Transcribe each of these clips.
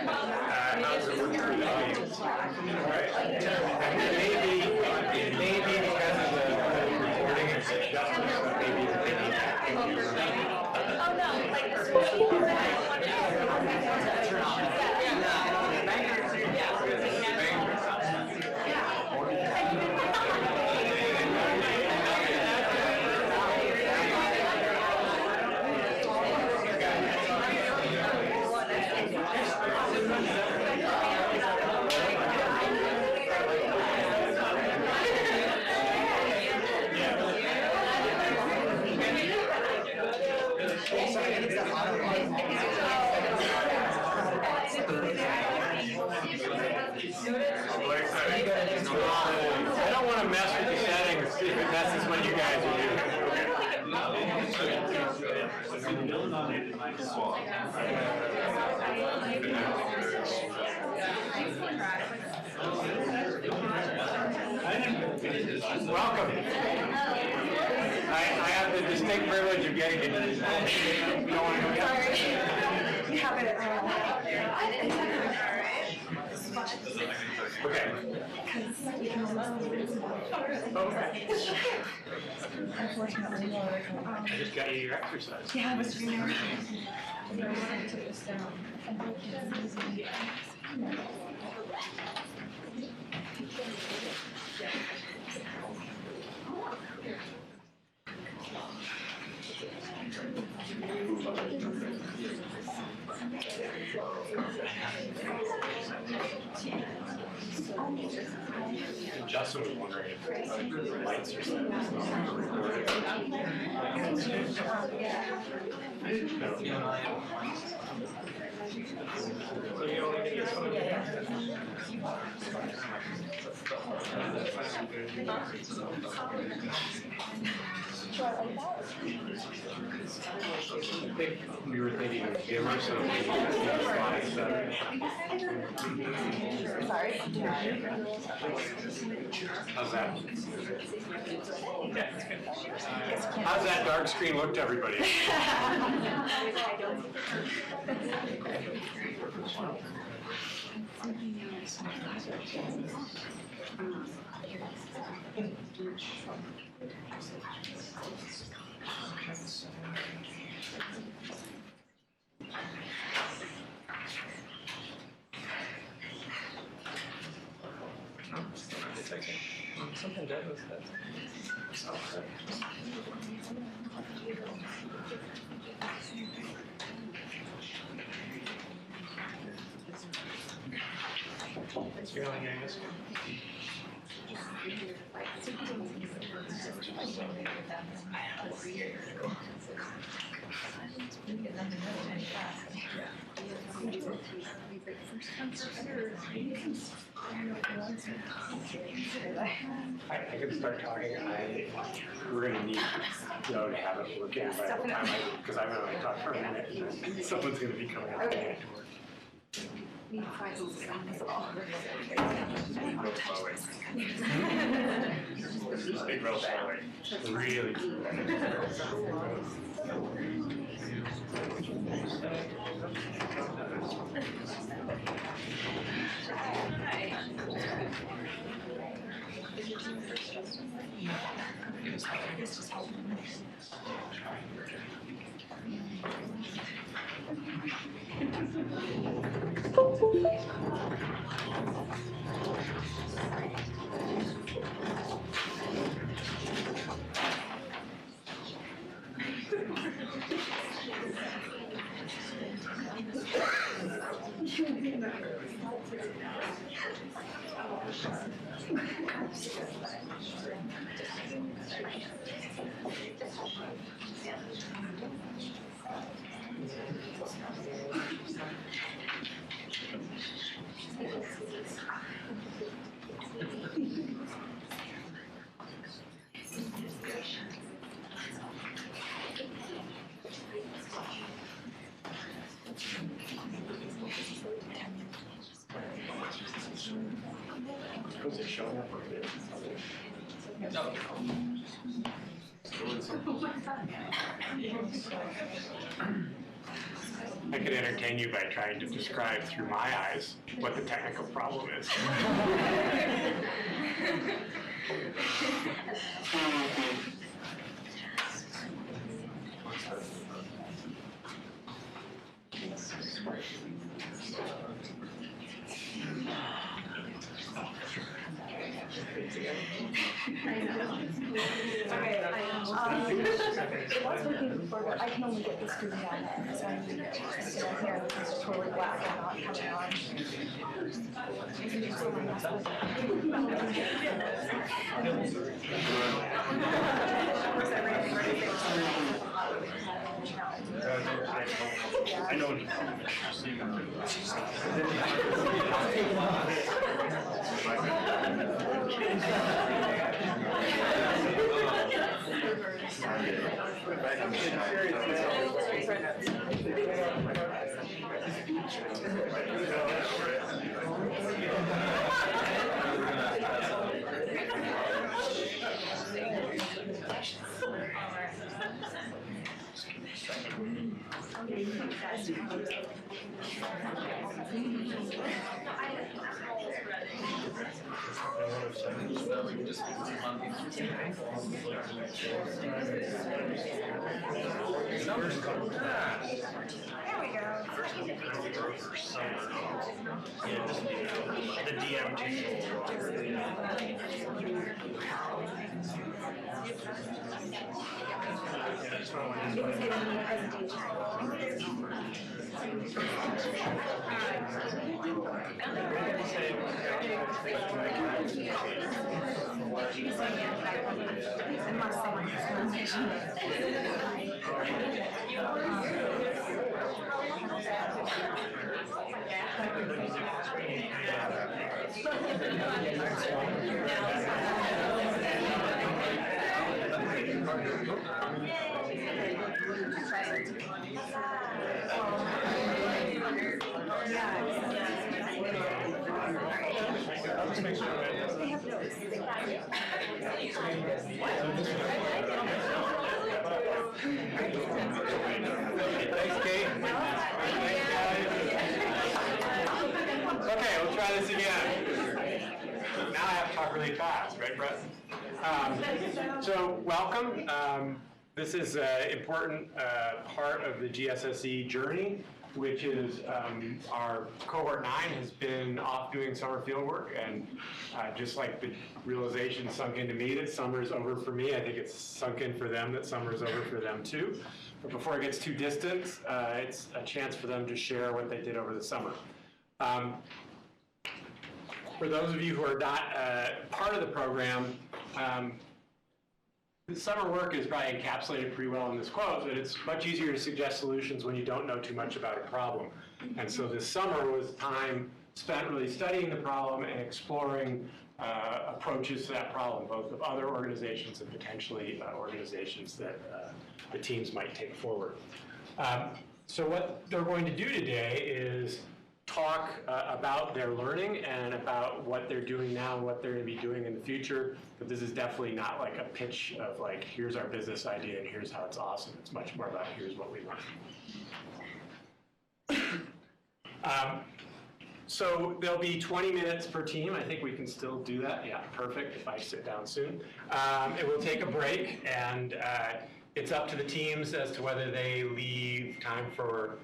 How's it work for you? Right? Maybe because of the recording and adjustments, maybe Oh no, like I don't want to mess with the settings if it messes when you guys are doing it. Welcome. I have the distinct privilege of getting to this. Okay. Unfortunately, I just got you your exercise. yeah, I was doing it. Justin was wondering if the lights are set. We were thinking of dimmer, so maybe slides better. Sorry. How's that? How's that dark screen look to everybody? Something dead was that. You're only getting this one. I can start talking. We're going to need Joe to have it working by the time because I'm going to talk for a minute. And someone's going to be coming up. Okay. Speak real slowly. Really. Was it showing up or did it? No. I could entertain you by trying to describe through my eyes what the technical problem is. It was looking for, I can only get the screen down there, so I need to sit down here and it's totally black and not coming on. I know. The DM takes a little Thanks, Kate. Okay, we'll try this again. Now I have to talk really fast, right, Brett? So welcome. This is an important part of the GSSE journey, which is our cohort 9 has been off doing summer field work, and just like the realization sunk into me that summer's over for me, I think it's sunk in for them that summer's over for them too. But before it gets too distant, it's a chance for them to share what they did over the summer. For those of you who are not part of the program, the summer work is probably encapsulated pretty well in this quote, that it's much easier to suggest solutions when you don't know too much about a problem. And so this summer was time spent really studying the problem and exploring approaches to that problem, both of other organizations and potentially organizations that the teams might take forward. So what they're going to do today is talk about their learning and about what they're doing now and what they're going to be doing in the future. But this is definitely not like a pitch of like, here's our business idea and here's how it's awesome. It's much more about here's what we learned. So there'll be 20 minutes per team. I think we can still do that. Yeah, perfect, if I sit down soon. It will take a break, and it's up to the teams as to whether they leave time for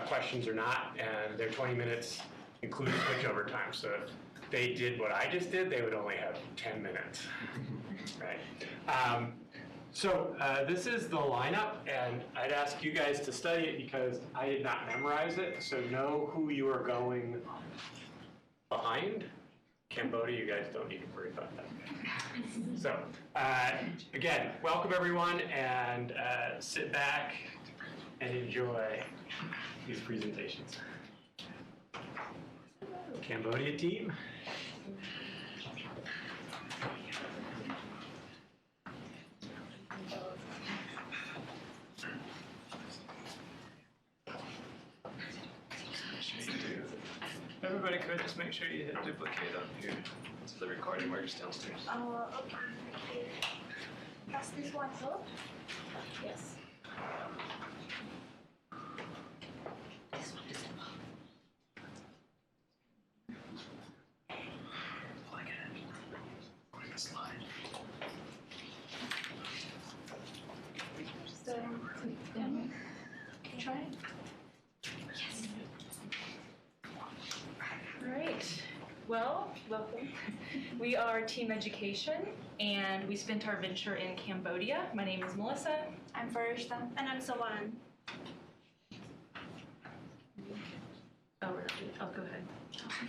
questions or not, and their 20 minutes includes switchover time. So if they did what I just did, they would only have 10 minutes, right? So this is the lineup, and I'd ask you guys to study it because I did not memorize it, so know who you are going behind. Cambodia, you guys don't need to worry about that. So again, welcome everyone, and sit back and enjoy these presentations. Cambodia team. Everybody could just make sure you hit duplicate up here. This is the recording works downstairs. Okay. Does this one help? Yes. try? Yes. All right. Well, welcome. We are Team Education, and we spent our venture in Cambodia. My name is Melissa. I'm Farishta. And I'm Sawan. Oh, we're not doing. Oh, go ahead.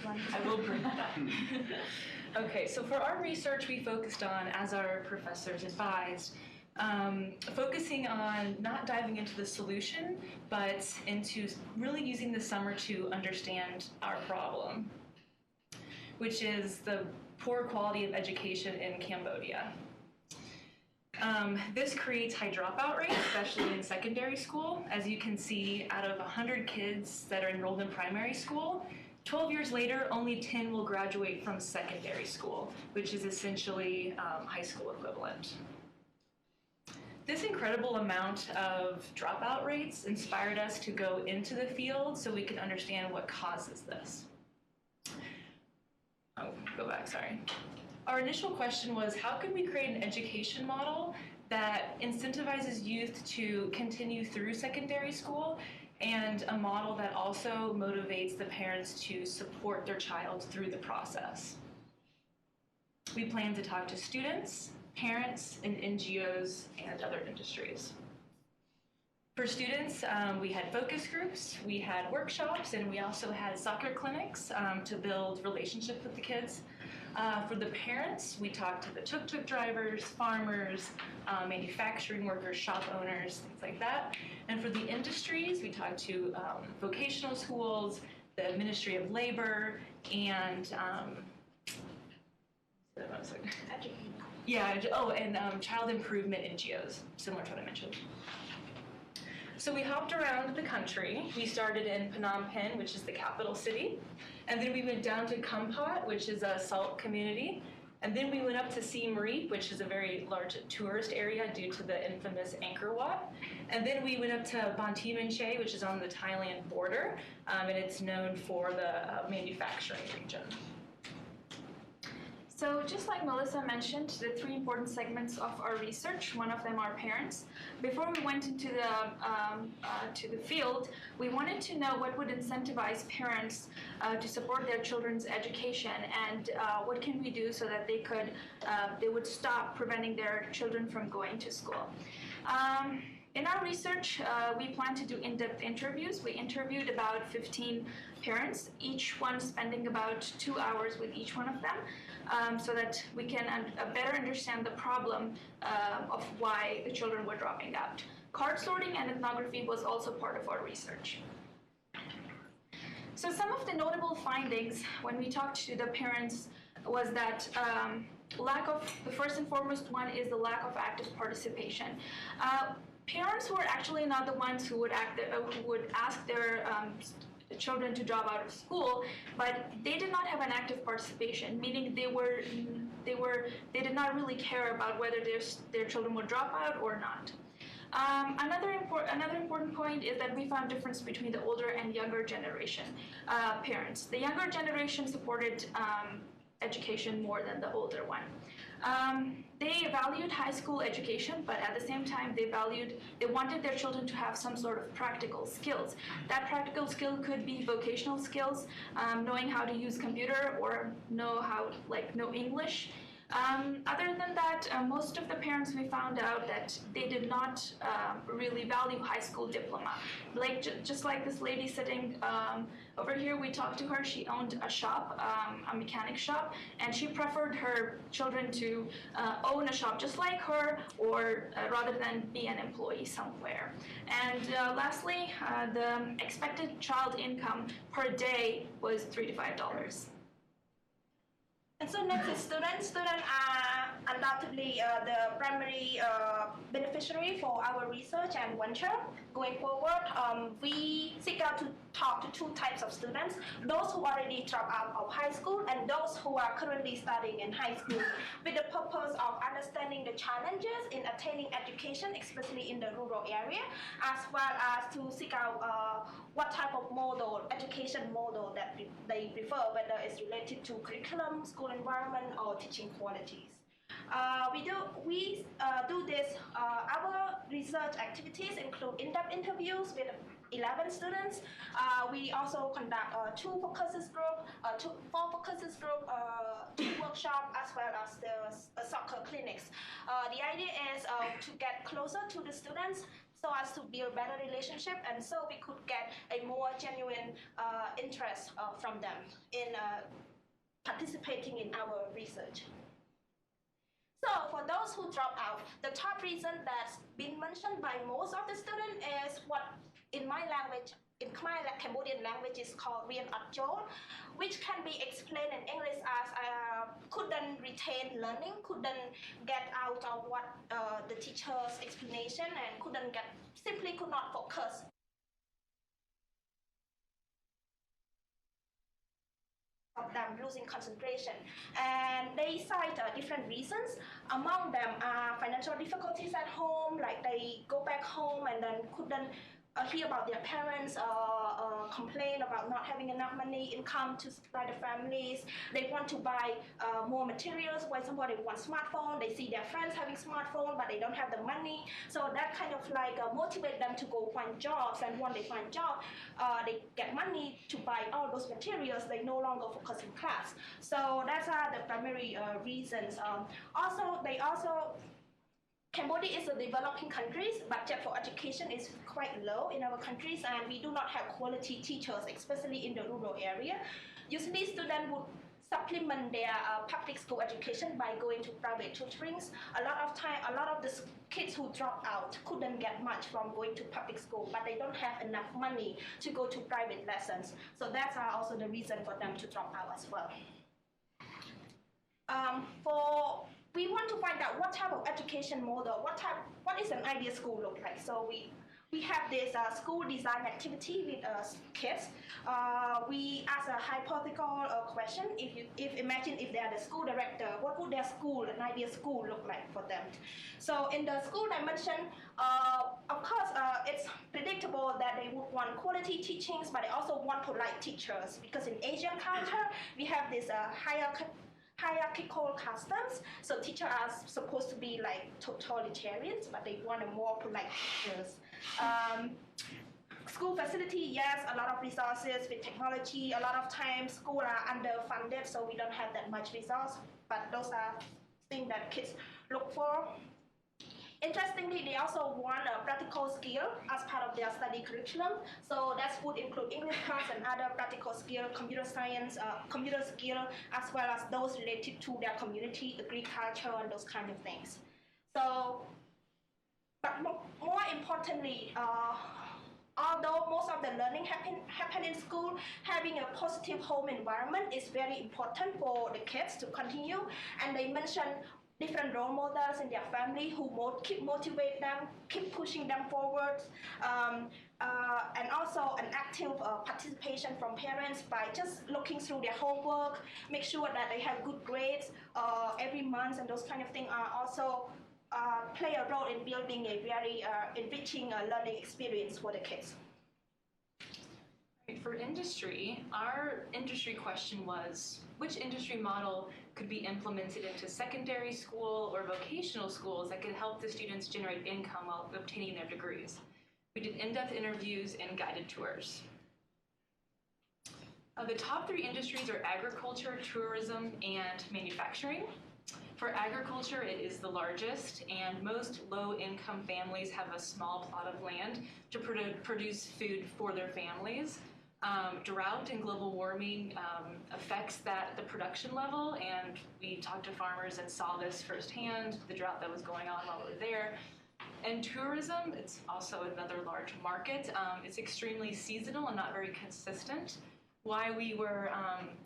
I I will bring that up. Okay, so for our research, we focused on, as our professors advised, focusing on not diving into the solution, but into really using the summer to understand our problem, which is the poor quality of education in Cambodia. This creates high dropout rates, especially in secondary school. As you can see, out of 100 kids that are enrolled in primary school, 12 years later, only 10 will graduate from secondary school, which is essentially high school equivalent. This incredible amount of dropout rates inspired us to go into the field so we could understand what causes this. Oh, go back, sorry. Our initial question was, how can we create an education model that incentivizes youth to continue through secondary school, and a model that also motivates the parents to support their child through the process? We plan to talk to students, parents, and NGOs and other industries. For students, we had focus groups, we had workshops, and we also had soccer clinics to build relationships with the kids. For the parents, we talked to the tuk-tuk drivers, farmers, manufacturing workers, shop owners, things like that. And for the industries, we talked to vocational schools, the Ministry of Labor, and child improvement NGOs, similar to what I mentioned. So we hopped around the country. We started in Phnom Penh, which is the capital city. And then we went down to Kampot, which is a salt community. And then we went up to Siem Reap, which is a very large tourist area due to the infamous Angkor Wat. And then we went up to Banteay Meanchey, which is on the Thailand border, and it's known for the manufacturing region. So just like Melissa mentioned, the three important segments of our research, one of them are parents. Before we went into the field, we wanted to know what would incentivize parents to support their children's education, and what can we do so that they would stop preventing their children from going to school. In our research, we plan to do in-depth interviews. We interviewed about 15 parents, each one spending about 2 hours with each one of them, so that we can better understand the problem of why the children were dropping out. Card sorting and ethnography was also part of our research. So some of the notable findings when we talked to the parents was that the first and foremost one is the lack of active participation. Parents were actually not the ones who would ask their children to drop out of school, but they did not have an active participation, meaning they did not really care about whether their children would drop out or not. Another important point is that we found difference between the older and younger generation parents. The younger generation supported education more than the older one. They valued high school education, but at the same time they wanted their children to have some sort of practical skills. That practical skill could be vocational skills, knowing how to use computer or know English. Other than that, most of the parents, we found out that they did not really value high school diploma. Just like this lady sitting over here, we talked to her. She owned a shop, a mechanic shop, and she preferred her children to own a shop just like her, or rather than be an employee somewhere. And lastly, the expected child income per day was $3 to $5. And so next is students. Students are undoubtedly the primary beneficiary for our research and venture. Going forward, we seek out to talk to two types of students: those who already dropped out of high school and those who are currently studying in high school, with the purpose of understanding the challenges in attaining education, especially in the rural area, as well as to seek out what type of education model that they prefer, whether it's related to curriculum, school environment, or teaching qualities. We do this. Our research activities include in-depth interviews with 11 students. We also conduct four focuses group, 2 workshops, as well as the soccer clinics. The idea is to get closer to the students so as to build better relationship, and so we could get a more genuine interest from them in participating in our research. So for those who drop out, the top reason that's been mentioned by most of the students is what in my language, in Khmer Cambodian language, is called Rien At Chol, which can be explained in English as couldn't retain learning, couldn't get out of what the teacher's explanation, and simply could not focus. Of them losing concentration, and they cite different reasons. Among them are financial difficulties at home, like they go back home and then couldn't hear about their parents complain about not having enough money, income to supply the families. They want to buy more materials. For example, they want smartphone. They see their friends having smartphone, but they don't have the money. So that kind of like motivate them to go find jobs. And when they find job, they get money to buy all those materials. They no longer focus in class. So that's the primary reasons. Cambodia is a developing country. Budget for education is quite low in our countries, and we do not have quality teachers, especially in the rural area. Usually, students would supplement their public school education by going to private tutorings. A lot of the kids who drop out couldn't get much from going to public school, but they don't have enough money to go to private lessons. So that's also the reason for them to drop out as well. We want to find out what type of education model, what is an ideal school look like. So we have this school design activity with kids. We ask a hypothetical question. Imagine if they are the school director, what would their school, an ideal school, look like for them? So in the school dimension, of course, it's predictable that they would want quality teachings, but they also want polite teachers, because in Asian culture, we have this hierarchical customs. So teachers are supposed to be like totalitarians, but they want a more polite teachers. School facility, yes, a lot of resources with technology. A lot of times schools are underfunded, so we don't have that much resource, but those are things that kids look for. Interestingly, they also want a practical skill as part of their study curriculum. So that would include English class and other practical skills, computer science, computer skill, as well as those related to their community, agriculture, and those kind of things. So, but more importantly, although most of the learning happen in school, having a positive home environment is very important for the kids to continue. And they mentioned different role models in their family who keep motivate them, keep pushing them forward, and also an active participation from parents by just looking through their homework, make sure that they have good grades every month, and those kind of things are also play a role in building a very enriching learning experience for the kids. For industry, our industry question was, which industry model could be implemented into secondary school or vocational schools that could help the students generate income while obtaining their degrees? We did in-depth interviews and guided tours. The top 3 industries are agriculture, tourism, and manufacturing. For agriculture, it is the largest, and most low-income families have a small plot of land to produce food for their families. Drought and global warming affects the production level, and we talked to farmers and saw this firsthand, the drought that was going on while we were there. And tourism, it's also another large market. It's extremely seasonal and not very consistent. While we were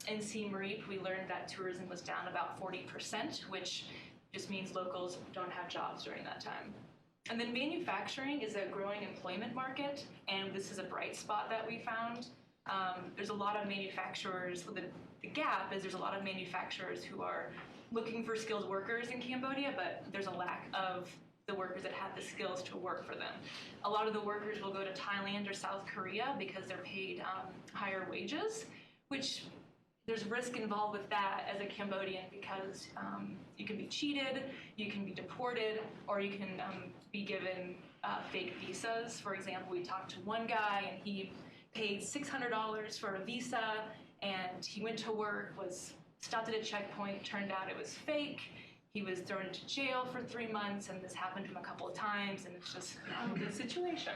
in Siem Reap, we learned that tourism was down about 40%, which just means locals don't have jobs during that time. And then manufacturing is a growing employment market, and this is a bright spot that we found. There's a lot of manufacturers, the gap is there's a lot of manufacturers who are looking for skilled workers in Cambodia, but there's a lack of the workers that have the skills to work for them. A lot of the workers will go to Thailand or South Korea because they're paid higher wages, which there's risk involved with that as a Cambodian, because you can be cheated, you can be deported, or you can be given fake visas. For example, we talked to one guy and he paid $600 for a visa, and he went to work, was stopped at a checkpoint, turned out it was fake. He was thrown into jail for 3 months, and this happened to him a couple of times, and it's just not a good situation.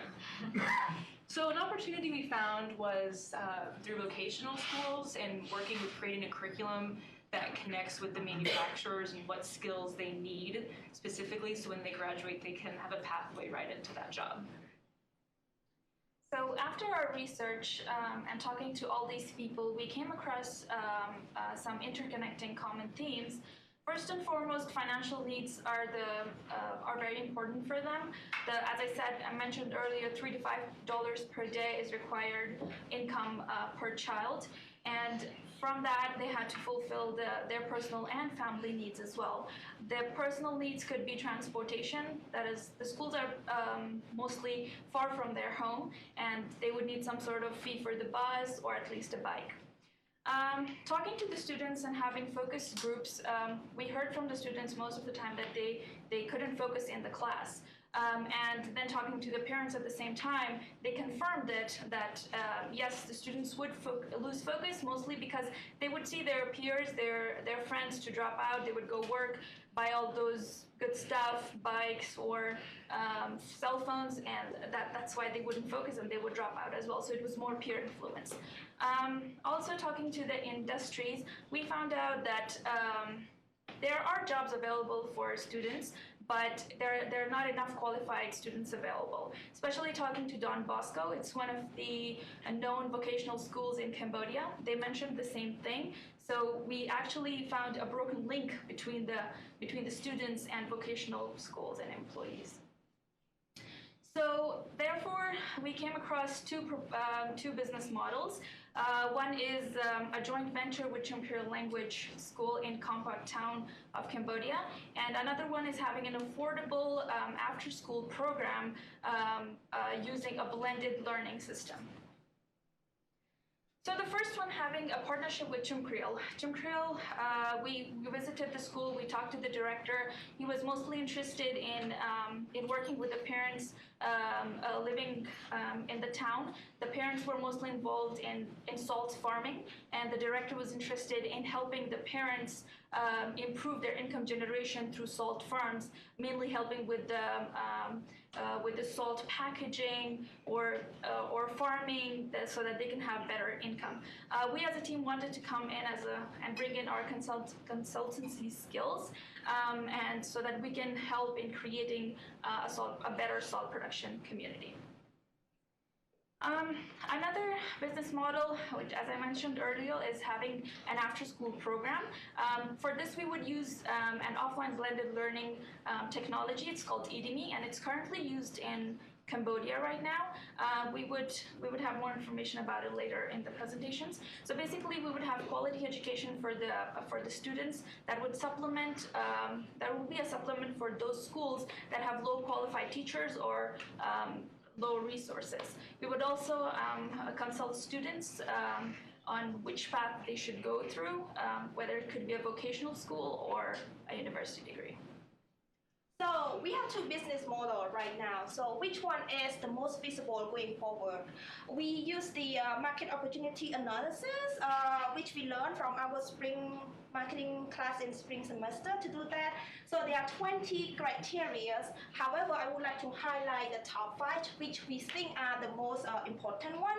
So an opportunity we found was through vocational schools and working with creating a curriculum that connects with the manufacturers and what skills they need specifically, so when they graduate, they can have a pathway right into that job. So after our research and talking to all these people, we came across some interconnecting common themes. First and foremost, financial needs are very important for them. As I mentioned earlier, $3 to $5 per day is required income per child, and from that they had to fulfill their personal and family needs as well. Their personal needs could be transportation. That is, the schools are mostly far from their home, and they would need some sort of fee for the bus or at least a bike. Talking to the students and having focus groups, we heard from the students most of the time that they couldn't focus in the class. And then talking to the parents at the same time, they confirmed that yes, the students would lose focus mostly because they would see their peers, their friends to drop out. They would go work, buy all those good stuff, bikes or cell phones, and that's why they wouldn't focus and they would drop out as well. So it was more peer influence. Also talking to the industries, we found out that there are jobs available for students, but there are not enough qualified students available. Especially talking to Don Bosco, it's one of the known vocational schools in Cambodia. They mentioned the same thing. So we actually found a broken link between the students and vocational schools and employees. So therefore, we came across two business models. One is a joint venture with Imperial Language School in Kampot town of Cambodia, and another one is having an affordable after-school program using a blended learning system. So the first one, having a partnership with Chumkreel. Chumkreel, we visited the school, we talked to the director. He was mostly interested in working with the parents living in the town. The parents were mostly involved in salt farming, and the director was interested in helping the parents improve their income generation through salt farms, mainly helping with the salt packaging or farming, so that they can have better income. We as a team wanted to come in and bring in our consultancy skills, and so that we can help in creating a better salt production community. Another business model, which as I mentioned earlier, is having an after-school program. For this, we would use an offline blended learning technology. It's called EDME, and it's currently used in Cambodia right now. We would have more information about it later in the presentations. So basically, we would have quality education for the students that would supplement. That would be a supplement for those schools that have low qualified teachers or low resources. We would also consult students on which path they should go through, whether it could be a vocational school or a university degree. So we have two business models right now. So which one is the most feasible going forward? We use the market opportunity analysis, which we learned from our spring marketing class in spring semester to do that. So there are 20 criteria. However, I would like to highlight the top 5, which we think are the most important one.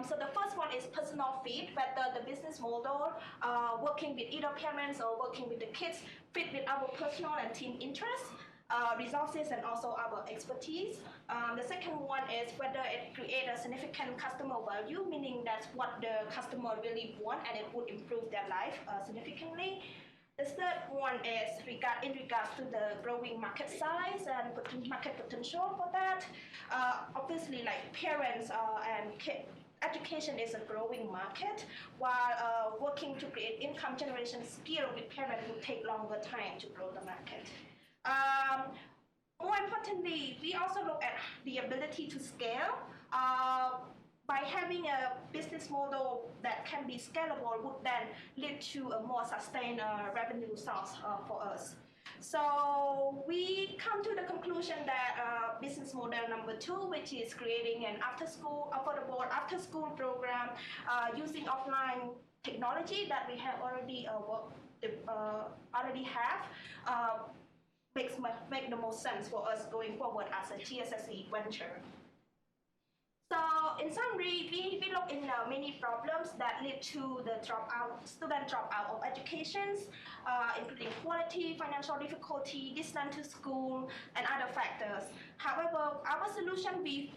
So the first one is personal fit, whether the business model, working with either parents or working with the kids, fit with our personal and team interests, resources, and also our expertise. The second one is whether it creates a significant customer value, meaning that's what the customer really want and it would improve their life significantly. The third one is in regards to the growing market size and market potential for that. Obviously, like parents and education is a growing market, while working to create income generation skill with parents will take longer time to grow the market. More importantly, we also look at the ability to scale. By having a business model that can be scalable would then lead to a more sustained revenue source for us. So we come to the conclusion that business model number 2, which is creating an affordable after-school program using offline technology that we have already have, make the most sense for us going forward as a GSSE venture. So in summary, we look in many problems that lead to the student dropout of educations, including quality, financial difficulty, distance to school, and other factors. However, our solution, we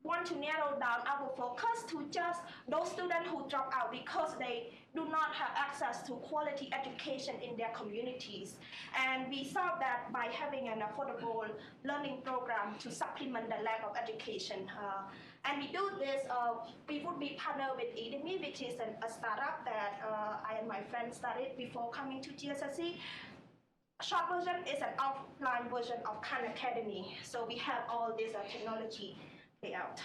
want to narrow down our focus to just those students who drop out because they do not have access to quality education in their communities. And we saw that by having an affordable learning program to supplement the lack of education. And we do this, we would be partnered with Udemy, which is a startup that I and my friend started before coming to GSSE. Short version is an offline version of Khan Academy. So we have all this technology layout.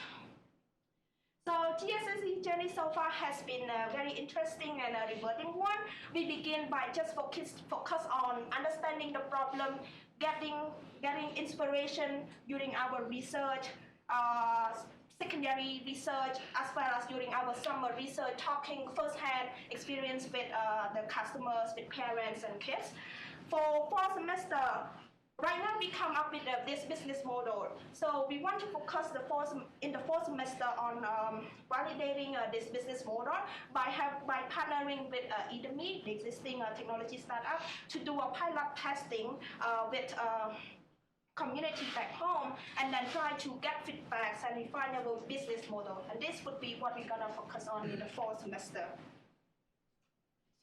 So GSSE journey so far has been a very interesting and a rewarding one. We begin by just focus on understanding the problem, getting inspiration during our research, secondary research, as well as during our summer research, talking firsthand experience with the customers, with parents and kids. For fall semester, right now we come up with this business model. So we want to focus in the fall semester on validating this business model by partnering with Udemy, the existing technology startup, to do a pilot testing with community back home, and then try to get feedbacks and refine our business model. And this would be what we're gonna focus on in the fall semester.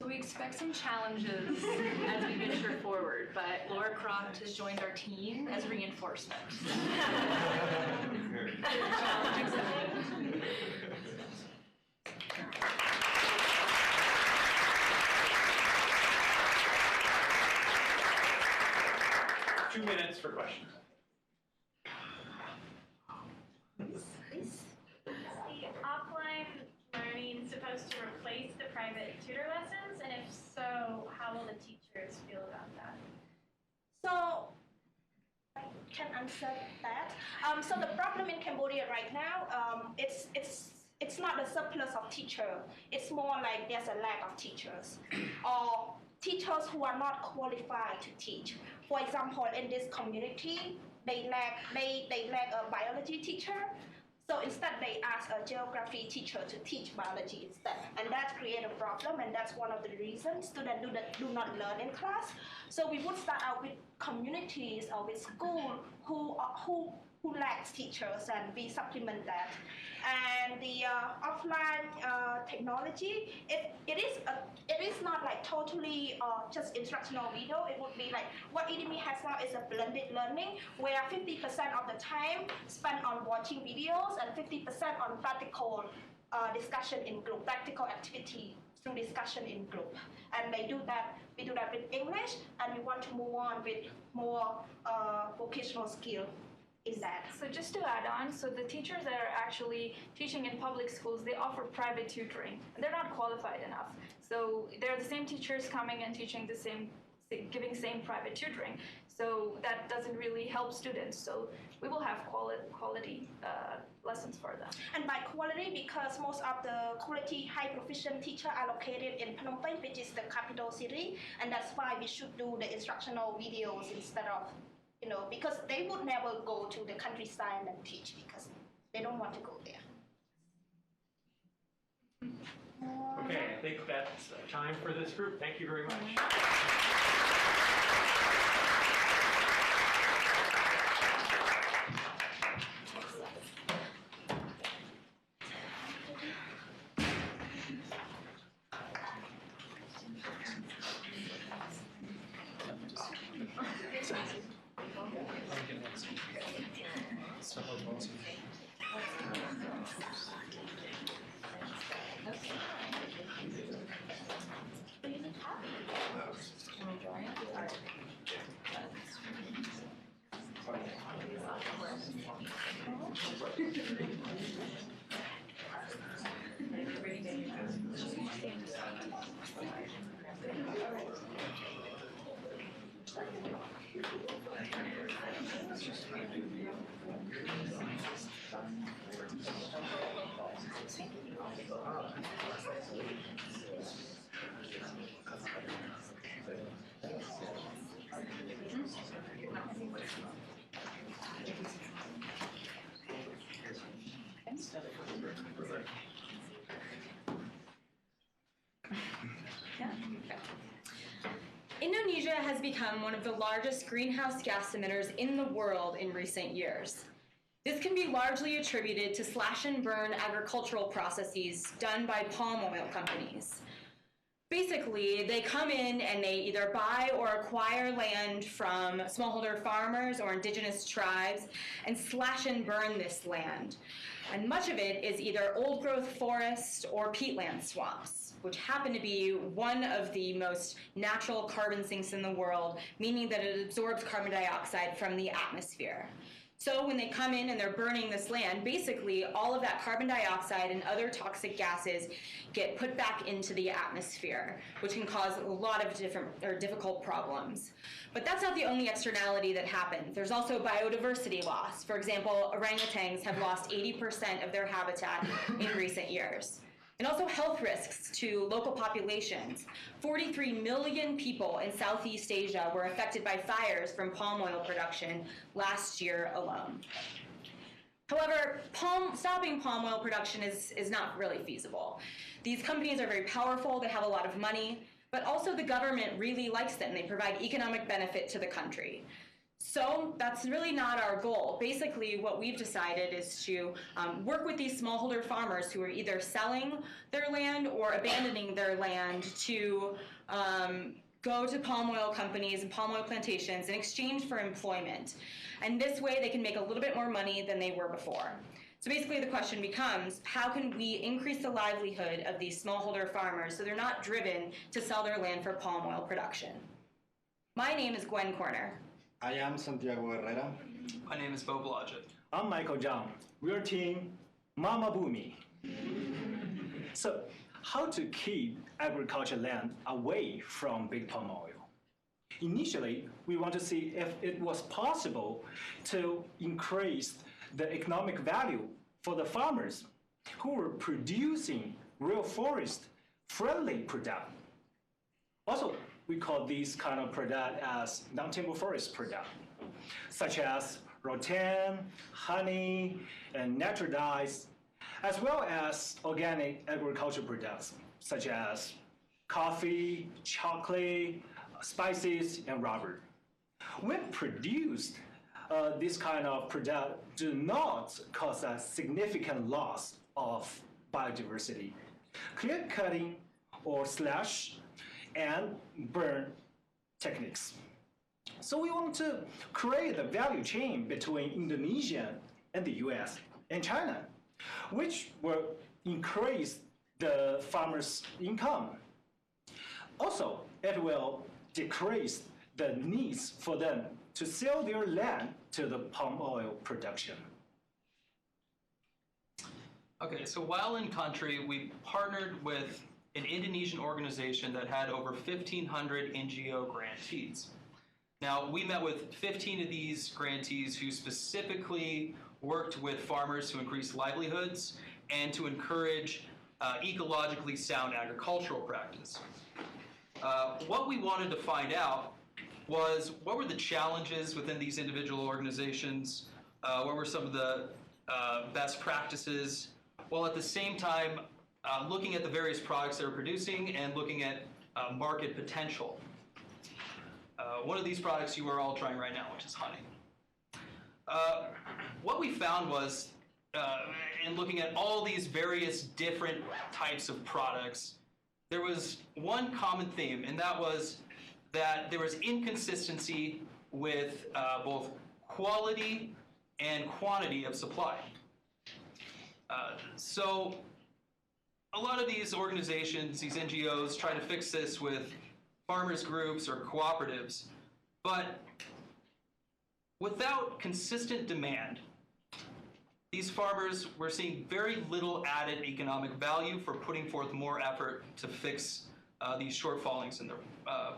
So we expect some challenges as we venture forward, but Laura Croft has joined our team as reinforcement. Challenge accepted. 2 minutes for questions. Is the offline learning supposed to replace the private tutor lessons? And if so, how will the teachers feel about that? So I can answer that. So the problem in Cambodia right now, it's not a surplus of teachers. It's more like there's a lack of teachers, or teachers who are not qualified to teach. For example, in this community, they lack a biology teacher. So instead, they ask a geography teacher to teach biology instead, and that creates a problem, and that's one of the reasons students do not learn in class. So we would start out with communities or with schools who lacks teachers, and we supplement that. And the offline technology, it is not like totally just instructional video. It would be like what Udemy has now is a blended learning, where 50% of the time spent on watching videos and 50% on practical discussion in group, practical activity through discussion in group. And we do that with English, and we want to move on with more vocational skill. That. So just to add on, so the teachers that are actually teaching in public schools, they offer private tutoring. They're not qualified enough. So they're the same teachers coming and teaching giving same private tutoring. So that doesn't really help students. So we will have quality lessons for them. And by quality, because most of the quality high proficient teachers are located in Phnom Penh, which is the capital city, and that's why we should do the instructional videos instead of, because they would never go to the countryside and teach because they don't want to go there. Okay, I think that's time for this group. Thank you very much. Indonesia has become one of the largest greenhouse gas emitters in the world in recent years. This can be largely attributed to slash and burn agricultural processes done by palm oil companies. Basically, they come in and they either buy or acquire land from smallholder farmers or indigenous tribes and slash and burn this land. And much of it is either old growth forest or peatland swamps, which happen to be one of the most natural carbon sinks in the world, meaning that it absorbs carbon dioxide from the atmosphere. So when they come in and they're burning this land, basically all of that carbon dioxide and other toxic gases get put back into the atmosphere, which can cause a lot of difficult problems. But that's not the only externality that happens. There's also biodiversity loss. For example, orangutans have lost 80% of their habitat in recent years. And also health risks to local populations. 43 million people in Southeast Asia were affected by fires from palm oil production last year alone. However, stopping palm oil production is not really feasible. These companies are very powerful, they have a lot of money, but also the government really likes them. They provide economic benefit to the country. So that's really not our goal. Basically, what we've decided is to work with these smallholder farmers who are either selling their land or abandoning their land to go to palm oil companies and palm oil plantations in exchange for employment. And this way, they can make a little bit more money than they were before. So basically, the question becomes, how can we increase the livelihood of these smallholder farmers so they're not driven to sell their land for palm oil production? My name is Gwen Corner. I am Santiago Herrera. My name is Bo Blodgett. I'm Michael Zhang. We're team Mama Boomy. So, how to keep agriculture land away from big palm oil? Initially, we want to see if it was possible to increase the economic value for the farmers who were producing real forest-friendly product. Also, we call these kind of product as non-timber forest product, such as rattan, honey, and natural dyes, as well as organic agriculture products, such as coffee, chocolate, spices, and rubber. When produced, this kind of product do not cause a significant loss of biodiversity. Clear cutting or slash and burn techniques. So we want to create a value chain between Indonesia and the US and China, which will increase the farmers' income. Also, it will decrease the needs for them to sell their land to the palm oil production. Okay, so while in country, we partnered with an Indonesian organization that had over 1,500 NGO grantees. Now, we met with 15 of these grantees who specifically worked with farmers to increase livelihoods and to encourage ecologically sound agricultural practice. What we wanted to find out was what were the challenges within these individual organizations, what were some of the best practices, while at the same time looking at the various products they're producing and looking at market potential. One of these products you are all trying right now, which is honey. What we found was, in looking at all these various different types of products, there was one common theme, and that was that there was inconsistency with both quality and quantity of supply. So a lot of these organizations, these NGOs, try to fix this with farmers groups or cooperatives, but without consistent demand, these farmers were seeing very little added economic value for putting forth more effort to fix these shortfallings in their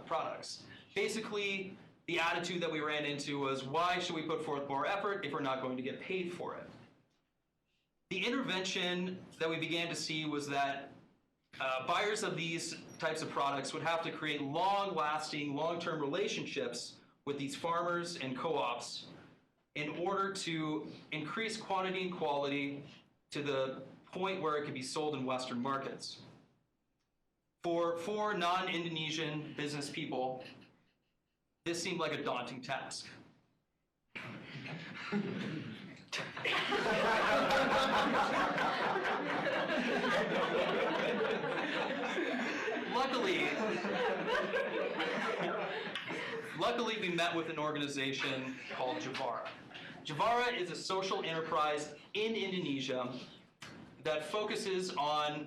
products. Basically, the attitude that we ran into was, why should we put forth more effort if we're not going to get paid for it? The intervention that we began to see was that buyers of these types of products would have to create long-lasting, long-term relationships with these farmers and co-ops in order to increase quantity and quality to the point where it could be sold in Western markets. For non-Indonesian business people, this seemed like a daunting task. Luckily, we met with an organization called Javara. Javara is a social enterprise in Indonesia that focuses on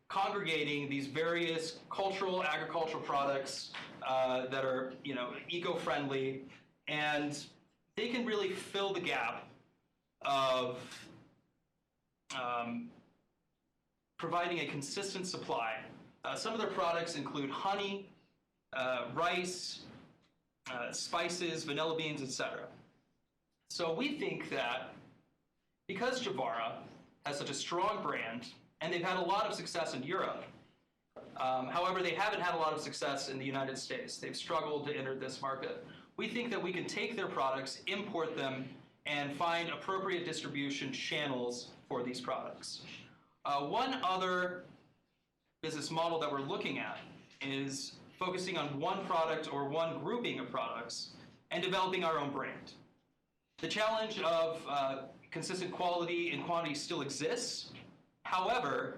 congregating these various cultural, agricultural products that are, eco-friendly, and they can really fill the gap of providing a consistent supply. Some of their products include honey, rice, spices, vanilla beans, etc. So we think that because Javara has such a strong brand, and they've had a lot of success in Europe, however, they haven't had a lot of success in the United States. They've struggled to enter this market. We think that we can take their products, import them, and find appropriate distribution channels for these products. One other business model that we're looking at is focusing on one product or one grouping of products and developing our own brand. The challenge of consistent quality and quantity still exists. However,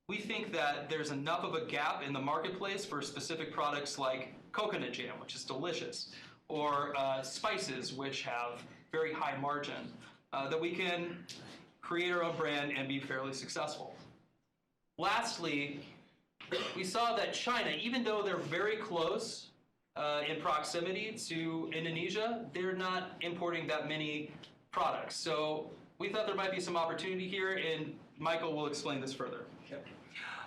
we think that there's enough of a gap in the marketplace for specific products like coconut jam, which is delicious, or spices, which have very high margin, that we can create our own brand and be fairly successful. Lastly, we saw that China, even though they're very close in proximity to Indonesia, they're not importing that many products. So we thought there might be some opportunity here, and Michael will explain this further. Yep.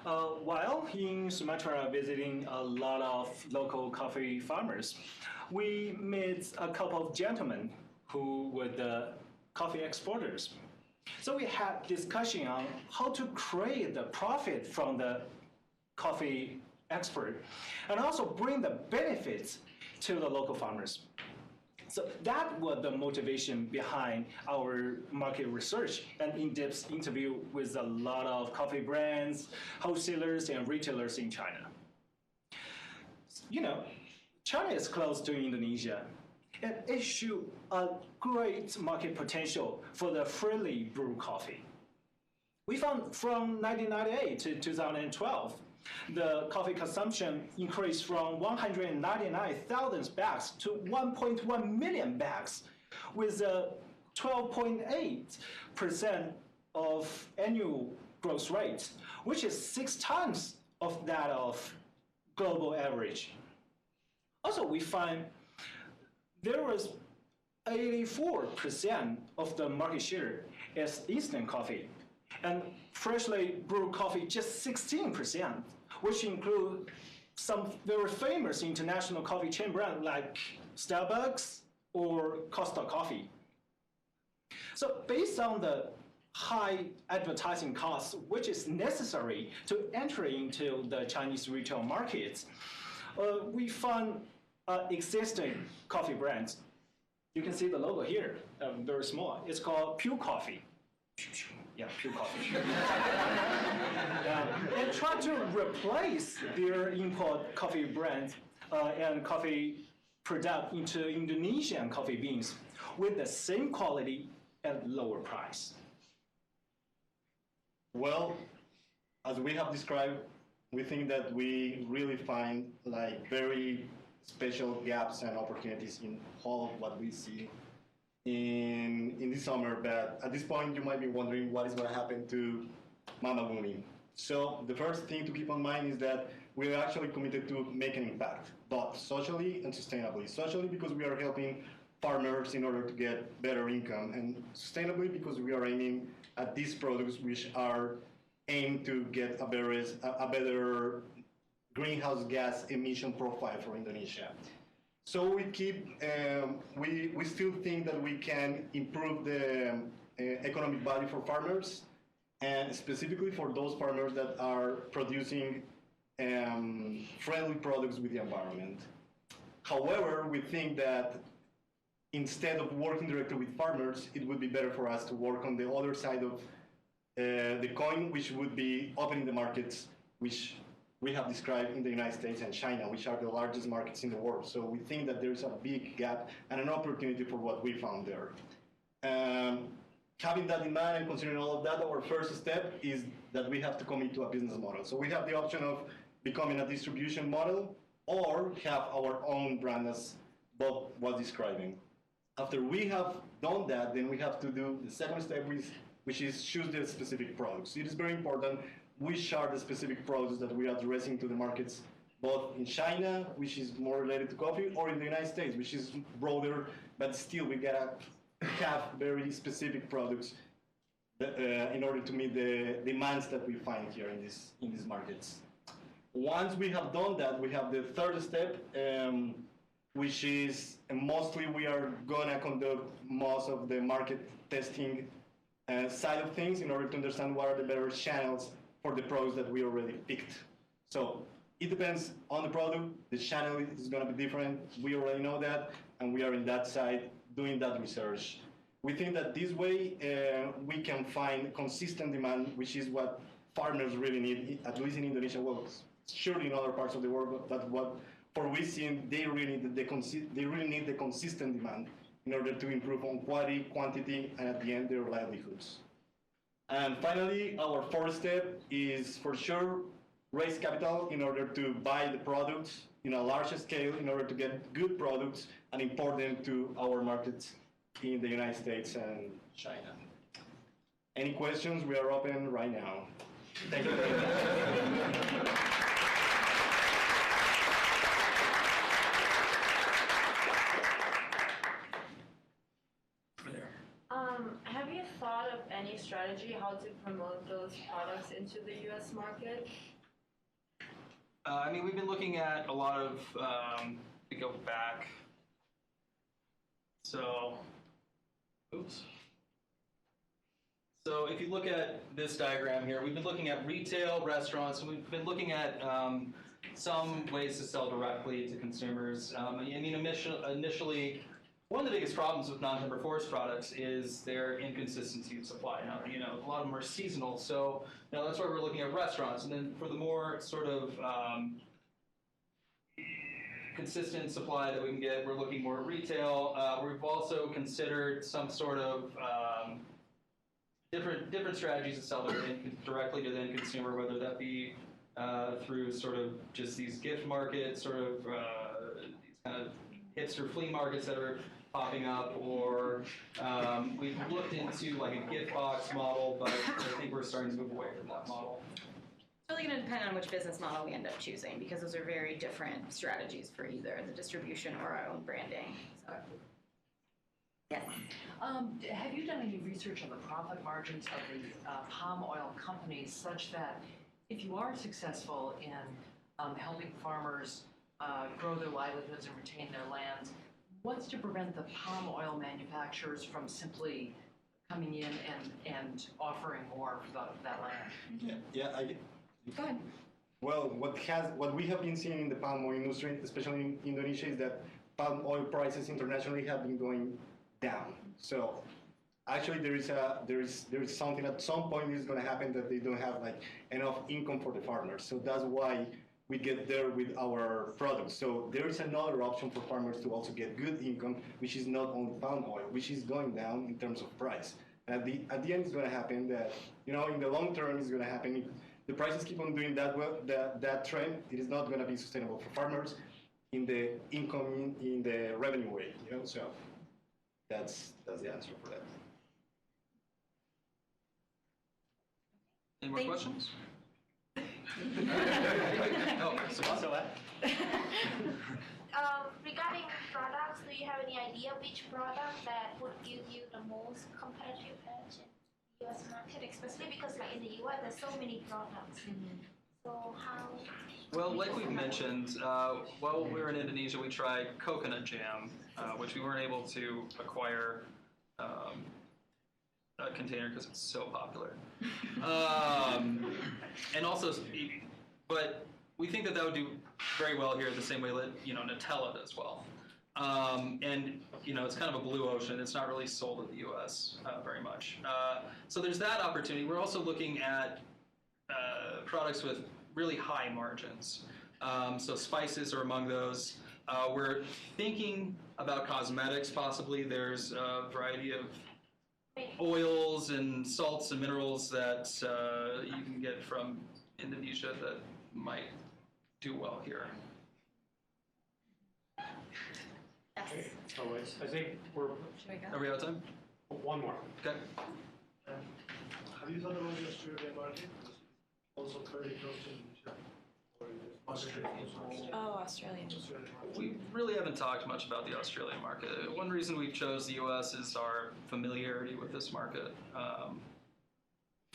While in Sumatra visiting a lot of local coffee farmers, we met a couple of gentlemen who were the coffee exporters. So we had discussion on how to create the profit from the coffee export and also bring the benefits to the local farmers. So that was the motivation behind our market research and in-depth interview with a lot of coffee brands, wholesalers, and retailers in China. China is close to Indonesia, and it shows a great market potential for the freely brewed coffee. We found from 1998 to 2012, the coffee consumption increased from 199,000 bags to 1.1 million bags, with a 12.8% of annual growth rate, which is 6 times of that of global average. Also, we find there was 84% of the market share is instant coffee, and freshly brewed coffee just 16%, which include some very famous international coffee chain brands like Starbucks or Costa Coffee. So based on the high advertising costs, which is necessary to enter into the Chinese retail markets, we found existing coffee brands. You can see the logo here, very small. It's called Pure Coffee. Yeah, Pure Coffee. And try to replace their import coffee brands and coffee product into Indonesian coffee beans with the same quality and lower price. Well, as we have described, we think that we really find very special gaps and opportunities in all of what we see in this summer. But at this point, you might be wondering what is going to happen to Mama Boomy. So the first thing to keep in mind is that we are actually committed to make an impact, both socially and sustainably. Socially, because we are helping farmers in order to get better income, and sustainably because we are aiming at these products which are aimed to get a better greenhouse gas emission profile for Indonesia. So we still think that we can improve the economic value for farmers, and specifically for those farmers that are producing friendly products with the environment. However, we think that instead of working directly with farmers, it would be better for us to work on the other side of the coin, which would be opening the markets, which we have described in the United States and China, which are the largest markets in the world. So we think that there is a big gap and an opportunity for what we found there. Having that in mind and considering all of that, our first step is that we have to commit to a business model. So we have the option of becoming a distribution model or have our own brand, as Bob was describing. After we have done that, then we have to do the second step, which is choose the specific products. It is very important we share the specific products that we are addressing to the markets, both in China, which is more related to coffee, or in the United States, which is broader, but still we gotta have very specific products in order to meet the demands that we find here in these markets. Once we have done that, we have the third step, which is mostly we are gonna conduct most of the market testing side of things in order to understand what are the better channels for the products that we already picked. So it depends on the product. The channel is going to be different. We already know that, and we are in that side doing that research. We think that this way we can find consistent demand, which is what farmers really need, at least in Indonesia. Well, surely in other parts of the world, but what for we see they really need the consistent demand in order to improve on quality, quantity, and at the end their livelihoods. And finally, our fourth step is for sure raise capital in order to buy the products in a larger scale in order to get good products and import them to our markets in the United States and China. Any questions? We are open right now. Thank you very much. Have you thought of any strategy how to promote those products into the U.S. market? I mean, we've been looking at a lot of, we go back. So, oops. So if you look at this diagram here, we've been looking at retail, restaurants, and we've been looking at some ways to sell directly to consumers. I mean, initially, one of the biggest problems with non-timber forest products is their inconsistency of supply. Now, a lot of them are seasonal, so that's why we're looking at restaurants. And then for the more sort of consistent supply that we can get, we're looking more at retail. We've also considered some sort of different strategies to sell directly to the end consumer, whether that be through sort of just these gift markets, sort of these kind of hipster flea markets that are popping up, or we've looked into like a gift box model, but I think we're starting to move away from that model. It's really going to depend on which business model we end up choosing, because those are very different strategies for either the distribution or our own branding. So. Yes. Have you done any research on the profit margins of the palm oil companies, such that if you are successful in helping farmers grow their livelihoods and retain their lands, what's to prevent the palm oil manufacturers from simply coming in and offering more for that land? Go ahead. Well, what we have been seeing in the palm oil industry, especially in Indonesia, is that palm oil prices internationally have been going down. So actually there is something at some point is going to happen that they don't have like enough income for the farmers. So that's why we get there with our products. So there is another option for farmers to also get good income, which is not only palm oil, which is going down in terms of price. And at the end, it's going to happen that, in the long term, it's going to happen. If the prices keep on doing that well, that trend, it is not going to be sustainable for farmers in the income, in the revenue way, So that's the answer for that. Any more questions? Regarding products, do you have any idea which product that would give you the most competitive edge in the US market, especially because like in the US there's so many products. So how? Well, like we've mentioned, while we were in Indonesia, we tried coconut jam, which we weren't able to acquire container because it's so popular. And also, but we think that that would do very well here the same way that, you know, Nutella does well. And, you know, it's kind of a blue ocean. It's not really sold in the U.S. Very much. So there's that opportunity. We're also looking at products with really high margins. So spices are among those. We're thinking about cosmetics possibly. There's a variety of oils and salts and minerals that you can get from Indonesia that might do well here. Yes. I think we're, Should we go? Are we out of time? one more. Okay. Have you thought about the Australian market? Also fairly close to Indonesia? Or is it Australia? Oh, Australian. Australian market? We really haven't talked much about the Australian market. One reason we chose the U.S. is our familiarity with this market.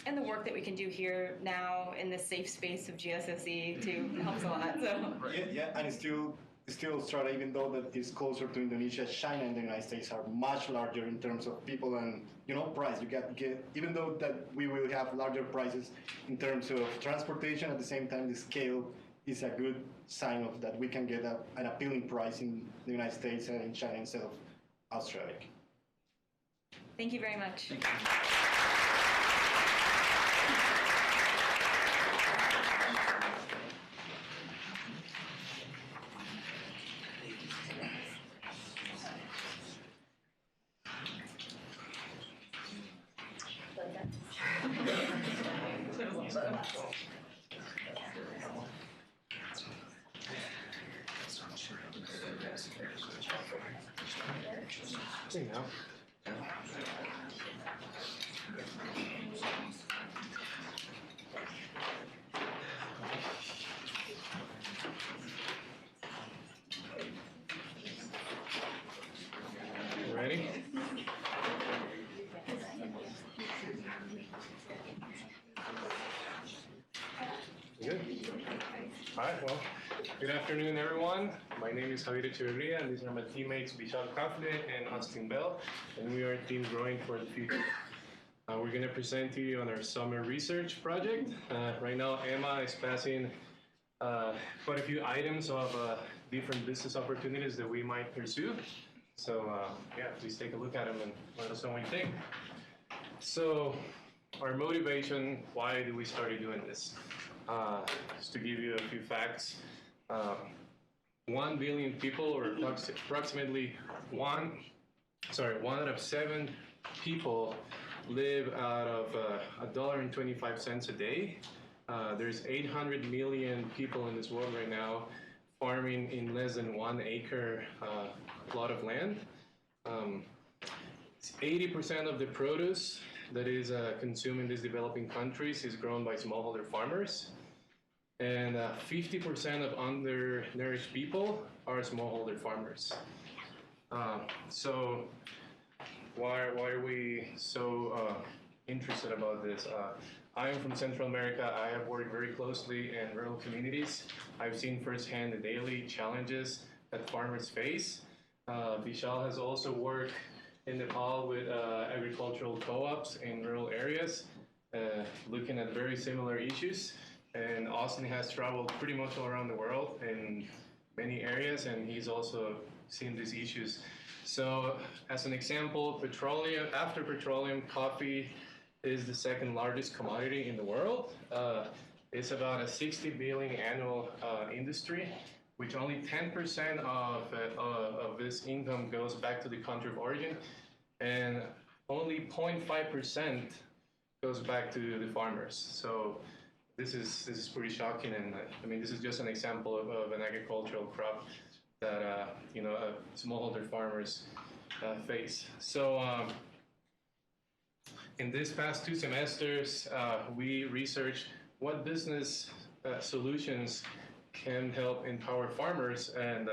And the work that we can do here now in the safe space of GSSE too helps a lot. So. Yeah, and it's still Australia, even though that it's closer to Indonesia, China and the United States are much larger in terms of people and, you know, price. You get even though that we will have larger prices in terms of transportation, at the same time the scale is a good sign of that we can get an appealing price in the United States and in China instead of Australia. Thank you very much. Thank you. See now. Ready? Good. All right, well, good afternoon, everyone. My name is Javier Echeverria, and these are my teammates, Vishal Kafle and Austin Bell, and we are Team Growing for the Future. We're going to present to you on our summer research project. Right now, Emma is passing quite a few items of different business opportunities that we might pursue. So, yeah, please take a look at them and let us know what you think. So, our motivation, why do we start doing this? Just to give you a few facts, 1 billion people, or approximately one out of 7 people live out of $1.25 a day. There's 800 million people in this world right now farming in less than 1 acre plot of land. 80% of the produce that is consumed in these developing countries is grown by smallholder farmers. And 50% of undernourished people are smallholder farmers. So why are we so interested about this? I am from Central America. I have worked very closely in rural communities. I've seen firsthand the daily challenges that farmers face. Vishal has also worked in Nepal with agricultural co-ops in rural areas, looking at very similar issues. And Austin has traveled pretty much all around the world in many areas, and he's also seen these issues. So, as an example, after petroleum, coffee is the second largest commodity in the world. It's about a 60 billion annual industry, which only 10% of this income goes back to the country of origin, and only 0.5% goes back to the farmers. So this is pretty shocking, and I mean, this is just an example of an agricultural crop that smallholder farmers face. So in these past 2 semesters, we researched what business solutions can help empower farmers, and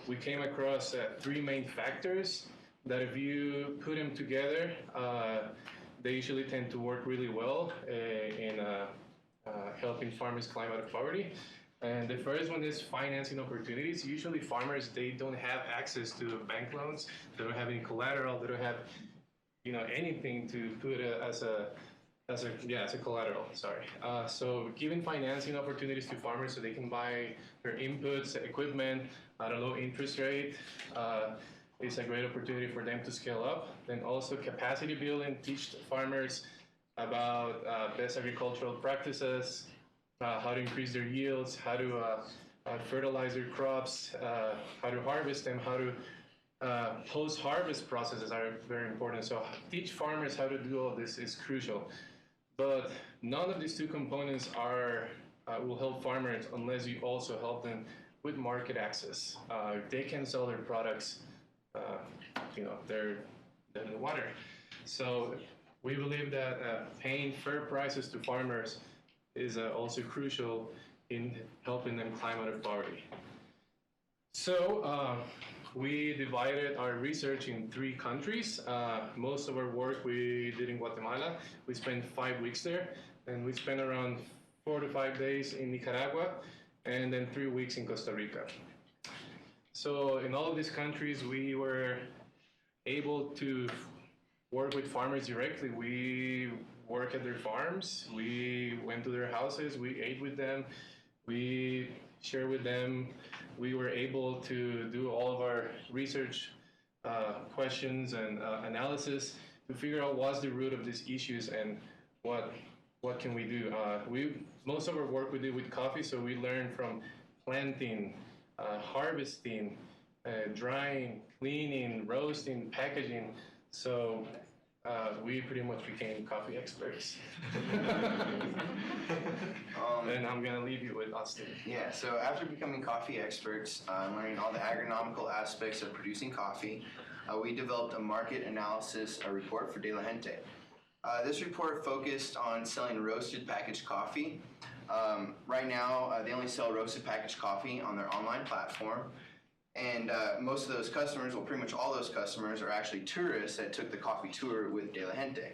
we came across 3 main factors that, if you put them together, they usually tend to work really well in helping farmers climb out of poverty. And the first one is financing opportunities. Usually farmers, they don't have access to bank loans, they don't have any collateral, they don't have anything to put as a collateral. Sorry. So giving financing opportunities to farmers so they can buy their inputs, equipment at a low interest rate. Is a great opportunity for them to scale up. Then also capacity building, teach farmers about best agricultural practices, how to increase their yields, how to fertilize their crops, how to harvest them, how to post-harvest processes are very important. So teach farmers how to do all this is crucial. But none of these two components will help farmers unless you also help them with market access. If they can sell their products, they're in the water. So we believe that paying fair prices to farmers is also crucial in helping them climb out of poverty. So we divided our research in 3 countries. Most of our work we did in Guatemala. We spent 5 weeks there, and we spent around 4 to 5 days in Nicaragua, and then 3 weeks in Costa Rica. So in all of these countries, we were able to work with farmers directly. We worked at their farms. We went to their houses. We ate with them. We shared with them. We were able to do all of our research questions and analysis to figure out what's the root of these issues and what can we do. Most of our work we did with coffee, so we learned from planting, harvesting, drying, cleaning, roasting, packaging. So we pretty much became coffee experts. And I'm going to leave you with Austin. Yeah, so after becoming coffee experts, learning all the agronomical aspects of producing coffee, we developed a market analysis report for De La Gente. This report focused on selling roasted packaged coffee. Right now, they only sell roasted packaged coffee on their online platform. And most of those customers, well, pretty much all those customers are actually tourists that took the coffee tour with De La Gente.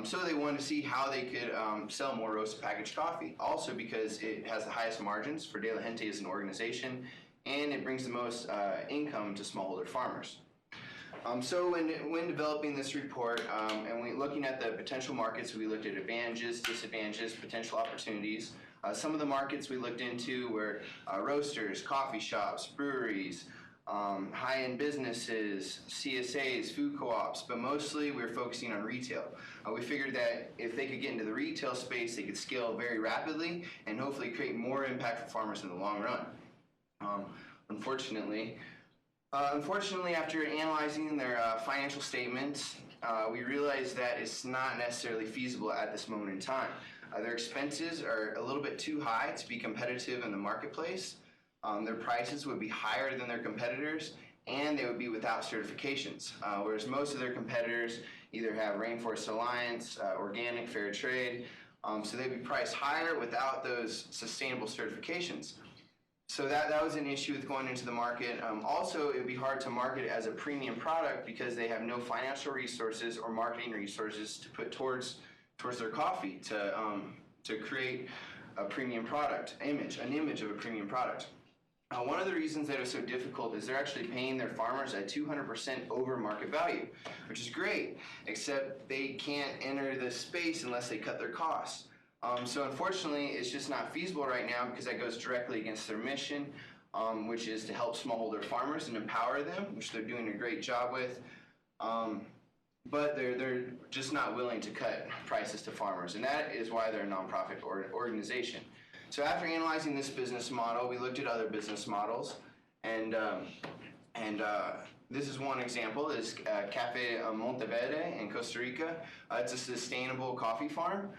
So they wanted to see how they could sell more roasted packaged coffee. Also because it has the highest margins for De La Gente as an organization, and it brings the most income to smallholder farmers. So when developing this report and looking at the potential markets, we looked at advantages, disadvantages, potential opportunities. Some of the markets we looked into were roasters, coffee shops, breweries, high-end businesses, CSAs, food co-ops, but mostly we were focusing on retail. We figured that if they could get into the retail space, they could scale very rapidly and hopefully create more impact for farmers in the long run. Unfortunately, after analyzing their financial statements, we realized that it's not necessarily feasible at this moment in time. Their expenses are a little bit too high to be competitive in the marketplace. Their prices would be higher than their competitors, and they would be without certifications, whereas most of their competitors either have Rainforest Alliance, organic, fair trade, so they'd be priced higher without those sustainable certifications. So that was an issue with going into the market. Also, it would be hard to market it as a premium product because they have no financial resources or marketing resources to put towards their coffee to create a premium product, an image of a premium product. One of the reasons that it was so difficult is they're actually paying their farmers at 200% over market value, which is great, except they can't enter the space unless they cut their costs. So unfortunately, it's just not feasible right now because that goes directly against their mission, which is to help smallholder farmers and empower them, which they're doing a great job with. But they're just not willing to cut prices to farmers, and that is why they're a nonprofit organization. So after analyzing this business model, we looked at other business models, and this is one example. Is Cafe Monteverde in Costa Rica. It's a sustainable coffee farm.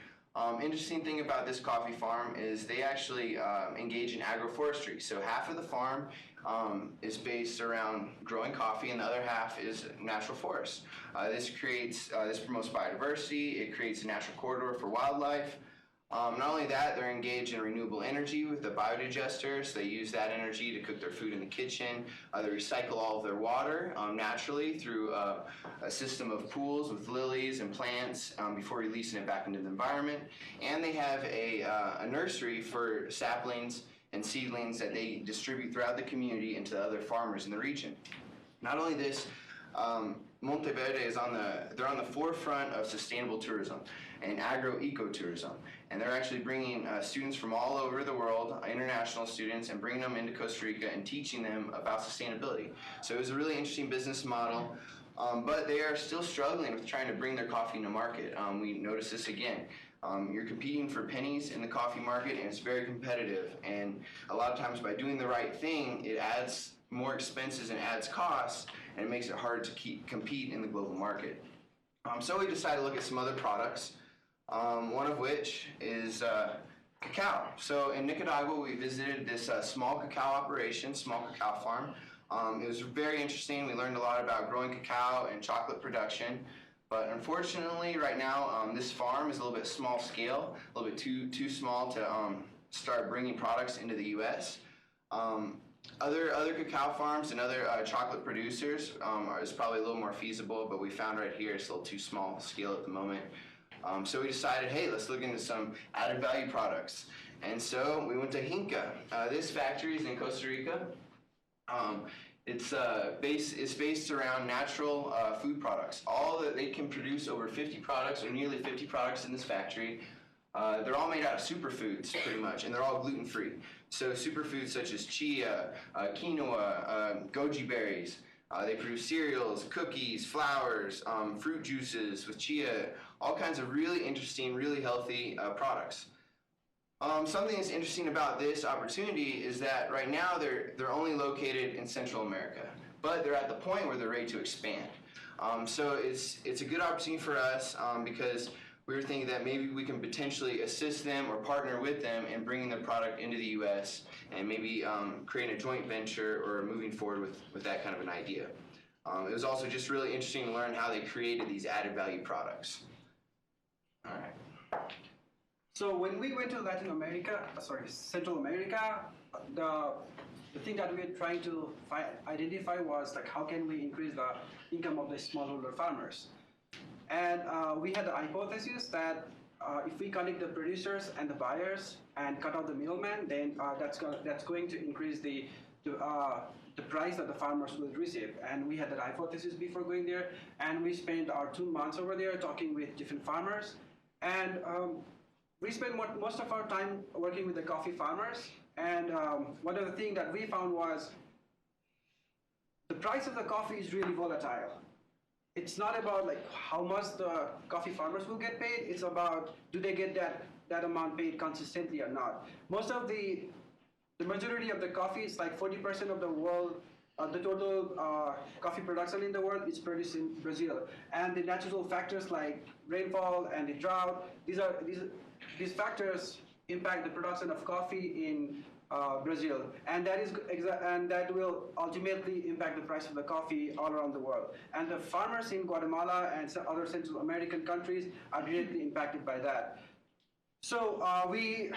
Interesting thing about this coffee farm is they actually engage in agroforestry. So half of the farm is based around growing coffee, and the other half is natural forest. This promotes biodiversity. It creates a natural corridor for wildlife. Not only that, they're engaged in renewable energy with the biodigesters. They use that energy to cook their food in the kitchen. They recycle all of their water naturally through a system of pools with lilies and plants before releasing it back into the environment. And they have a nursery for saplings and seedlings that they distribute throughout the community and to the other farmers in the region. Not only this, Monteverde is they're on the forefront of sustainable tourism and agro-ecotourism. And they're actually bringing students from all over the world, international students, and bringing them into Costa Rica and teaching them about sustainability. So it was a really interesting business model, but they are still struggling with trying to bring their coffee to market. We noticed this again. You're competing for pennies in the coffee market, and it's very competitive. And a lot of times by doing the right thing, it adds more expenses and adds costs, and it makes it hard to compete in the global market. So we decided to look at some other products, one of which is cacao. So in Nicaragua, we visited this small cacao operation, small cacao farm. It was very interesting. We learned a lot about growing cacao and chocolate production. But unfortunately, right now, this farm is a little bit small scale, a little bit too small to start bringing products into the U.S. Other cacao farms and other chocolate producers is probably a little more feasible, but we found right here it's a little too small scale at the moment. So we decided, hey, let's look into some added value products. And so we went to Hinca. This factory is in Costa Rica. It's based around natural food products. All that they can produce over 50 products, or nearly 50 products in this factory. They're all made out of superfoods, pretty much, and they're all gluten-free. So superfoods such as chia, quinoa, goji berries. They produce cereals, cookies, flours, fruit juices with chia, all kinds of really interesting, really healthy products. Something that's interesting about this opportunity is that right now they're only located in Central America, but they're at the point where they're ready to expand. So it's a good opportunity for us because we were thinking that maybe we can potentially assist them or partner with them in bringing their product into the U.S. and maybe creating a joint venture or moving forward with that kind of an idea. It was also just really interesting to learn how they created these added value products. All right. So when we went to Central America, the thing that we were trying to identify was like how can we increase the income of the smallholder farmers. And we had the hypothesis that if we connect the producers and the buyers and cut out the middleman, then that's going to increase the price that the farmers will receive. And we had that hypothesis before going there, and we spent our 2 months over there talking with different farmers. And we spent most of our time working with the coffee farmers. And one of the things that we found was the price of the coffee is really volatile. It's not about like how much the coffee farmers will get paid. It's about do they get that amount paid consistently or not. Most of the majority of the coffee is like 40% of the world, the total coffee production in the world is produced in Brazil. And the natural factors like rainfall and the drought, these factors impact the production of coffee in Brazil, and that will ultimately impact the price of the coffee all around the world. And the farmers in Guatemala and some other Central American countries are directly impacted by that. So we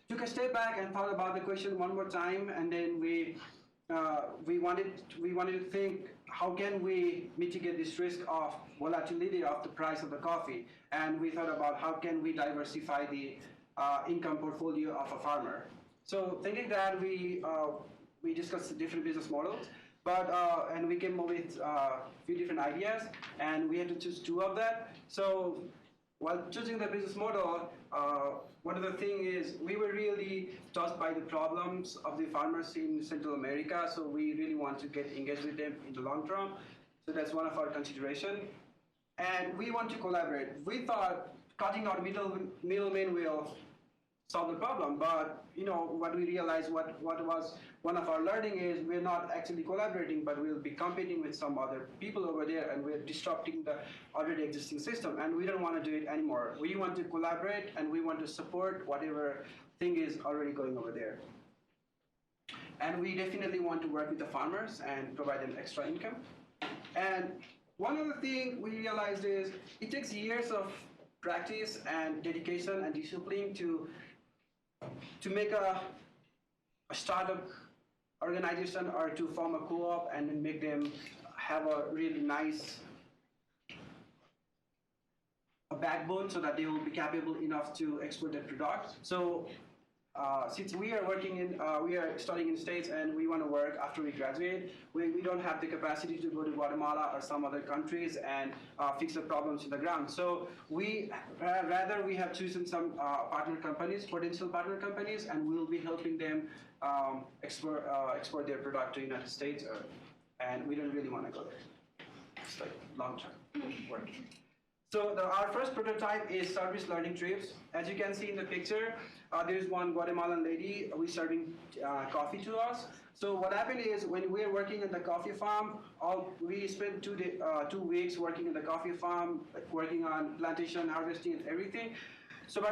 took a step back and thought about the question one more time, and then we wanted to think how can we mitigate this risk of volatility of the price of the coffee, and we thought about how can we diversify the income portfolio of a farmer. So thinking that we discussed different business models, and we came up with a few different ideas, and we had to choose 2 of that. So while choosing the business model, one of the things is we were really touched by the problems of the farmers in Central America, so we really want to get engaged with them in the long term. So that's one of our considerations. And we want to collaborate. We thought cutting out middlemen will solve the problem, but what we realized, what was one of our learning is we're not actually collaborating, but we'll be competing with some other people over there, and we're disrupting the already existing system, and we don't want to do it anymore. We want to collaborate, and we want to support whatever thing is already going over there. And we definitely want to work with the farmers and provide them extra income. And one other thing we realized is it takes years of practice and dedication and discipline to make a startup organization or to form a co-op and make them have a really nice backbone so that they will be capable enough to export their product. So since we are working in, we are studying in States and we want to work after we graduate, we don't have the capacity to go to Guatemala or some other countries and fix the problems on the ground. So we rather we have chosen some partner companies, potential partner companies, and we'll be helping them export their product to the United States, and we don't really want to go there. It's like long-term work. So our first prototype is service learning trips. As you can see in the picture, there's one Guatemalan lady who is serving coffee to us. So what happened is when we are working in the coffee farm, we spent 2 weeks working in the coffee farm, like working on plantation, harvesting, and everything. So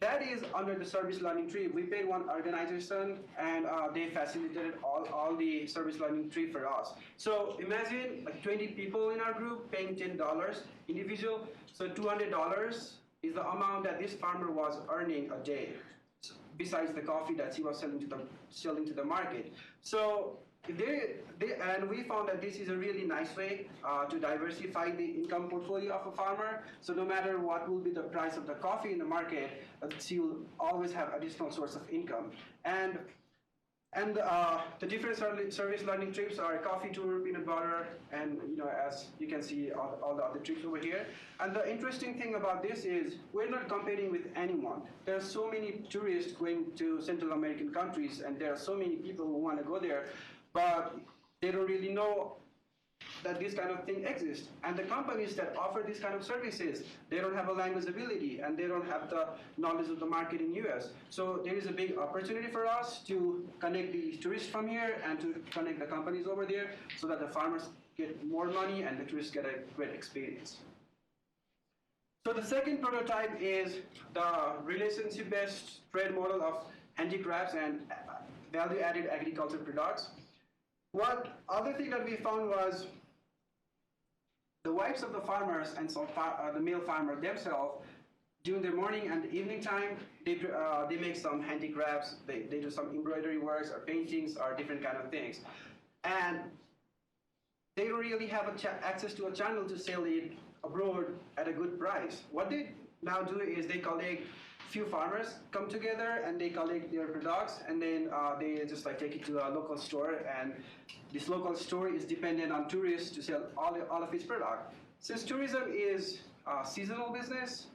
that is under the service learning trip. We paid one organization and they facilitated all the service learning trip for us. So imagine like 20 people in our group paying $10 individual. So $200 is the amount that this farmer was earning a day, besides the coffee that he was selling to the market. So and we found that this is a really nice way to diversify the income portfolio of a farmer. So no matter what will be the price of the coffee in the market, she will always have additional source of income. And the different service learning trips are coffee tour, peanut butter, and as you can see all the other trips over here. And the interesting thing about this is we're not competing with anyone. There are so many tourists going to Central American countries, and there are so many people who want to go there, but they don't really know that this kind of thing exists. And the companies that offer these kind of services, they don't have a language ability and they don't have the knowledge of the market in US. So there is a big opportunity for us to connect the tourists from here and to connect the companies over there so that the farmers get more money and the tourists get a great experience. So the second prototype is the relationship-based trade model of handicrafts and value-added agriculture products. One other thing that we found was the wives of the farmers and the male farmer themselves, during the morning and evening time, they make some handicrafts, they do some embroidery works or paintings or different kind of things. And they don't really have access to a channel to sell it abroad at a good price. What they now do is they collect few farmers come together and they collect their products, and then they just like take it to a local store, and this local store is dependent on tourists to sell all of its product. Since tourism is a seasonal business,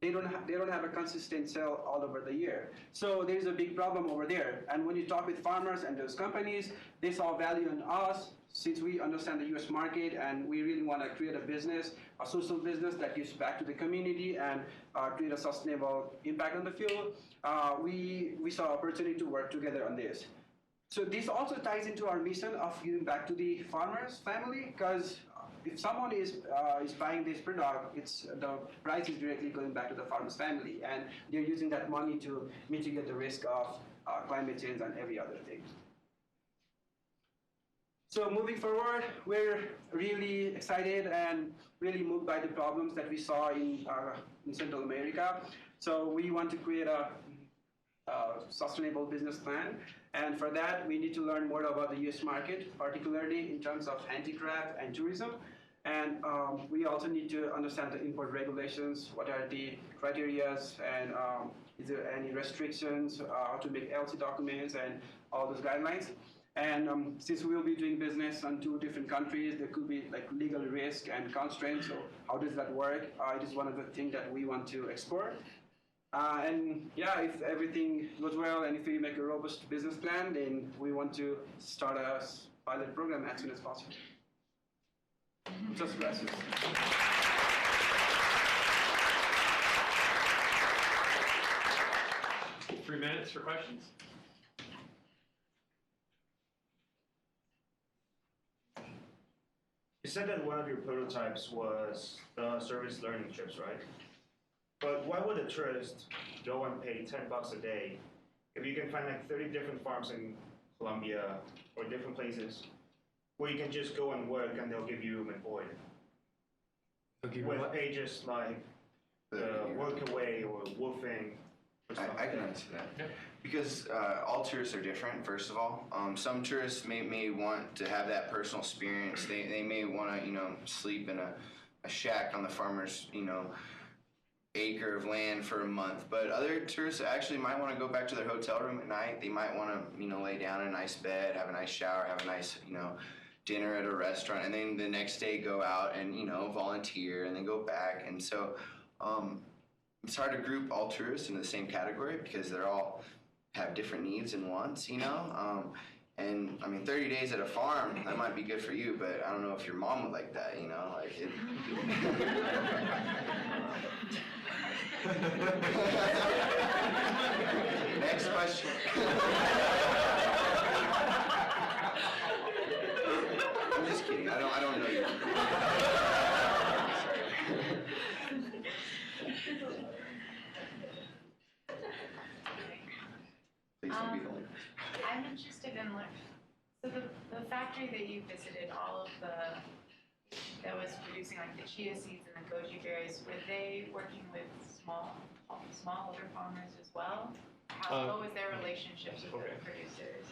they don't have a consistent sale all over the year. So there's a big problem over there. And when you talk with farmers and those companies, they saw value in us since we understand the US market and we really want to create a business, a social business that gives back to the community and create a sustainable impact on the field. We saw opportunity to work together on this. So this also ties into our mission of giving back to the farmers' family, because if someone is buying this product, the price is directly going back to the farmer's family, and they're using that money to mitigate the risk of climate change and every other thing. So moving forward, we're really excited and really moved by the problems that we saw in Central America. So we want to create a sustainable business plan. And for that, we need to learn more about the US market, particularly in terms of handicraft and tourism. And we also need to understand the import regulations, what are the criterias, and is there any restrictions, how to make LC documents, and all those guidelines. And since we will be doing business in 2 different countries, there could be like legal risk and constraints. So how does that work? It is one of the things that we want to explore. And yeah, if everything goes well and if we make a robust business plan, then we want to start a pilot program as soon as possible. Muchas gracias. 3 minutes for questions. You said that one of your prototypes was the service learning trips, right? But why would a tourist go and pay $10 a day if you can find like 30 different farms in Colombia or different places where you can just go and work and they'll give you room and board? With pages like Workaway or Woofing. I can answer that. Because all tourists are different, first of all. Some tourists may want to have that personal experience. They may want to, sleep in a shack on the farmer's, acre of land for a month. But other tourists actually might want to go back to their hotel room at night. They might want to, lay down in a nice bed, have a nice shower, have a nice, dinner at a restaurant, and then the next day go out and, volunteer and then go back. And so it's hard to group all tourists into the same category because they're all have different needs and wants, And 30 days at a farm, that might be good for you, but I don't know if your mom would like that, Next question. I'm just kidding. I don't know you. Please don't be the only. I'm interested in so the factory that you visited, all of that was producing like the chia seeds and the goji berries, were they working with smallholder farmers as well? What was their relationships with the producers?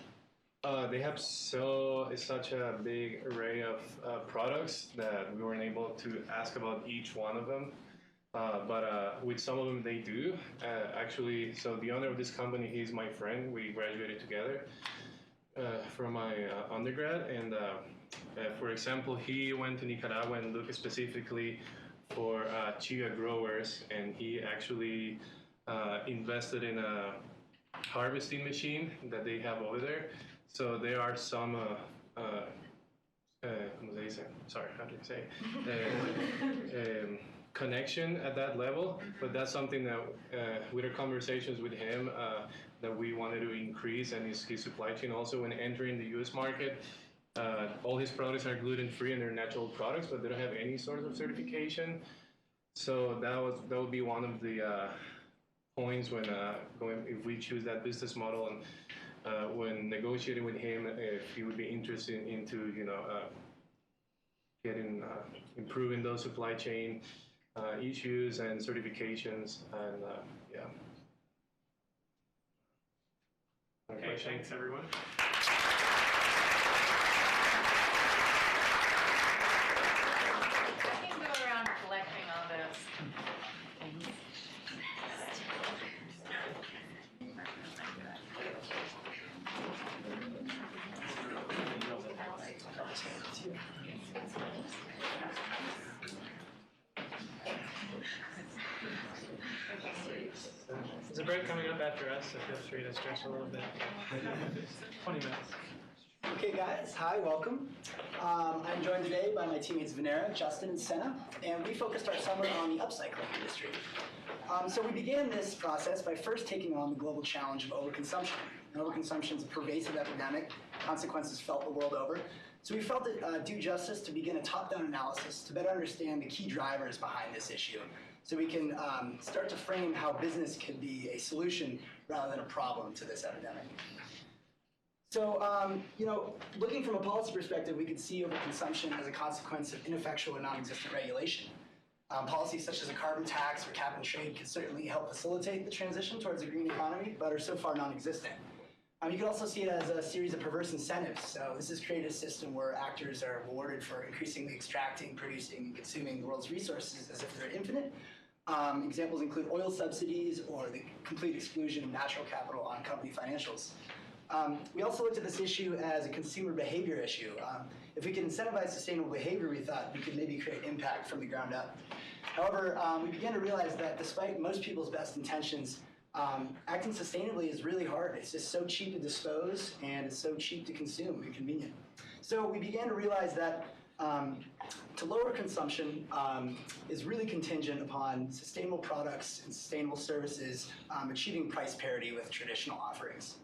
They have such a big array of products that we weren't able to ask about each one of them. But with some of them they do. Actually, so the owner of this company, he's my friend. We graduated together from my undergrad. And for example, he went to Nicaragua and looked specifically for chia growers. And he actually invested in a harvesting machine that they have over there. So there are some, connection at that level, but that's something that with our conversations with him that we wanted to increase, and his supply chain also when entering the US market. All his products are gluten-free and they're natural products, but they don't have any sort of certification. So that would be one of the points when if we choose that business model, and when negotiating with him, if he would be interested into getting improving those supply chain issues and certifications, and yeah. Okay, thanks everyone. I can go around collecting all this. There's a break coming up after us, so feel free to stretch a little bit. 20 minutes. Okay guys, hi, welcome. I'm joined today by my teammates Venera, Justin, and Senna, and we focused our summer on the upcycling industry. So we began this process by first taking on the global challenge of overconsumption. And overconsumption is a pervasive epidemic, consequences felt the world over. So we felt it due justice to begin a top-down analysis to better understand the key drivers behind this issue, so we can start to frame how business could be a solution rather than a problem to this epidemic. So, looking from a policy perspective, we could see overconsumption as a consequence of ineffectual and non-existent regulation. Policies such as a carbon tax or cap and trade could certainly help facilitate the transition towards a green economy, but are so far non-existent. You can also see it as a series of perverse incentives. So this has created a system where actors are rewarded for increasingly extracting, producing, and consuming the world's resources as if they're infinite. Examples include oil subsidies or the complete exclusion of natural capital on company financials. We also looked at this issue as a consumer behavior issue. If we could incentivize sustainable behavior, we thought we could maybe create impact from the ground up. However, we began to realize that despite most people's best intentions, acting sustainably is really hard. It's just so cheap to dispose, and it's so cheap to consume and convenient. So we began to realize that to lower consumption is really contingent upon sustainable products and sustainable services achieving price parity with traditional offerings.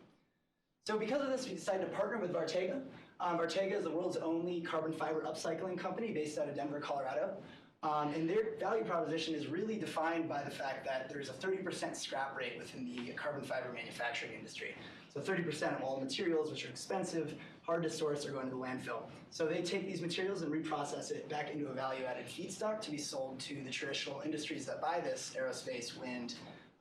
So because of this, we decided to partner with Vartega. Vartega is the world's only carbon fiber upcycling company based out of Denver, Colorado. And their value proposition is really defined by the fact that there's a 30% scrap rate within the carbon fiber manufacturing industry. So 30% of all materials, which are expensive, hard to source, are going to the landfill. So they take these materials and reprocess it back into a value-added feedstock to be sold to the traditional industries that buy this: aerospace, wind,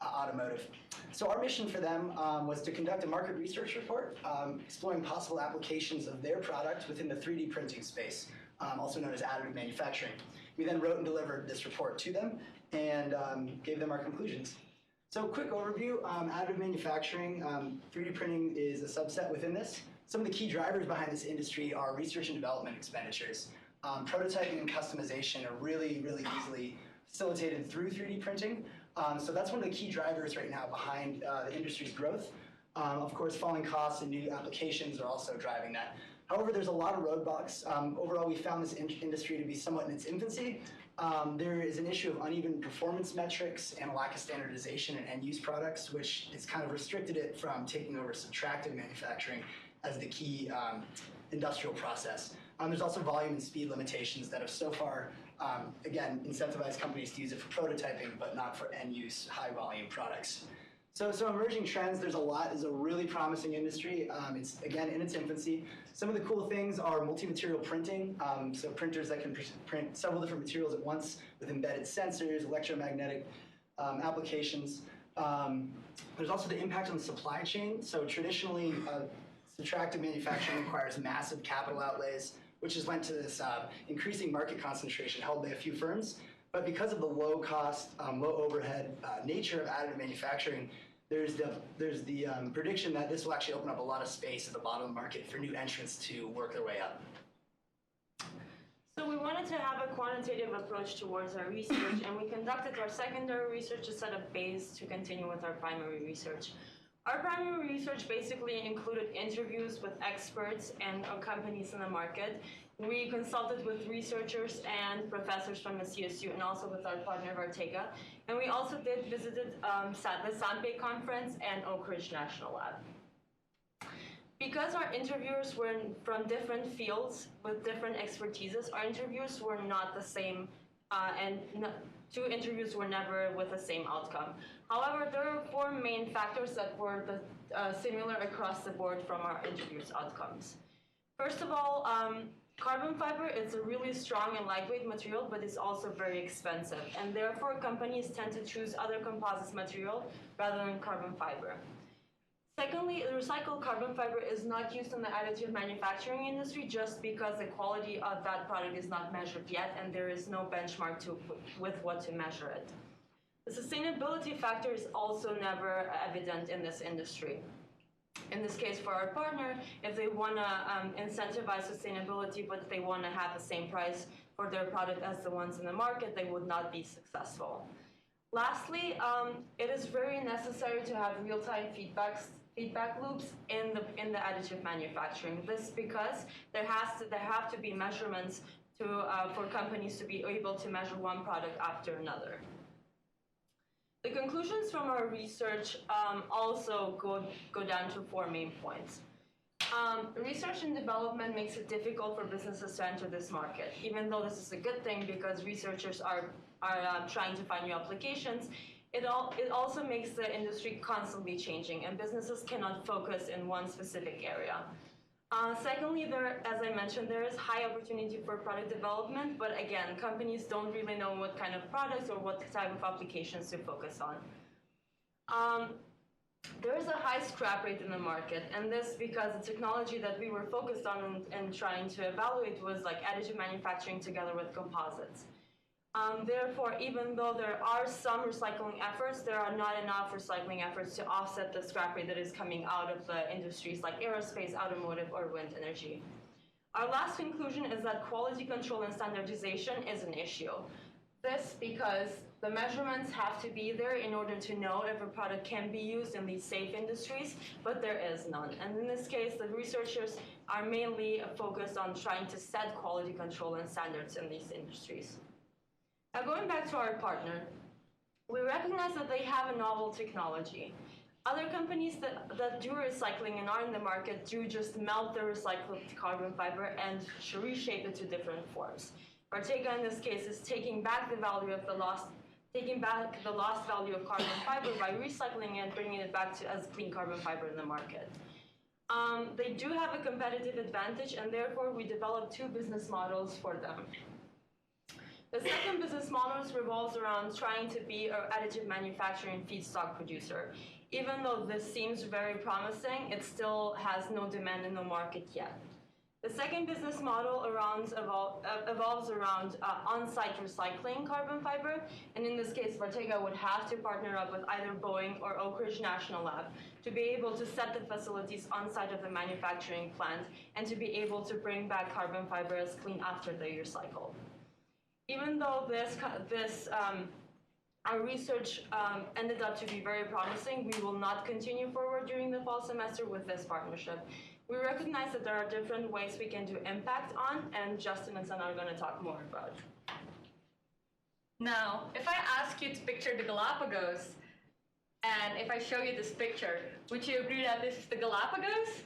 automotive. So our mission for them was to conduct a market research report exploring possible applications of their product within the 3D printing space, also known as additive manufacturing. We then wrote and delivered this report to them, and gave them our conclusions. So quick overview, additive manufacturing, 3D printing is a subset within this. Some of the key drivers behind this industry are research and development expenditures. Prototyping and customization are really, really easily facilitated through 3D printing. So that's one of the key drivers right now behind the industry's growth. Of course, falling costs and new applications are also driving that. However, there's a lot of roadblocks. Overall, we found this industry to be somewhat in its infancy. There is an issue of uneven performance metrics and a lack of standardization in end-use products, which has kind of restricted it from taking over subtractive manufacturing as the key industrial process. There's also volume and speed limitations that have so far, again, incentivized companies to use it for prototyping, but not for end-use, high-volume products. So emerging trends, there's a lot. It's a really promising industry. It's, again, in its infancy. Some of the cool things are multi-material printing, so printers that can print several different materials at once with embedded sensors, electromagnetic applications. There's also the impact on the supply chain. So traditionally, subtractive manufacturing requires massive capital outlays, which has led to this increasing market concentration held by a few firms. But because of the low cost, low overhead nature of additive manufacturing, there's the prediction that this will actually open up a lot of space at the bottom of the market for new entrants to work their way up. So we wanted to have a quantitative approach towards our research, and we conducted our secondary research to set a base to continue with our primary research. Our primary research basically included interviews with experts and companies in the market. We consulted with researchers and professors from the CSU and also with our partner Vartega. And we also visited the Sanpei Conference and Oak Ridge National Lab. Because our interviewers were from different fields with different expertises, our interviews were not the same, two interviews were never with the same outcome. However, there are four main factors that were similar across the board from our interviews' outcomes. First of all, carbon fiber is a really strong and lightweight material, but it's also very expensive, and therefore companies tend to choose other composites material rather than carbon fiber. Secondly, recycled carbon fiber is not used in the additive manufacturing industry just because the quality of that product is not measured yet, and there is no benchmark with what to measure it. The sustainability factor is also never evident in this industry. In this case, for our partner, if they want to incentivize sustainability, but they want to have the same price for their product as the ones in the market, they would not be successful. Lastly, it is very necessary to have real-time feedback loops in the additive manufacturing. This because there have to be measurements for companies to be able to measure one product after another. The conclusions from our research also go down to four main points. Research and development makes it difficult for businesses to enter this market, even though this is a good thing because researchers are trying to find new applications. It also makes the industry constantly changing, and businesses cannot focus in one specific area. Secondly, as I mentioned, there is high opportunity for product development, but again, companies don't really know what kind of products or what type of applications to focus on. There is a high scrap rate in the market, and this because the technology that we were focused on and trying to evaluate was like additive manufacturing together with composites. Therefore, even though there are some recycling efforts, there are not enough recycling efforts to offset the scrap rate that is coming out of the industries like aerospace, automotive, or wind energy. Our last conclusion is that quality control and standardization is an issue. This because the measurements have to be there in order to know if a product can be used in these safe industries, but there is none. And in this case, the researchers are mainly focused on trying to set quality control and standards in these industries. Now, going back to our partner, we recognize that they have a novel technology. Other companies that do recycling and are in the market do just melt the recycled carbon fiber and reshape it to different forms. Vartega in this case is taking back the lost value of carbon fiber by recycling it, bringing it back to as clean carbon fiber in the market. They do have a competitive advantage, and therefore we developed two business models for them. The second business model revolves around trying to be an additive manufacturing feedstock producer. Even though this seems very promising, it still has no demand in the market yet. The second business model evolves around on-site recycling carbon fiber, and in this case, Vartega would have to partner up with either Boeing or Oak Ridge National Lab to be able to set the facilities on-site of the manufacturing plant and to be able to bring back carbon fiber as clean after they recycle. Even though our research ended up to be very promising, we will not continue forward during the fall semester with this partnership. We recognize that there are different ways we can do impact on, and Justin and Sana are going to talk more about. Now, if I ask you to picture the Galapagos, and if I show you this picture, would you agree that this is the Galapagos?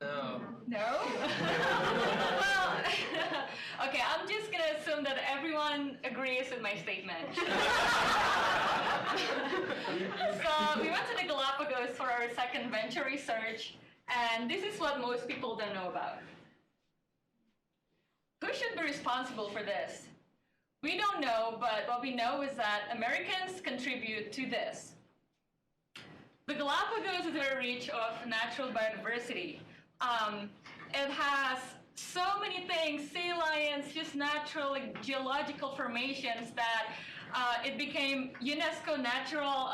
No. No? Well, okay, I'm just going to assume that everyone agrees with my statement. So we went to the Galapagos for our second venture research, and this is what most people don't know about. Who should be responsible for this? We don't know, but what we know is that Americans contribute to this. The Galapagos is very rich of natural biodiversity. It has so many things, sea lions, just natural geological formations that it became UNESCO Natural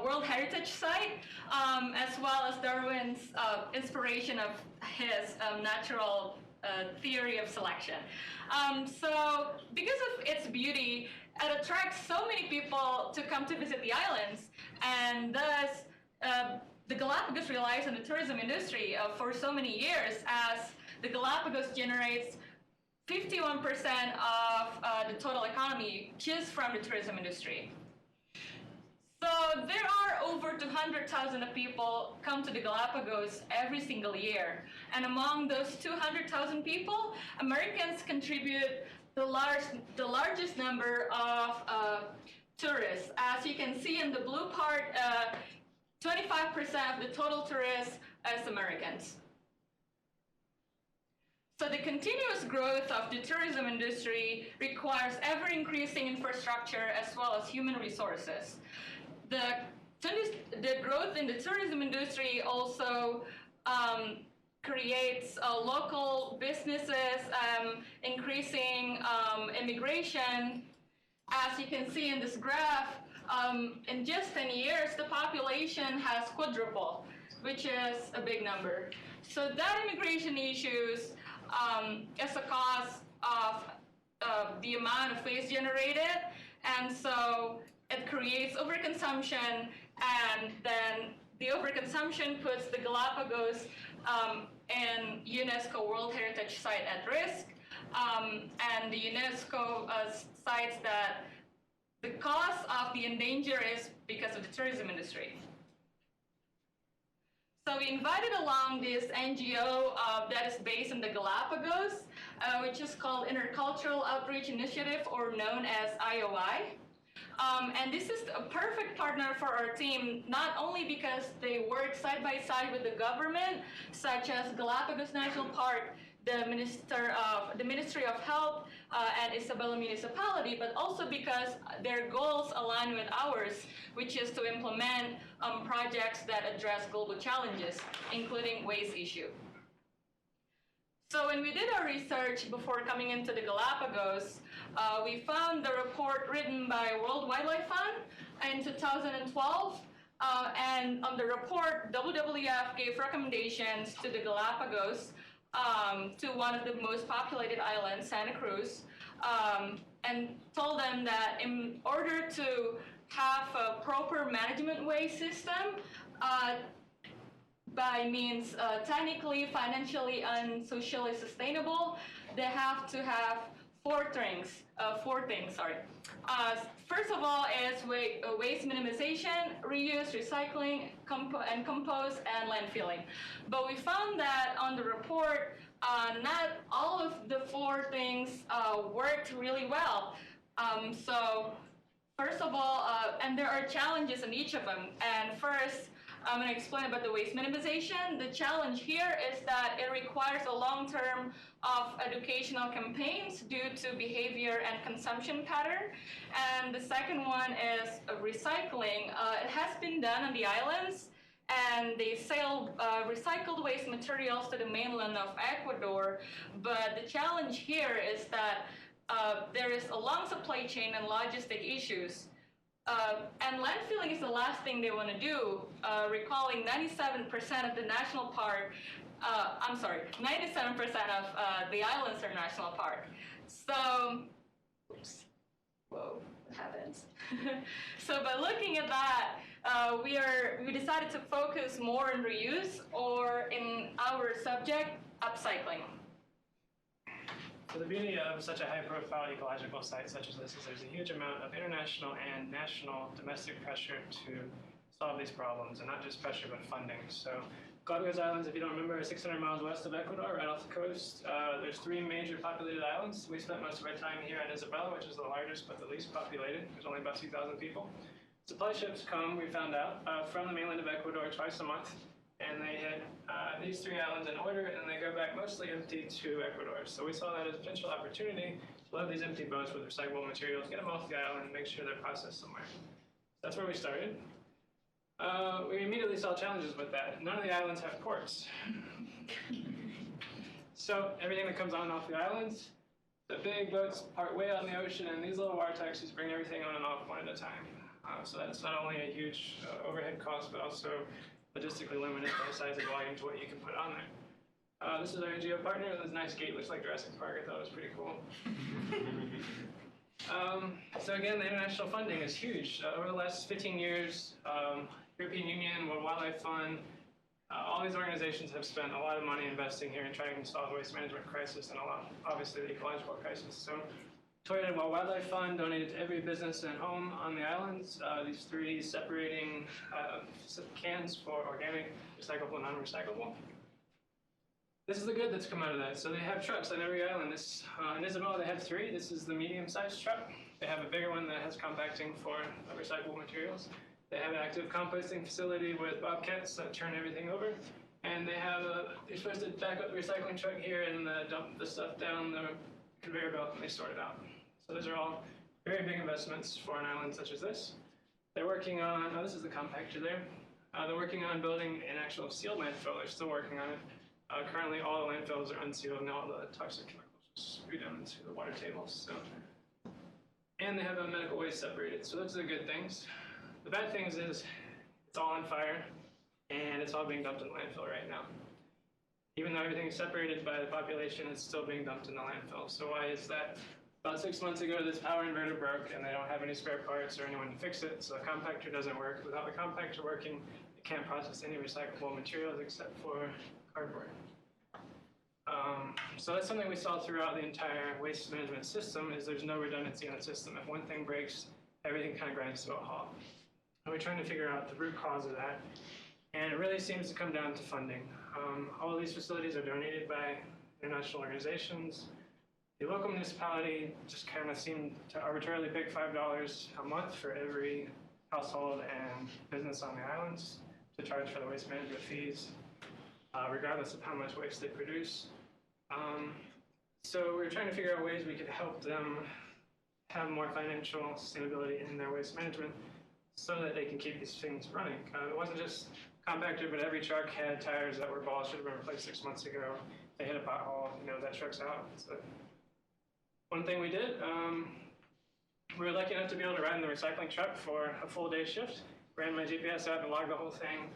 World Heritage Site, as well as Darwin's inspiration of his natural theory of selection. So because of its beauty, it attracts so many people to come to visit the islands, and thus the Galapagos relies on the tourism industry for so many years, as the Galapagos generates 51% of the total economy just from the tourism industry. So there are over 200,000 people come to the Galapagos every single year. And among those 200,000 people, Americans contribute the largest number of tourists. As you can see in the blue part, 25% of the total tourists as Americans. So the continuous growth of the tourism industry requires ever-increasing infrastructure as well as human resources. The growth in the tourism industry also creates local businesses, increasing immigration. As you can see in this graph, in just 10 years, the population has quadrupled, which is a big number. So that immigration issues is a cause of the amount of waste generated, and so it creates overconsumption, and then the overconsumption puts the Galapagos in UNESCO World Heritage Site at risk, and the UNESCO cites that the cause of the endanger is because of the tourism industry. So we invited along this NGO that is based in the Galapagos, which is called Intercultural Outreach Initiative, or known as IOI. And this is a perfect partner for our team, not only because they work side by side with the government, such as Galapagos National Park, the Ministry of Health, and Isabela Municipality, but also because their goals align with ours, which is to implement projects that address global challenges, including waste issue. So when we did our research before coming into the Galapagos, we found the report written by World Wildlife Fund in 2012, and on the report, WWF gave recommendations to the Galapagos, to one of the most populated islands, Santa Cruz, and told them that in order to have a proper management waste system, by means technically, financially, and socially sustainable, they have to have four things. First of all is waste minimization, reuse, recycling, and compost, and landfilling. But we found that on the report, not all of the four things worked really well. So first of all, and there are challenges in each of them. And first, I'm going to explain about the waste minimization. The challenge here is that it requires a long term of educational campaigns due to behavior and consumption pattern. And the second one is recycling. It has been done on the islands, and they sell recycled waste materials to the mainland of Ecuador. But the challenge here is that there is a long supply chain and logistic issues. And landfilling is the last thing they want to do, recalling 97% of the national park, 97% of the islands are national park. So, oops, whoa, what happens? So by looking at that, we decided to focus more on reuse, or in our subject, upcycling. So the beauty of such a high-profile ecological site such as this is there's a huge amount of international and national domestic pressure to solve these problems, and not just pressure, but funding. So Galapagos Islands, if you don't remember, are 600 miles west of Ecuador, right off the coast. There's 3 major populated islands. We spent most of our time here in Isabela, which is the largest but the least populated. There's only about 2,000 people. Supply ships come, we found out, from the mainland of Ecuador twice a month, and they hit these 3 islands in order, and they go back mostly empty to Ecuador. So we saw that as a potential opportunity to load these empty boats with recyclable materials, get them off the island, and make sure they're processed somewhere. That's where we started. We immediately saw challenges with that. None of the islands have ports. So everything that comes on and off the islands, the big boats park way out in the ocean, and these little water taxis bring everything on and off one at a time. So that's not only a huge overhead cost, but also logistically limited by the size and volume to what you can put on there. This is our NGO partner. This nice gate looks like Jurassic Park. I thought it was pretty cool. So again, the international funding is huge. Over the last 15 years, European Union, World Wildlife Fund, all these organizations have spent a lot of money investing here and trying to solve the waste management crisis and obviously the ecological crisis. So Toyota World Wildlife Fund donated to every business and home on the islands these 3D separating cans for organic, recyclable, and non-recyclable. This is the good that's come out of that. So they have trucks on every island. In Isabela, they have 3. This is the medium-sized truck. They have a bigger one that has compacting for recyclable materials. They have an active composting facility with bobcats that turn everything over. And they have they're supposed to back up the recycling truck here and dump the stuff down the conveyor belt, and they sort it out. So those are all very big investments for an island such as this. They're working on, this is the compactor there. They're working on building an actual sealed landfill. They're still working on it. Currently, all the landfills are unsealed, and all the toxic chemicals just spew down into the water tables. So, and they have a medical waste separated. So those are the good things. The bad things is it's all on fire, and it's all being dumped in the landfill right now. Even though everything is separated by the population, it's still being dumped in the landfill. So why is that? About 6 months ago, this power inverter broke, and they don't have any spare parts or anyone to fix it, so the compactor doesn't work. Without the compactor working, it can't process any recyclable materials except for cardboard. So that's something we saw throughout the entire waste management system, is there's no redundancy in the system. If one thing breaks, everything kind of grinds to a halt. And we're trying to figure out the root cause of that, and it really seems to come down to funding. All of these facilities are donated by international organizations. The local municipality just kind of seemed to arbitrarily pick $5 a month for every household and business on the islands to charge for the waste management fees, regardless of how much waste they produce. So we're trying to figure out ways we could help them have more financial sustainability in their waste management so that they can keep these things running. It wasn't just compactor, but every truck had tires that were bald, should have been replaced 6 months ago. They hit a pothole, that truck's out. So one thing we did, we were lucky enough to be able to ride in the recycling truck for a full day shift. Ran my GPS app and logged the whole thing,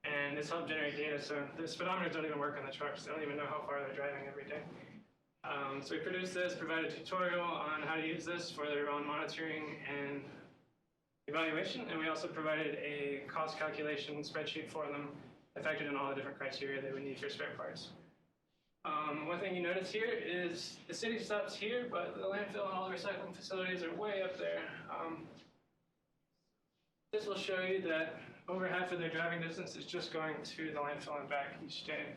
and this helped generate data. So the speedometers don't even work on the trucks. They don't even know how far they're driving every day. So we produced this, provided a tutorial on how to use this for their own monitoring and evaluation, and we also provided a cost calculation spreadsheet for them that factored in all the different criteria they would need for spare parts. One thing you notice here is the city stops here, but the landfill and all the recycling facilities are way up there. This will show you that over half of their driving distance is just going to the landfill and back each day.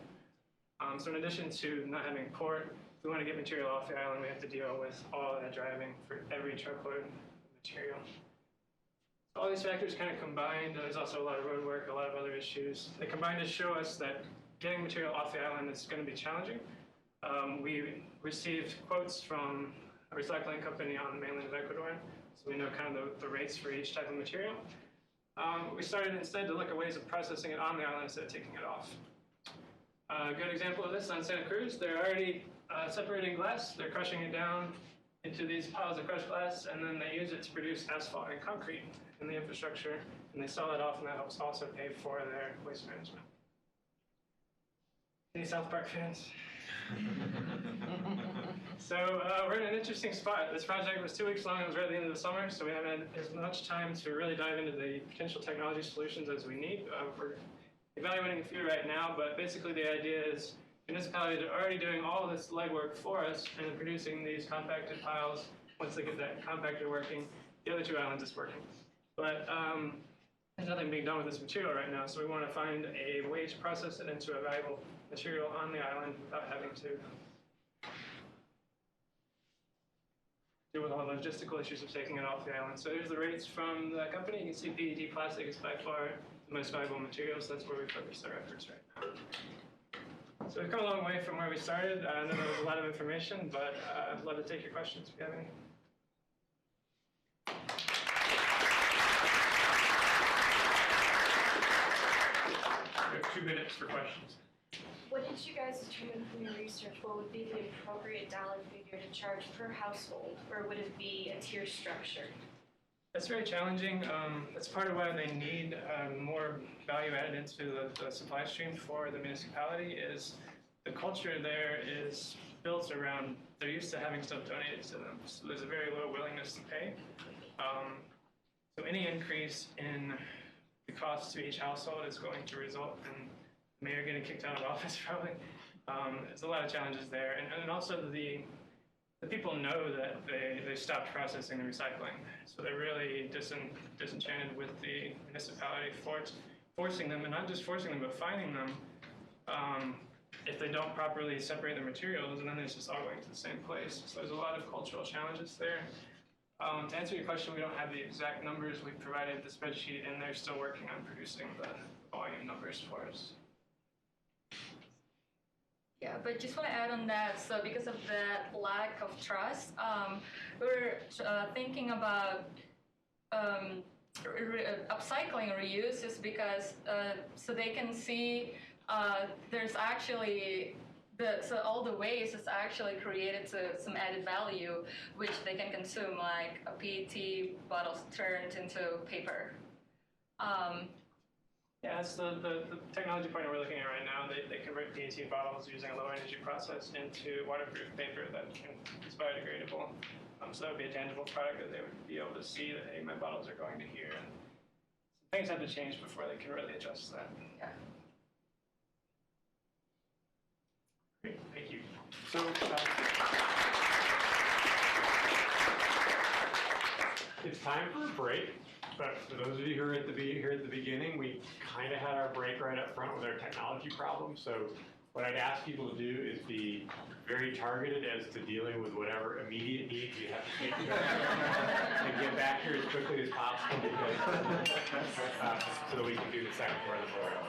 So in addition to not having port, if we want to get material off the island, we have to deal with all of that driving for every truckload of material. So all these factors kind of combined. There's also a lot of road work, a lot of other issues. They combine to show us that getting material off the island is going to be challenging. We received quotes from a recycling company on the mainland of Ecuador, so we know kind of the rates for each type of material. we started instead to look at ways of processing it on the island instead of taking it off. A good example of this on Santa Cruz, they're already separating glass, they're crushing it down into these piles of crushed glass, and then they use it to produce asphalt and concrete in the infrastructure, and they sell it off, and that helps also pay for their waste management. Any South Park fans? So we're in an interesting spot. This project was 2 weeks long. It was right at the end of the summer, so we haven't had as much time to really dive into the potential technology solutions as we need. We're evaluating a few right now, but basically the idea is municipalities are already doing all of this legwork for us and producing these compacted piles. Once they get that compactor working, the other 2 islands is working. But there's nothing being done with this material right now, so we want to find a way to process it into a valuable material on the island without having to deal with all the logistical issues of taking it off the island. So here's the rates from the company. You can see PET plastic is by far the most valuable material, so that's where we focus our efforts right now. So we've come a long way from where we started. I know there was a lot of information, but I'd love to take your questions if you have any. We have 2 minutes for questions. What did you guys determine from your research? What would be the appropriate dollar figure to charge per household, or would it be a tier structure? That's very challenging. That's part of why they need more value added into the supply stream for the municipality. Is the culture there is built around, they're used to having stuff donated to them, so there's a very low willingness to pay. So any increase in the cost to each household is going to result in the mayor getting kicked out of office probably. There's a lot of challenges there, and also the people know that they stopped processing the recycling, so they're really disenchanted with the municipality forcing them, and not just forcing them, but fining them if they don't properly separate the materials, and then it's just all going to the same place. So there's a lot of cultural challenges there. To answer your question, we don't have the exact numbers. We provided the spreadsheet, and they're still working on producing the volume numbers for us. Yeah, but just want to add on that. So because of that lack of trust, we're thinking about upcycling or reuse, just because so they can see there's actually so all the waste is actually created some added value, which they can consume, like a PET bottles turned into paper. Yeah, that's the technology partner we're looking at right now. They convert PET bottles using a low energy process into waterproof paper that is biodegradable. So that would be a tangible product that they would be able to see that, hey, my bottles are going to here. And things have to change before they can really adjust that. Yeah. Great, thank you. So it's time for a break. But for those of you who are here at the beginning, we kind of had our break right up front with our technology problem. So what I'd ask people to do is be very targeted as to dealing with whatever immediate needs you have to take care of and get back here as quickly as possible, because, so that we can do the second part of the program.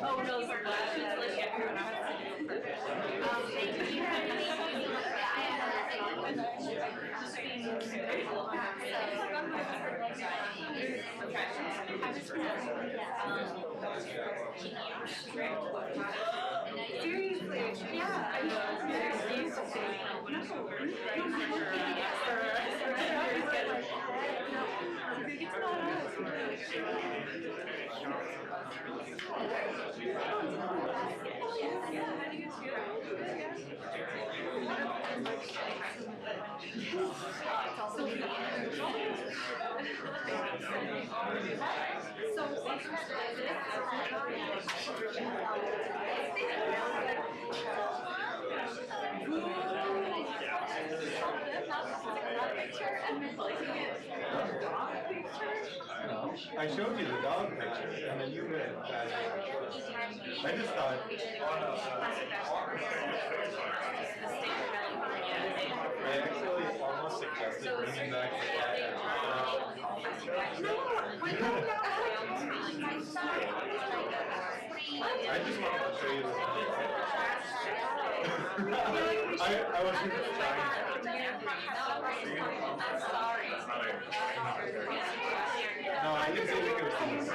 Oh, no, for Seriously, yeah. I showed you the dog picture, and then you read that. I just thought. I actually almost suggested bringing back the cat. I just wanted to show you the I was trying No, I didn't think it was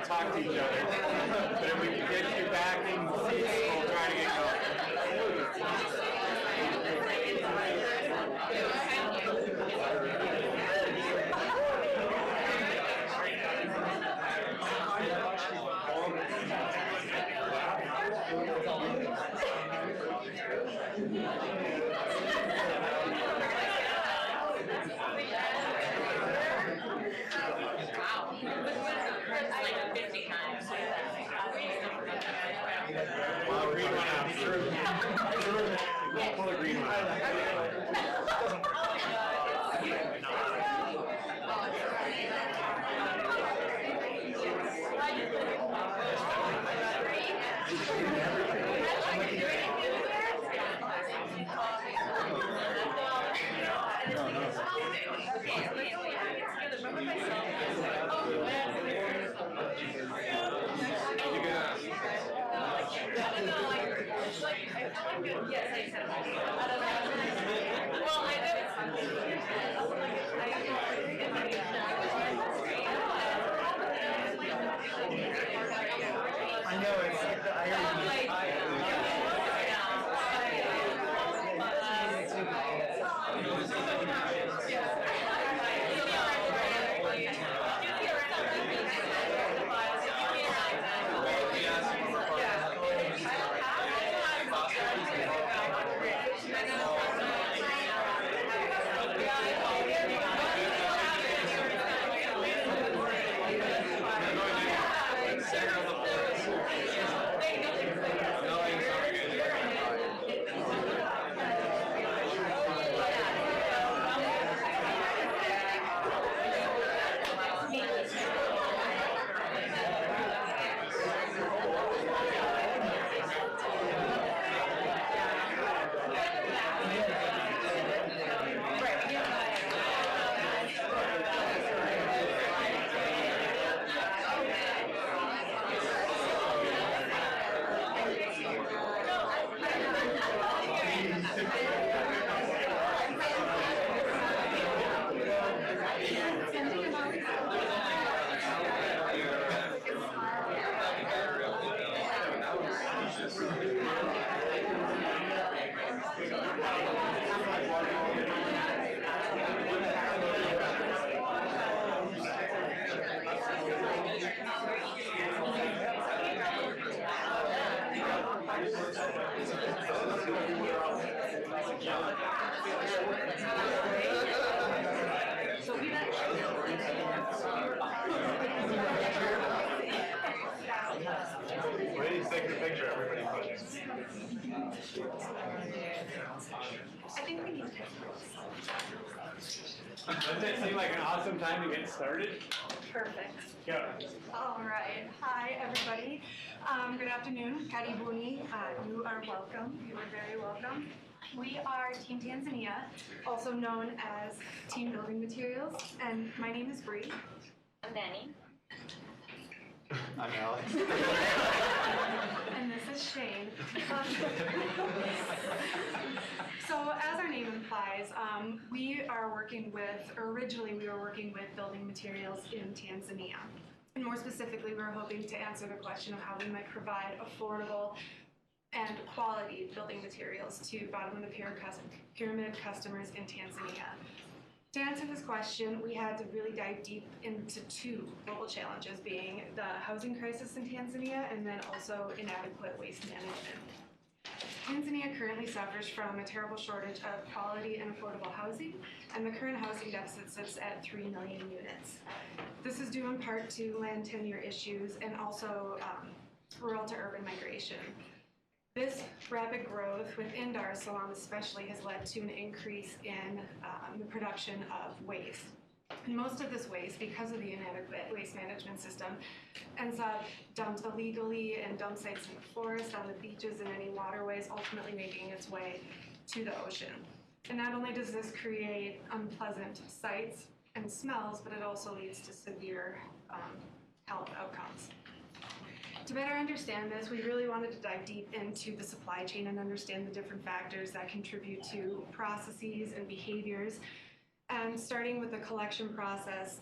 talk to each other. But if we can get you back in seats, we'll try to get going. Well, green one out. Sure. Pull the green one out. Doesn't work. Yes, I said well, I know, it's like the Please take a picture, everybody. I think we need to. Doesn't it seem like an awesome time to get started? Perfect. Go. All right. Hi, everybody. Good afternoon. Karibuni. You are welcome. You are very welcome. We are Team Tanzania, also known as Team Building Materials, and my name is Bree. I'm Danny. I'm Alex. And this is Shane. So as our name implies, originally we were working with building materials in Tanzania. And more specifically, we were hoping to answer the question of how we might provide affordable and quality building materials to bottom of the pyramid customers in Tanzania. To answer this question, we had to really dive deep into two global challenges, being the housing crisis in Tanzania and then also inadequate waste management. Tanzania currently suffers from a terrible shortage of quality and affordable housing, and the current housing deficit sits at 3 million units. This is due in part to land tenure issues and also rural to urban migration. This rapid growth within Dar es Salaam especially has led to an increase in the production of waste. And most of this waste, because of the inadequate waste management system, ends up dumped illegally in dump sites in the forest, on the beaches, and any waterways, ultimately making its way to the ocean. And not only does this create unpleasant sights and smells, but it also leads to severe health outcomes. To better understand this, we really wanted to dive deep into the supply chain and understand the different factors that contribute to processes and behaviors. And starting with the collection process,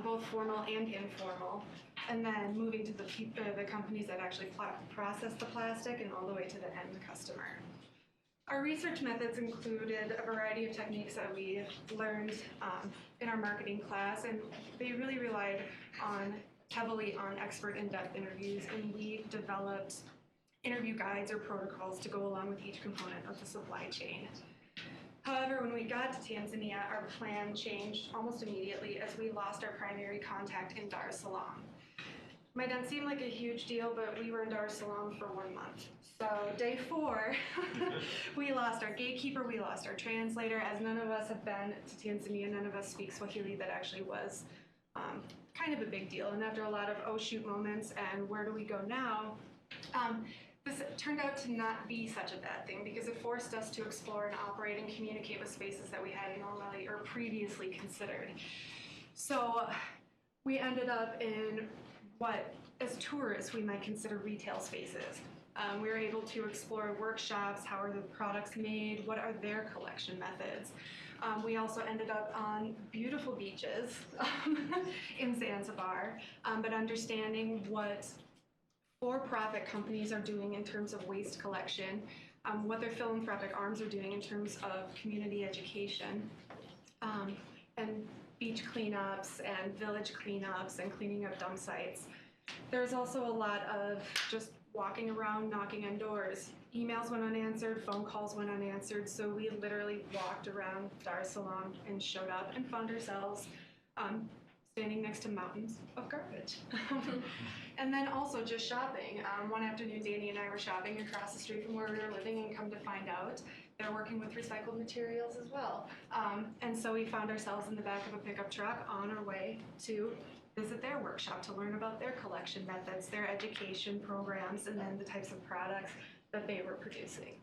both formal and informal, and then moving to the companies that actually process the plastic and all the way to the end customer. Our research methods included a variety of techniques that we learned in our marketing class, and they really relied heavily on expert in-depth interviews, and we developed interview guides or protocols to go along with each component of the supply chain. However, when we got to Tanzania, our plan changed almost immediately as we lost our primary contact in Dar es Salaam. Might not seem like a huge deal, but we were in Dar es Salaam for 1 month. So day 4, we lost our gatekeeper, we lost our translator, as none of us have been to Tanzania, none of us speak Swahili. That actually was kind of a big deal. And after a lot of oh shoot moments and where do we go now, this turned out to not be such a bad thing because it forced us to explore and operate and communicate with spaces that we hadn't normally or previously considered. So we ended up in what, as tourists, we might consider retail spaces. We were able to explore workshops, how are the products made, what are their collection methods. We also ended up on beautiful beaches in Zanzibar, but understanding what for-profit companies are doing in terms of waste collection, what their philanthropic arms are doing in terms of community education, and beach cleanups and village cleanups and cleaning up dump sites. There's also a lot of just walking around, knocking on doors. Emails went unanswered, phone calls went unanswered, so we literally walked around Dar es Salaam and showed up and found ourselves standing next to mountains of garbage. And then also just shopping. One afternoon, Danny and I were shopping across the street from where we were living, and come to find out they're working with recycled materials as well. And so we found ourselves in the back of a pickup truck on our way to visit their workshop to learn about their collection methods, their education programs, and then the types of products that they were producing.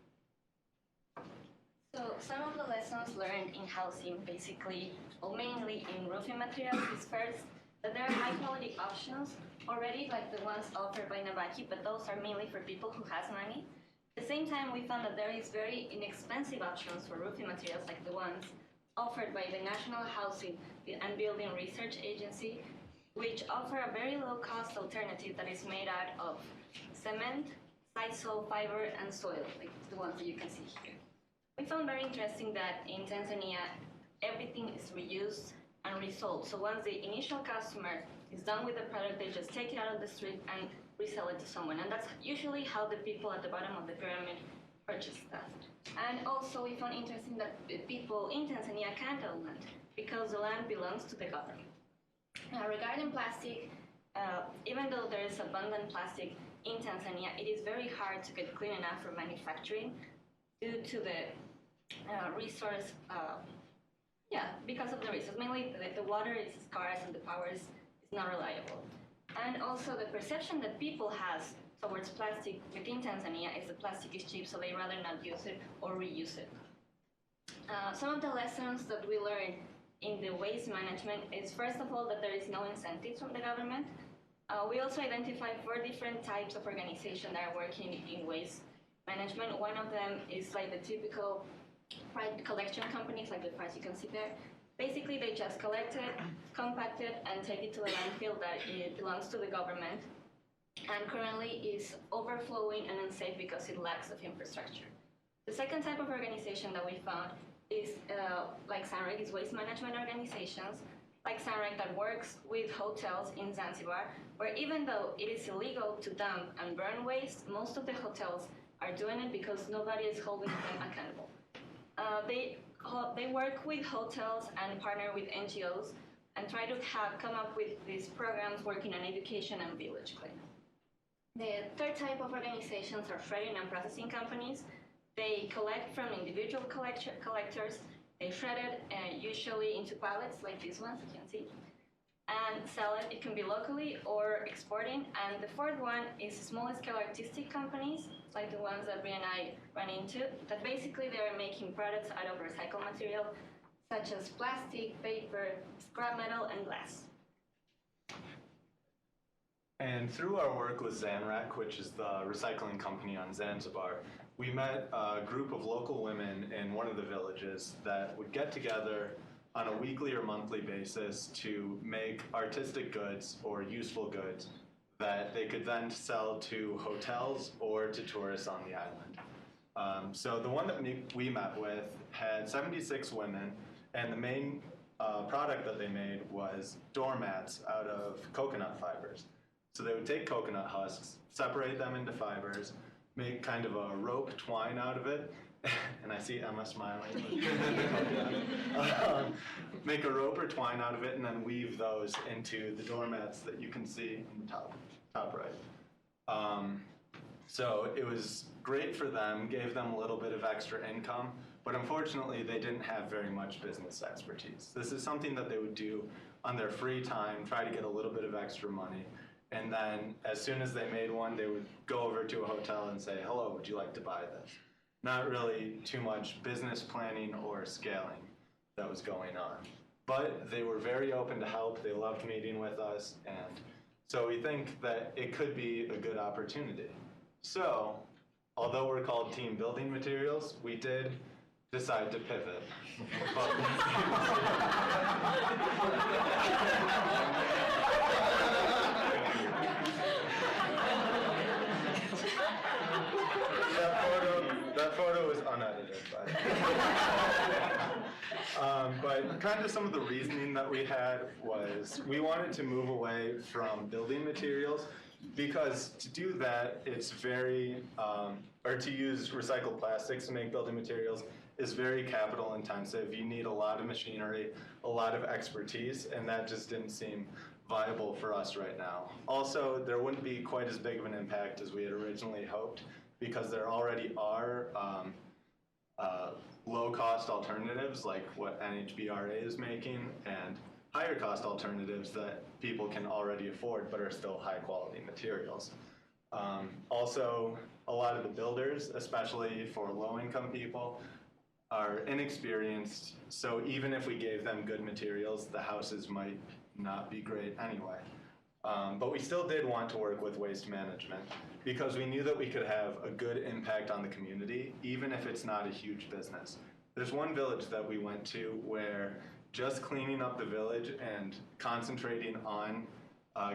So some of the lessons learned in housing, basically, or mainly in roofing materials, is first that there are high quality options already, like the ones offered by Nabaki, but those are mainly for people who has money. At the same time, we found that there is very inexpensive options for roofing materials, like the ones offered by the National Housing and Building Research Agency, which offer a very low-cost alternative that is made out of cement, sisal, fiber, and soil, like the ones that you can see here. We found very interesting that in Tanzania, everything is reused and resold. So once the initial customer is done with the product, they just take it out of the street and resell it to someone. And that's usually how the people at the bottom of the pyramid purchase stuff. And also we found interesting that the people in Tanzania can't own land because the land belongs to the government. Now, regarding plastic, even though there is abundant plastic in Tanzania, it is very hard to get clean enough for manufacturing due to the resource, because of the resource. Mainly the water is scarce and the power is not reliable. And also the perception that people has towards plastic within Tanzania is that plastic is cheap, so they rather not use it or reuse it. Some of the lessons that we learned in the waste management is, first of all, that there is no incentives from the government. We also identified 4 different types of organizations that are working in waste management. One of them is like the typical private collection companies, like the parts you can see there. Basically, they just collect it, compact it, and take it to the landfill that it belongs to the government, and currently is overflowing and unsafe because it lacks of infrastructure. The second type of organization that we found is like SANREC, is waste management organizations, like SANREC, that works with hotels in Zanzibar, where even though it is illegal to dump and burn waste, most of the hotels are doing it because nobody is holding them accountable. They work with hotels and partner with NGOs and try to come up with these programs working on education and village cleanup. The third type of organizations are shredding and processing companies. They collect from individual collectors. They shred it usually into pallets like these ones you can see, and sell it. It can be locally or exporting. And the fourth one is small-scale artistic companies, like the ones that Bria and I run into, that basically they are making products out of recycled material, such as plastic, paper, scrap metal, and glass. And through our work with Zanrac, which is the recycling company on Zanzibar, we met a group of local women in one of the villages that would get together on a weekly or monthly basis to make artistic goods or useful goods that they could then sell to hotels or to tourists on the island. So the one that we met with had 76 women, and the main product that they made was doormats out of coconut fibers. So they would take coconut husks, separate them into fibers, make kind of a rope twine out of it, and I see Emma smiling. Make a rope or twine out of it, and then weave those into the doormats that you can see in the top right. So it was great for them, gave them a little bit of extra income, but unfortunately they didn't have very much business expertise. This is something that they would do on their free time, try to get a little bit of extra money, and then as soon as they made one, they would go over to a hotel and say, "Hello, would you like to buy this?" Not really too much business planning or scaling that was going on. But they were very open to help, they loved meeting with us, and so we think that it could be a good opportunity. So, although we're called Team Building Materials, we did decide to pivot. That photo is unedited, but kind of some of the reasoning that we had was we wanted to move away from building materials because to do that, it's very, or to use recycled plastics to make building materials is very capital intensive. You need a lot of machinery, a lot of expertise, and that just didn't seem viable for us right now. Also, there wouldn't be quite as big of an impact as we had originally hoped because there already are low-cost alternatives like what NHBRA is making and higher-cost alternatives that people can already afford but are still high-quality materials. Also, a lot of the builders, especially for low-income people, are inexperienced, so even if we gave them good materials, the houses might not be great anyway. But we still did want to work with waste management because we knew that we could have a good impact on the community, even if it's not a huge business. There's one village that we went to where just cleaning up the village and concentrating on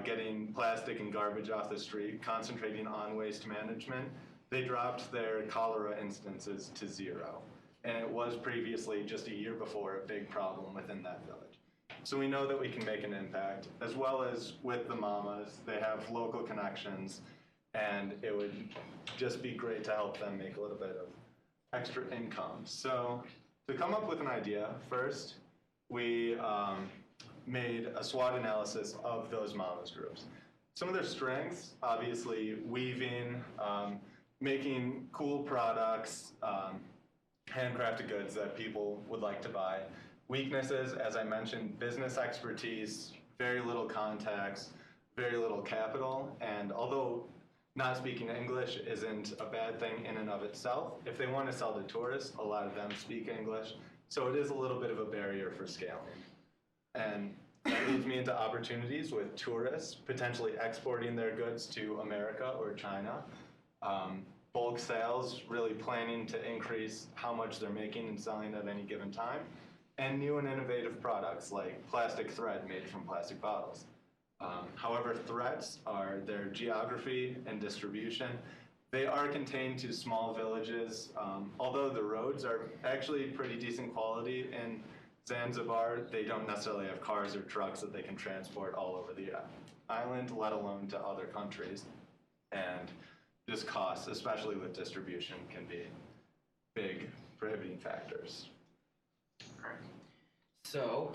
getting plastic and garbage off the street, concentrating on waste management, they dropped their cholera instances to 0. And it was previously, just a year before, a big problem within that village. So we know that we can make an impact, as well as with the mamas. They have local connections, and it would just be great to help them make a little bit of extra income. So to come up with an idea, first, we made a SWOT analysis of those mamas groups. Some of their strengths, obviously, weaving, making cool products, handcrafted goods that people would like to buy. Weaknesses, as I mentioned, business expertise, very little contacts, very little capital, and although not speaking English isn't a bad thing in and of itself, if they want to sell to tourists, a lot of them speak English, so it is a little bit of a barrier for scaling. And that leads me into opportunities with tourists, potentially exporting their goods to America or China. Bulk sales, really planning to increase how much they're making and selling at any given time, and new and innovative products like plastic thread made from plastic bottles. However, threats are their geography and distribution. They are contained to small villages, although the roads are actually pretty decent quality. In Zanzibar, they don't necessarily have cars or trucks that they can transport all over the island, let alone to other countries. And just costs, especially with distribution, can be big prohibiting factors. So,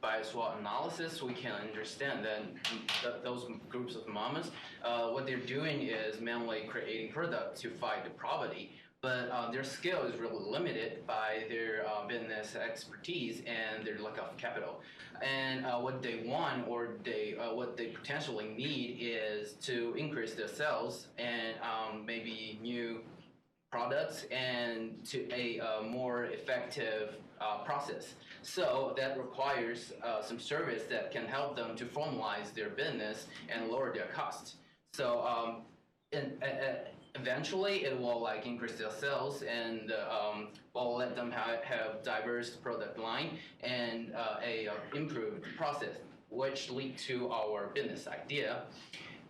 by SWOT analysis, we can understand that those groups of mamas, what they're doing is mainly creating products to fight the poverty, but their skill is really limited by their business expertise and their lack of capital. And what they want, or what they potentially need, is to increase their sales and maybe new products and to a more effective process. So that requires some service that can help them to formalize their business and lower their costs. So eventually it will increase their sales and will let them have diverse product line and a improved process, which lead to our business idea.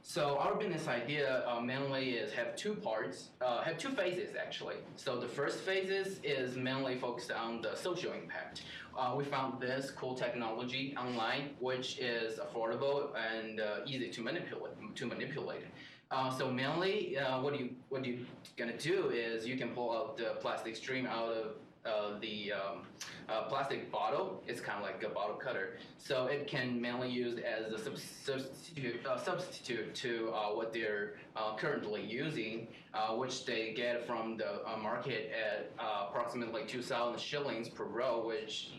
So our business idea mainly have two parts, have two phases actually. So the first phase is mainly focused on the social impact. We found this cool technology online, which is affordable and easy to manipulate. So mainly, what you're gonna do is you can pull out the plastic stream out of the plastic bottle. It's kind of like a bottle cutter. So it can mainly used as a substitute to what they're currently using, which they get from the market at approximately 2,000 shillings per row, which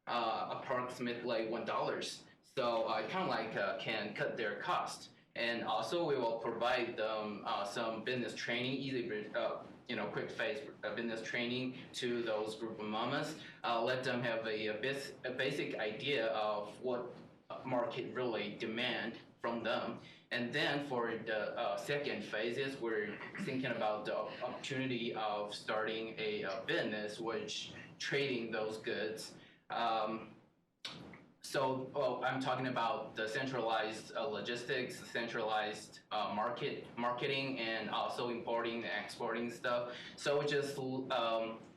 approximately $1. So it kind of can cut their cost. And also we will provide them some business training, quick phase business training to those group of mamas. Let them have a basic idea of what market really demand from them. And then for the second phases, we're thinking about the opportunity of starting a business, which trading those goods. I'm talking about the centralized logistics, centralized marketing, and also importing and exporting stuff. So we just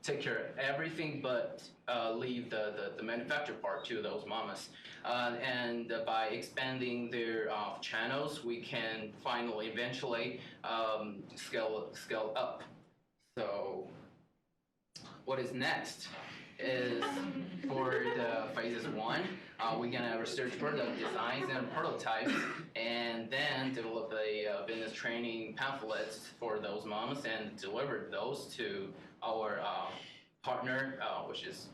take care of everything, but leave the manufacture part to those mamas. And by expanding their channels, we can finally, eventually, scale up. So what is next is for the phases 1, we're gonna research product designs and prototypes, and then develop a business training pamphlets for those moms and deliver those to our partner, which is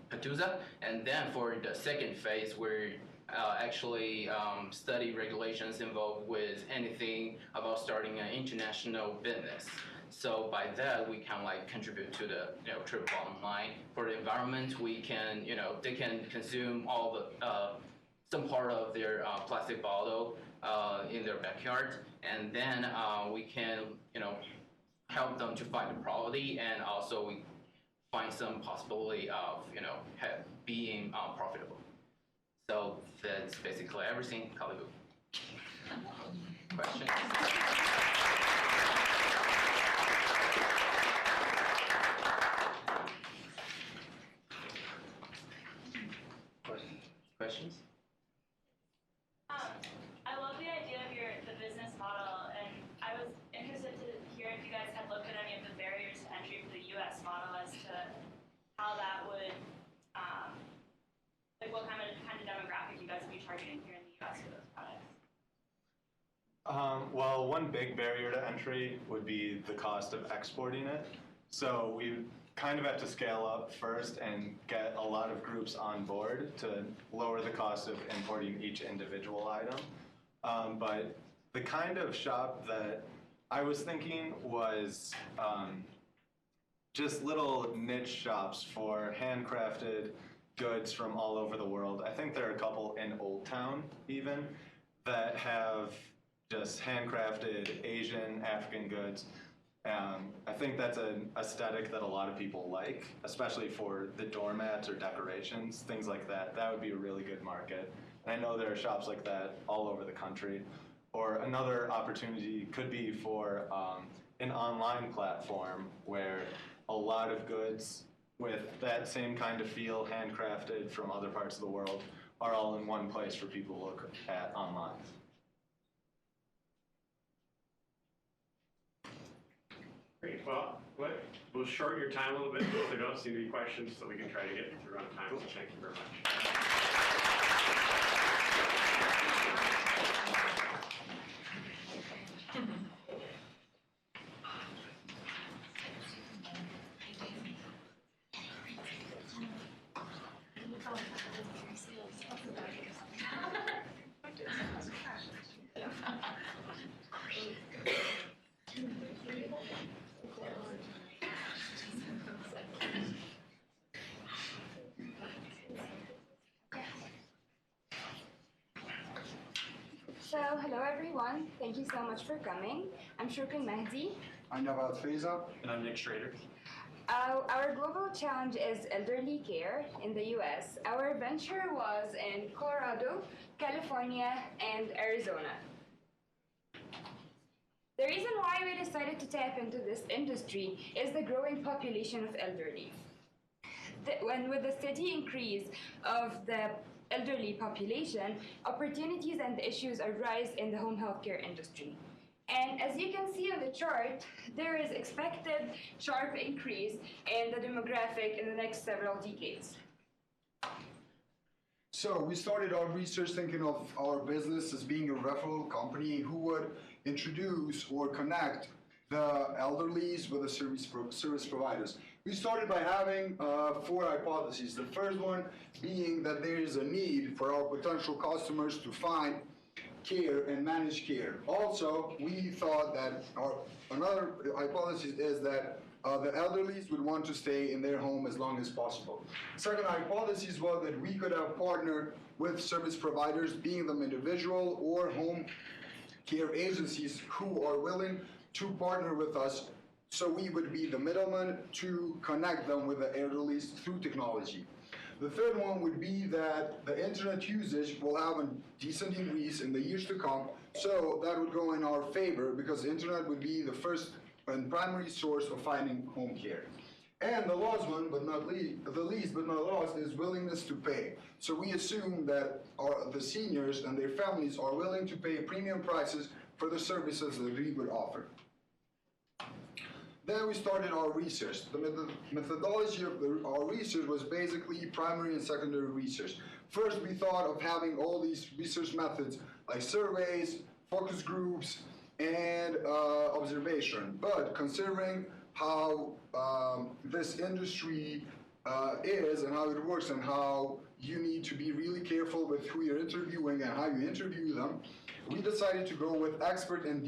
Petuza. And then for the second phase, we're actually study regulations involved with anything about starting an international business. So by that, we can like contribute to the trip bottom line. For the environment, we can they can consume all the some part of their plastic bottle in their backyard, and then we can help them to find the quality, and also we find some possibility of being profitable. So that's basically everything. Kalibu. Questions? Questions? I love the idea of the business model, and I was interested to hear if you guys had looked at any of the barriers to entry for the U.S. model as to how that would, like what kind of demographic you guys would be targeting here in the U.S. for those products. Well, one big barrier to entry would be the cost of exporting it. So we kind of have to scale up first and get a lot of groups on board to lower the cost of importing each individual item. But the kind of shop that I was thinking was just little niche shops for handcrafted goods from all over the world. I think there are a couple in Old Town even that have just handcrafted Asian, African goods. I think that's an aesthetic that a lot of people like, especially for the doormats or decorations, things like that. That would be a really good market. And I know there are shops like that all over the country. Or another opportunity could be for an online platform where a lot of goods with that same kind of feel, handcrafted from other parts of the world, are all in one place for people to look at online. Great. Well, we'll shorten your time a little bit if there don't seem to be questions, so we can try to get through on time. So thank you very much. So, hello everyone. Thank you so much for coming. I'm Shurkan Mehdi. I'm Navad Faiza. And I'm Nick Schrader. Our global challenge is elderly care in the US. Our venture was in Colorado, California, and Arizona. The reason why we decided to tap into this industry is the growing population of elderly. With the steady increase of the elderly population, opportunities and issues arise in the home healthcare industry. And as you can see on the chart, there is expected sharp increase in the demographic in the next several decades. So we started our research thinking of our business as being a referral company who would introduce or connect the elderlies with the service providers. We started by having 4 hypotheses. The first one being that there is a need for our potential customers to find care and manage care. Also, we thought that another hypothesis is that the elderlies would want to stay in their home as long as possible. Second hypothesis was that we could have partnered with service providers, being them individual or home care agencies who are willing to partner with us, so we would be the middleman to connect them with the elderly through technology. The third one would be that the internet usage will have a decent increase in the years to come, so that would go in our favor because the internet would be the first and primary source of finding home care. And the last one, but not the least but not last, is willingness to pay. So we assume that the seniors and their families are willing to pay premium prices for the services that we would offer. Then we started our research. The methodology of our research was basically primary and secondary research. First, we thought of having all these research methods like surveys, focus groups, and observation. But considering how this industry is and how it works and how you need to be really careful with who you're interviewing and how you interview them, we decided to go with expert and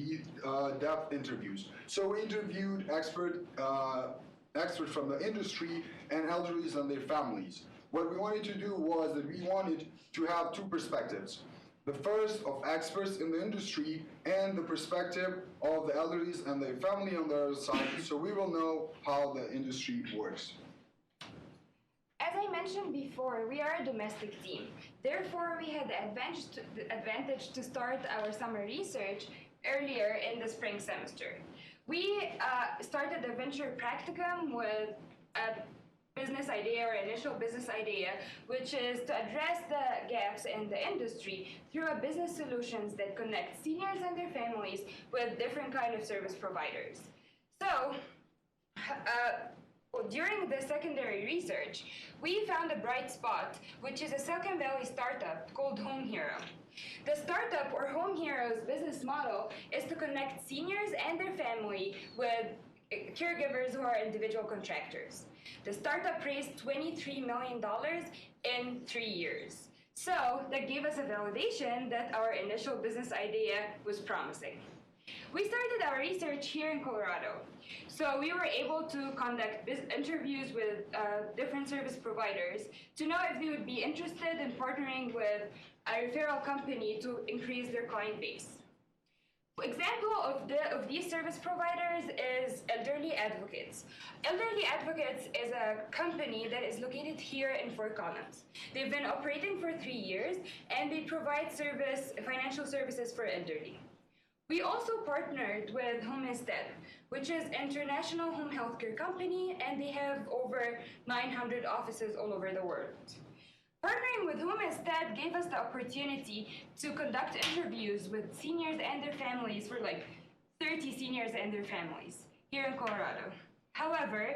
depth interviews. So we interviewed experts from the industry and elderlies and their families. What we wanted to do was that we wanted to have two perspectives. The first of experts in the industry and the perspective of the elderlies and their family on the other side, so we will know how the industry works. As I mentioned before, we are a domestic team. Therefore, we had the advantage to start our summer research earlier in the spring semester. We started the venture practicum with a business idea or initial business idea, which is to address the gaps in the industry through a business solutions that connect seniors and their families with different kind of service providers. So, during the secondary research, we found a bright spot, which is a Silicon Valley startup called Home Hero. The startup or Home Hero's business model is to connect seniors and their family with caregivers who are individual contractors. The startup raised $23 million in 3 years. So that gave us a validation that our initial business idea was promising. We started our research here in Colorado. So we were able to conduct interviews with different service providers to know if they would be interested in partnering with a referral company to increase their client base. Example of these service providers is Elderly Advocates. Elderly Advocates is a company that is located here in Fort Collins. They've been operating for 3 years and they provide financial services for elderly. We also partnered with Home Instead, which is an international home healthcare company, and they have over 900 offices all over the world. Partnering with Home Instead gave us the opportunity to conduct interviews with seniors and their families for like 30 seniors and their families here in Colorado. However,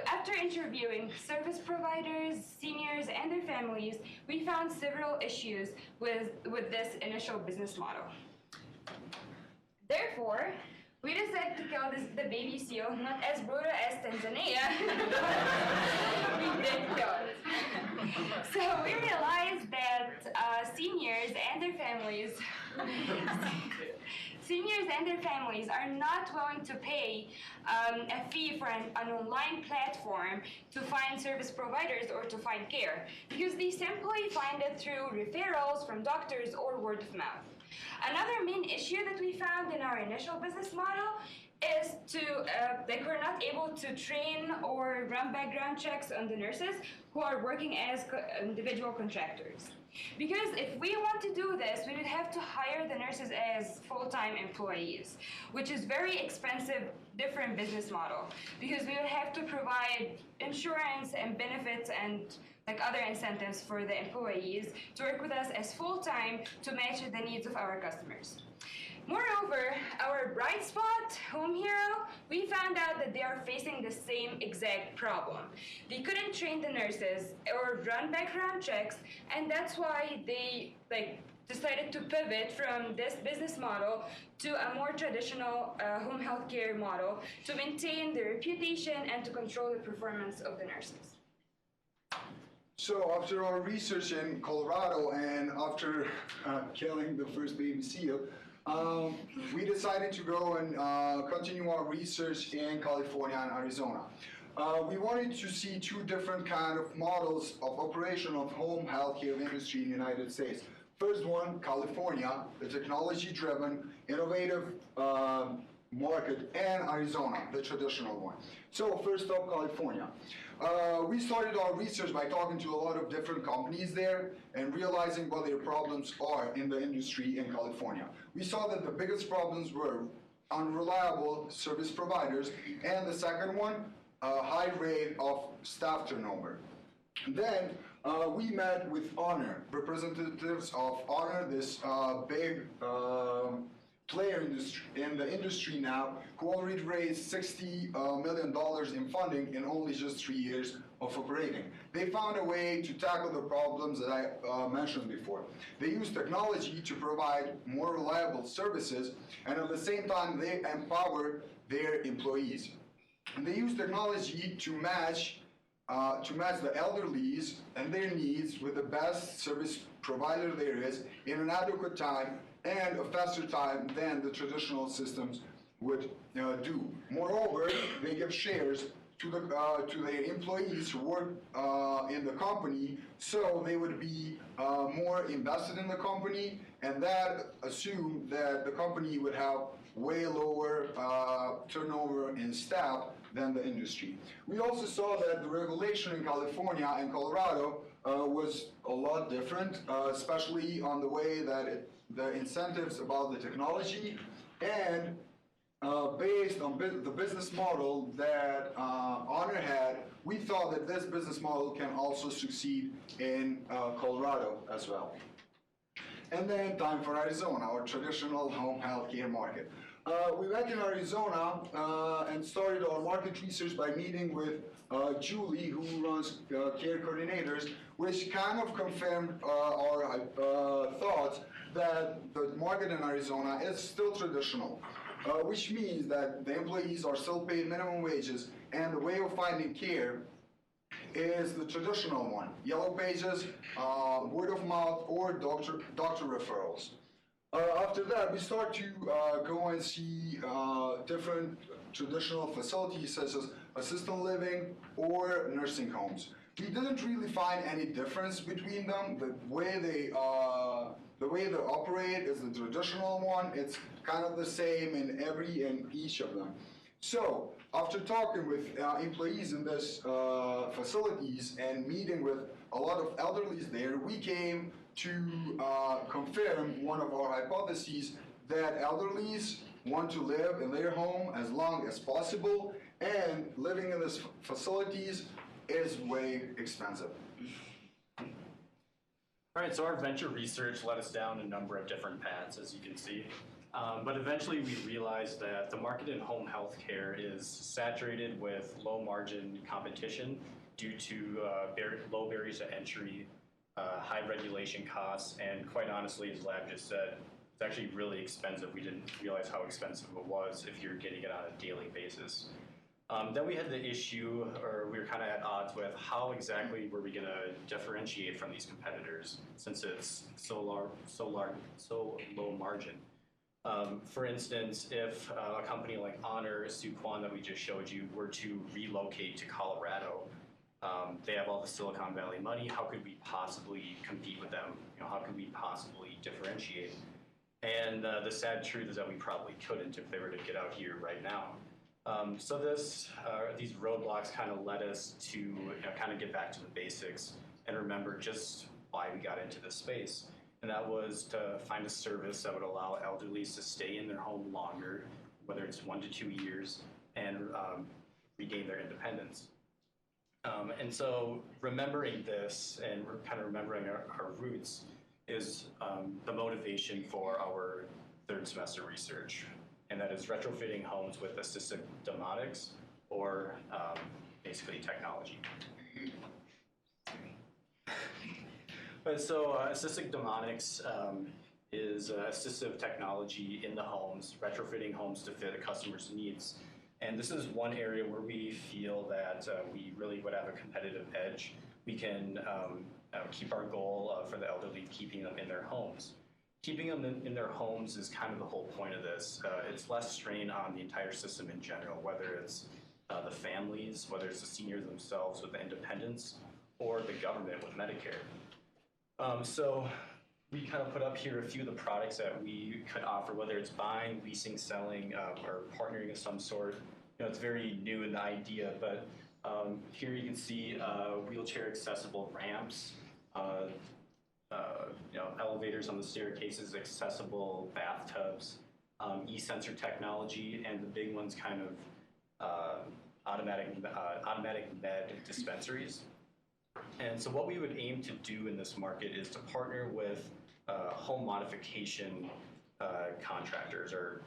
after interviewing service providers, seniors, and their families, we found several issues with this initial business model. Therefore, we decided to kill the baby seal, not as brutal as Tanzania. We did kill it. So we realized that seniors and their families are not willing to pay a fee for an online platform to find service providers or to find care, because they simply find it through referrals from doctors or word of mouth. Another main issue that we found in our initial business model is that we're not able to train or run background checks on the nurses who are working as individual contractors. Because if we want to do this, we would have to hire the nurses as full-time employees, which is very expensive, different business model, because we would have to provide insurance and benefits and other incentives for the employees to work with us as full-time to match the needs of our customers. Moreover, our bright spot, Home Hero, we found out that they are facing the same exact problem. They couldn't train the nurses or run background checks, and that's why they decided to pivot from this business model to a more traditional home health care model to maintain their reputation and to control the performance of the nurses. So after our research in Colorado and after killing the first baby seal, we decided to go and continue our research in California and Arizona. we wanted to see two different kind of models of operation of home healthcare industry in the United States. First one, California, the technology-driven, innovative market, and Arizona, the traditional one. So first up, California. We started our research by talking to a lot of different companies there and realizing what their problems are in the industry in California. We saw that the biggest problems were unreliable service providers, and the second one, a high rate of staff turnover. Then we met with Honor, representatives of Honor, this big player in the industry now, who already raised $60 million in funding in only just 3 years of operating. They found a way to tackle the problems that I mentioned before. They use technology to provide more reliable services, and at the same time, they empower their employees. And they use technology to match the elderlies and their needs with the best service provider there is in an adequate time and a faster time than the traditional systems would do. Moreover, they give shares to their employees who work in the company, so they would be more invested in the company, and that assumed that the company would have way lower turnover in staff than the industry. We also saw that the regulation in California and Colorado was a lot different, especially on the way that the incentives about the technology, and based on the business model that Honor had, we thought that this business model can also succeed in Colorado as well. And then time for Arizona, our traditional home healthcare market. We went in Arizona and started our market research by meeting with Julie, who runs care coordinators, which kind of confirmed our thoughts that the market in Arizona is still traditional, which means that the employees are still paid minimum wages, and the way of finding care is the traditional one: yellow pages, word of mouth, or doctor referrals. After that, we start to go and see different traditional facilities such as assisted living or nursing homes. We didn't really find any difference between them. The way they operate is the traditional one. It's kind of the same in each of them. So after talking with employees in these facilities and meeting with a lot of elderlies there, we came to confirm one of our hypotheses that elderlies want to live in their home as long as possible, and living in these facilities is way expensive. All right, so our venture research led us down a number of different paths, as you can see. But eventually we realized that the market in home health care is saturated with low margin competition due to low barriers to entry, high regulation costs, and quite honestly, as Lab just said, it's actually really expensive. We didn't realize how expensive it was if you're getting it on a daily basis. Then we had the issue, or we were kind of at odds with how exactly were we going to differentiate from these competitors, since it's so low margin. For instance, if a company like Honor, Suquan that we just showed you, were to relocate to Colorado, they have all the Silicon Valley money. How could we possibly compete with them? How could we possibly differentiate? And the sad truth is that we probably couldn't if they were to get out here right now. So these roadblocks kind of led us to kind of get back to the basics and remember just why we got into this space. And that was to find a service that would allow elderlies to stay in their home longer, whether it's 1 to 2 years, and regain their independence. And so remembering this and kind of remembering our roots is the motivation for our third semester research. And that is retrofitting homes with assistive domotics, or basically technology. But so assistive domotics is assistive technology in the homes, retrofitting homes to fit a customer's needs. And this is one area where we feel that we really would have a competitive edge. We can keep our goal for the elderly, keeping them in their homes. Keeping them in their homes is kind of the whole point of this. It's less strain on the entire system in general, whether it's the families, whether it's the seniors themselves with the independents, or the government with Medicare. So we kind of put up here a few of the products that we could offer, whether it's buying, leasing, selling, or partnering of some sort. It's very new in the idea, but here you can see wheelchair accessible ramps, elevators on the staircases, accessible bathtubs, e-sensor technology, and the big ones kind of automatic med dispensaries. And so what we would aim to do in this market is to partner with home modification contractors, or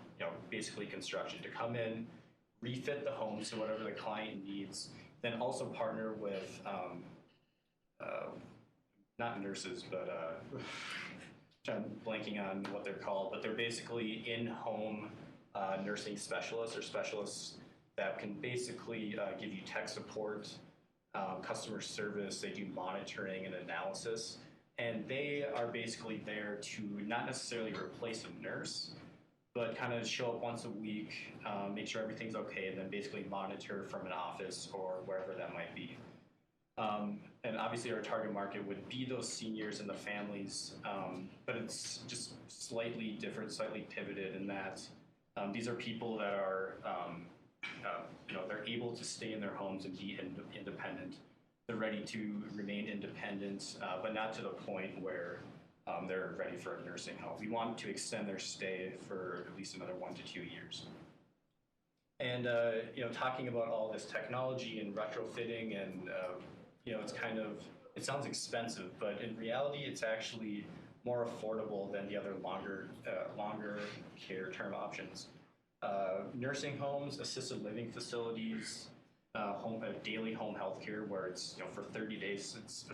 basically construction, to come in, refit the home to whatever the client needs, then also partner with not nurses, but I'm blanking on what they're called, but they're basically in-home nursing specialists, or specialists that can basically give you tech support, customer service. They do monitoring and analysis, and they are basically there to not necessarily replace a nurse, but kind of show up once a week, make sure everything's okay, and then basically monitor from an office or wherever that might be. And obviously our target market would be those seniors and the families, but it's just slightly different, slightly pivoted in that these are people that are, they're able to stay in their homes and be independent. They're ready to remain independent, but not to the point where they're ready for a nursing home. We want to extend their stay for at least another 1 to 2 years. And talking about all this technology and retrofitting, and it sounds expensive, but in reality, it's actually more affordable than the other longer care term options. Nursing homes, assisted living facilities, daily home health care, where it's for 30 days, it's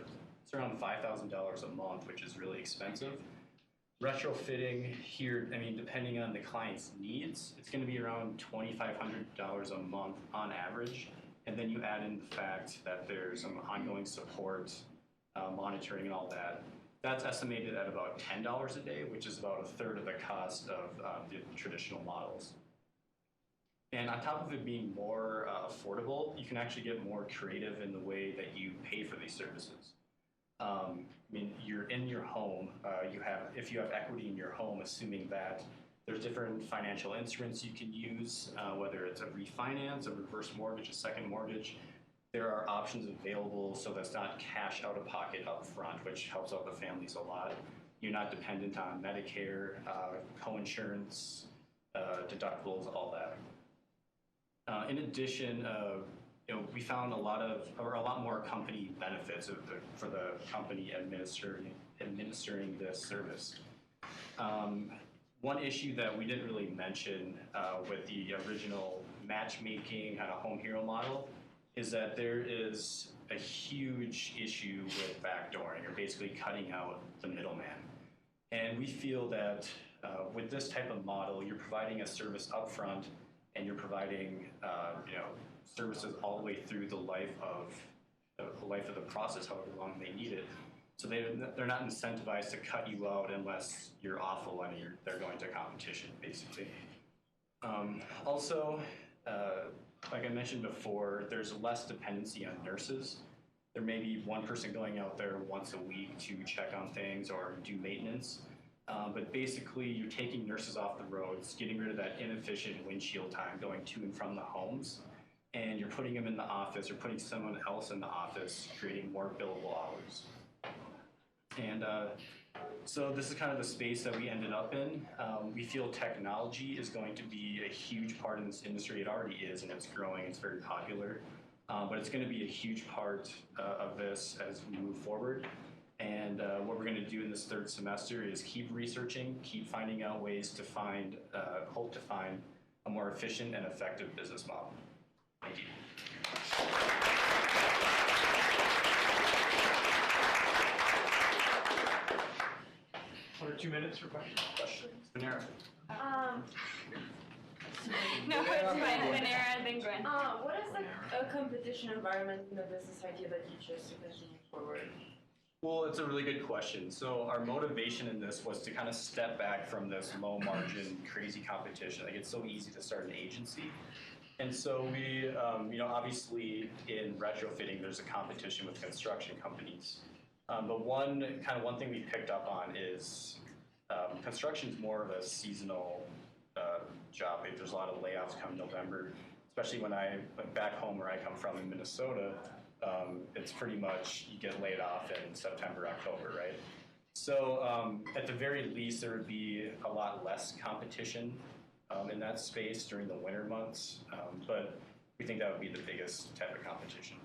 around $5,000 a month, which is really expensive. Retrofitting here, depending on the client's needs, it's going to be around $2,500 a month on average. And then you add in the fact that there's some ongoing support, monitoring and all that. That's estimated at about $10 a day, which is about a third of the cost of the traditional models. And on top of it being more affordable, you can actually get more creative in the way that you pay for these services. You're in your home, if you have equity in your home, assuming that there's different financial instruments you can use, whether it's a refinance, a reverse mortgage, a second mortgage. There are options available, so that's not cash out of pocket up front, which helps out the families a lot. You're not dependent on Medicare, co-insurance, deductibles, all that. In addition, we found a lot more company benefits for the company administering this service. One issue that we didn't really mention with the original matchmaking kind of home hero model is that there is a huge issue with backdooring, or basically cutting out the middleman. And we feel that with this type of model, you're providing a service upfront, and you're providing services all the way through the life of the process, however long they need it. So they're not incentivized to cut you out unless you're awful and they're going to competition, basically. Also, like I mentioned before, there's less dependency on nurses. There may be one person going out there once a week to check on things or do maintenance. But basically, you're taking nurses off the roads, getting rid of that inefficient windshield time going to and from the homes, and you're putting them in the office, or putting someone else in the office, creating more billable hours. And so this is kind of the space that we ended up in. We feel technology is going to be a huge part in this industry. It already is, and it's growing. It's very popular. But it's going to be a huge part of this as we move forward. And what we're going to do in this third semester is keep researching, keep finding out ways to hope to find a more efficient and effective business model. Thank you. 1 or 2 minutes for questions. Panera. No, it's fine. Panera, then Gwen. What is the competition environment in the business idea that you chose to continue forward? Well, it's a really good question. So our motivation in this was to kind of step back from this low margin, crazy competition. Like, it's so easy to start an agency. And so we, obviously in retrofitting, there's a competition with construction companies. But one thing we picked up on is construction is more of a seasonal job. There's a lot of layoffs come November, especially when I went back home where I come from in Minnesota. It's pretty much you get laid off in September, October, right? So at the very least, there would be a lot less competition in that space during the winter months, but we think that would be the biggest type of competition.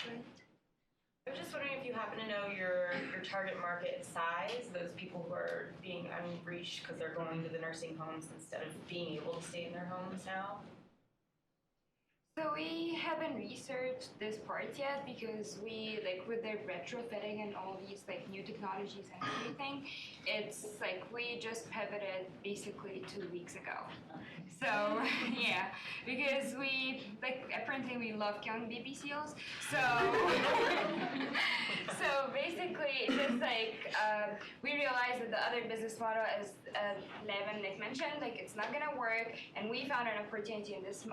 I was just wondering if you happen to know your target market size, those people who are being unreached because they're going to the nursing homes instead of being able to stay in their homes now? So we haven't researched this part yet because we, with the retrofitting and all these new technologies and everything, it's we just pivoted basically 2 weeks ago. So yeah, because we apparently we love killing baby seals. So so basically it's just we realized that the other business model, as Levin mentioned, it's not gonna work, and we found an opportunity in this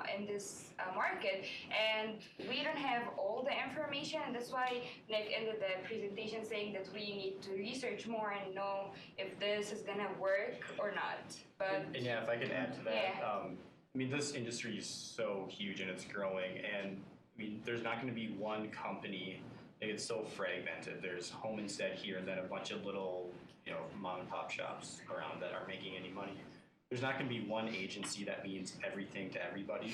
market, and we don't have all the information, and that's why Nick ended the presentation saying that we need to research more and know if this is gonna work or not. But and yeah, if I could add to that, this industry is so huge and it's growing, and there's not going to be one company. It's so fragmented. There's Home Instead here, and then a bunch of little, mom and pop shops around that are making any money. There's not going to be one agency that means everything to everybody,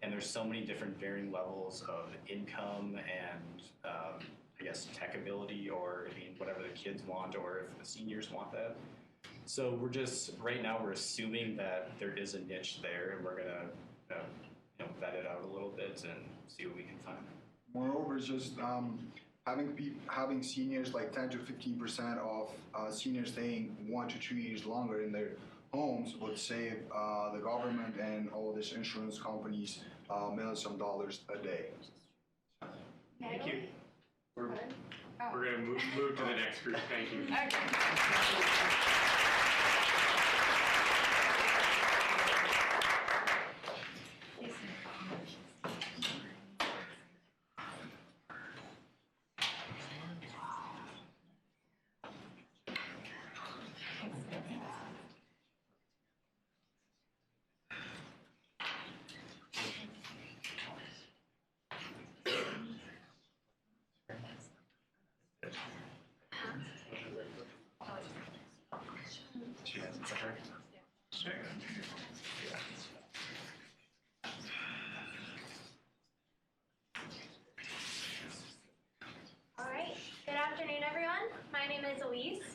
and there's so many different varying levels of income and I guess tech ability, or whatever the kids want, or if the seniors want that. So right now we're assuming that there is a niche there, and we're gonna vet it out a little bit and see what we can find. Moreover, just having seniors 10 to 15% of seniors staying 1 to 2 years longer in their homes would save the government and all these insurance companies millions of dollars a day. Thank you. We're going to move to the next group. Thank you.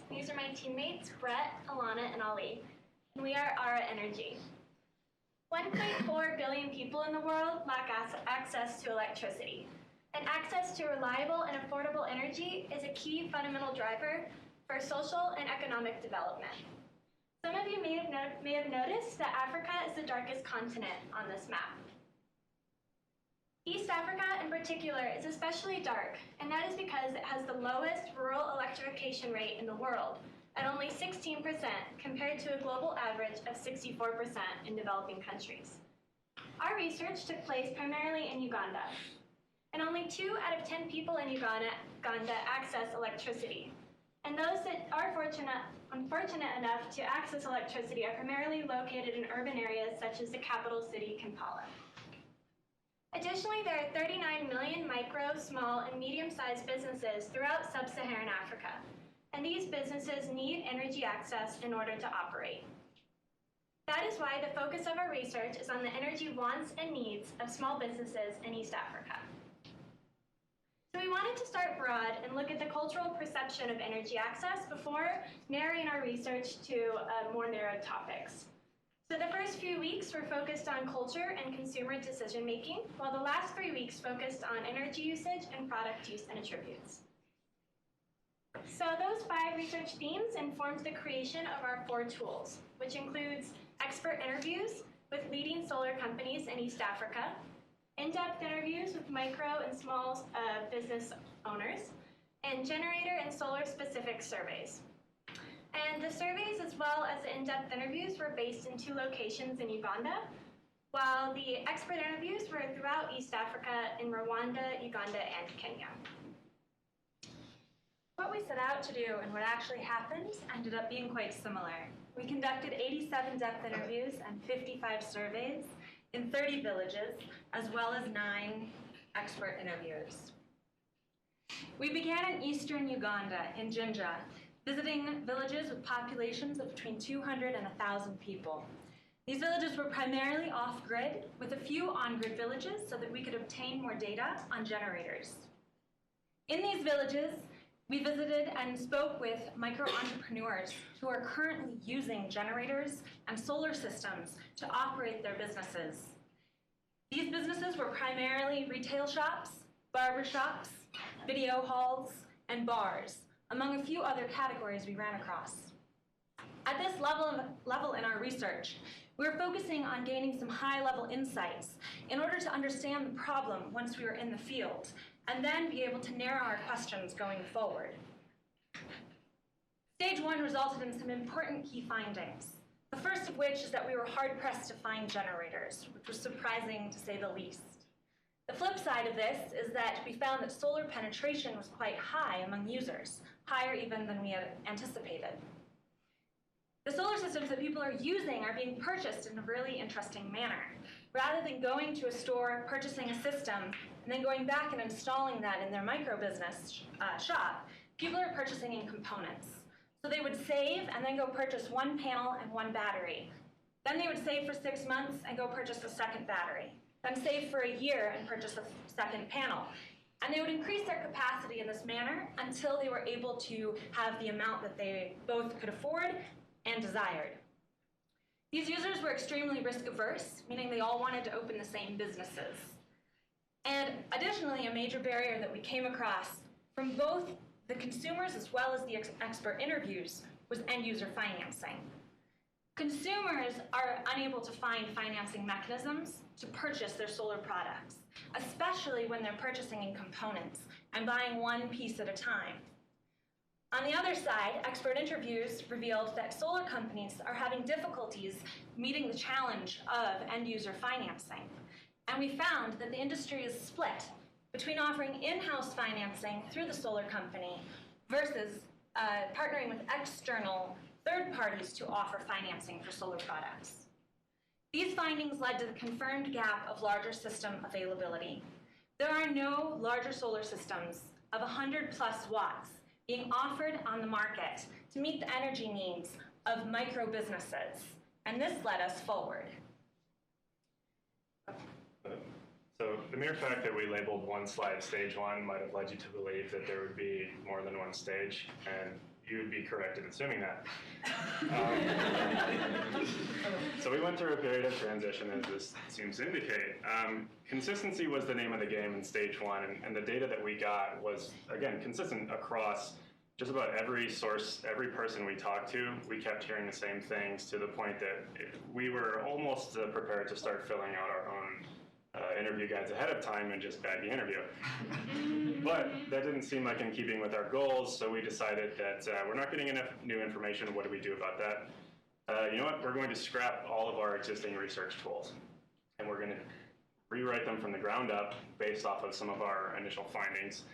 These are my teammates, Brett, Alana, and Ali. And we are Ara Energy. 1.4 billion people in the world lack access to electricity. And access to reliable and affordable energy is a key fundamental driver for social and economic development. Some of you may have noticed that Africa is the darkest continent on this map. East Africa, in particular, is especially dark, and that is because it has the lowest rural electrification rate in the world, at only 16% compared to a global average of 64% in developing countries. Our research took place primarily in Uganda, and only 2 out of 10 people in Uganda access electricity. And those that are unfortunate enough to access electricity are primarily located in urban areas such as the capital city, Kampala. Additionally, there are 39 million micro, small, and medium-sized businesses throughout sub-Saharan Africa, and these businesses need energy access in order to operate. That is why the focus of our research is on the energy wants and needs of small businesses in East Africa. So we wanted to start broad and look at the cultural perception of energy access before narrowing our research to more narrow topics. So the first few weeks were focused on culture and consumer decision-making, while the last 3 weeks focused on energy usage and product use and attributes. So those 5 research themes informed the creation of our 4 tools, which includes expert interviews with leading solar companies in East Africa, in-depth interviews with micro and small business owners, and generator and solar-specific surveys. And the surveys, as well as the in-depth interviews, were based in 2 locations in Uganda, while the expert interviews were throughout East Africa in Rwanda, Uganda, and Kenya. What we set out to do and what actually happened ended up being quite similar. We conducted 87 depth interviews and 55 surveys in 30 villages, as well as 9 expert interviews. We began in eastern Uganda, in Jinja, visiting villages with populations of between 200 and 1,000 people. These villages were primarily off-grid, with a few on-grid villages so that we could obtain more data on generators. In these villages, we visited and spoke with micro-entrepreneurs who are currently using generators and solar systems to operate their businesses. These businesses were primarily retail shops, barber shops, video halls, and bars, among a few other categories we ran across. At this level in our research, we were focusing on gaining some high-level insights in order to understand the problem once we were in the field, and then be able to narrow our questions going forward. Stage 1 resulted in some important key findings. The first of which is that we were hard-pressed to find generators, which was surprising to say the least. The flip side of this is that we found that solar penetration was quite high among users, higher even than we had anticipated. The solar systems that people are using are being purchased in a really interesting manner. Rather than going to a store, purchasing a system, and then going back and installing that in their micro-business shop, people are purchasing in components. So they would save and then go purchase one panel and one battery. Then they would save for 6 months and go purchase a second battery. Then save for a year and purchase a second panel. And they would increase their capacity in this manner until they were able to have the amount that they both could afford and desired. These users were extremely risk-averse, meaning they all wanted to open the same businesses. And additionally, a major barrier that we came across from both the consumers as well as the expert interviews was end-user financing. Consumers are unable to find financing mechanisms to purchase their solar products, especially when they're purchasing in components and buying one piece at a time. On the other side, expert interviews revealed that solar companies are having difficulties meeting the challenge of end-user financing. And we found that the industry is split between offering in-house financing through the solar company versus partnering with external third parties to offer financing for solar products. These findings led to the confirmed gap of larger system availability. There are no larger solar systems of 100+ watts being offered on the market to meet the energy needs of micro businesses, and this led us forward. So the mere fact that we labeled one slide stage 1 might have led you to believe that there would be more than one stage, and you would be correct in assuming that. So we went through a period of transition, as this seems to indicate. Consistency was the name of the game in stage 1, and the data that we got was, again, consistent across just about every source, every person we talked to. We kept hearing the same things to the point that we were almost prepared to start filling out our own interview guides ahead of time and just bag the interview. But that didn't seem like in keeping with our goals, so we decided that we're not getting enough new information. What do we do about that? You know what? We're going to scrap all of our existing research tools, and we're going to rewrite them from the ground up based off of some of our initial findings,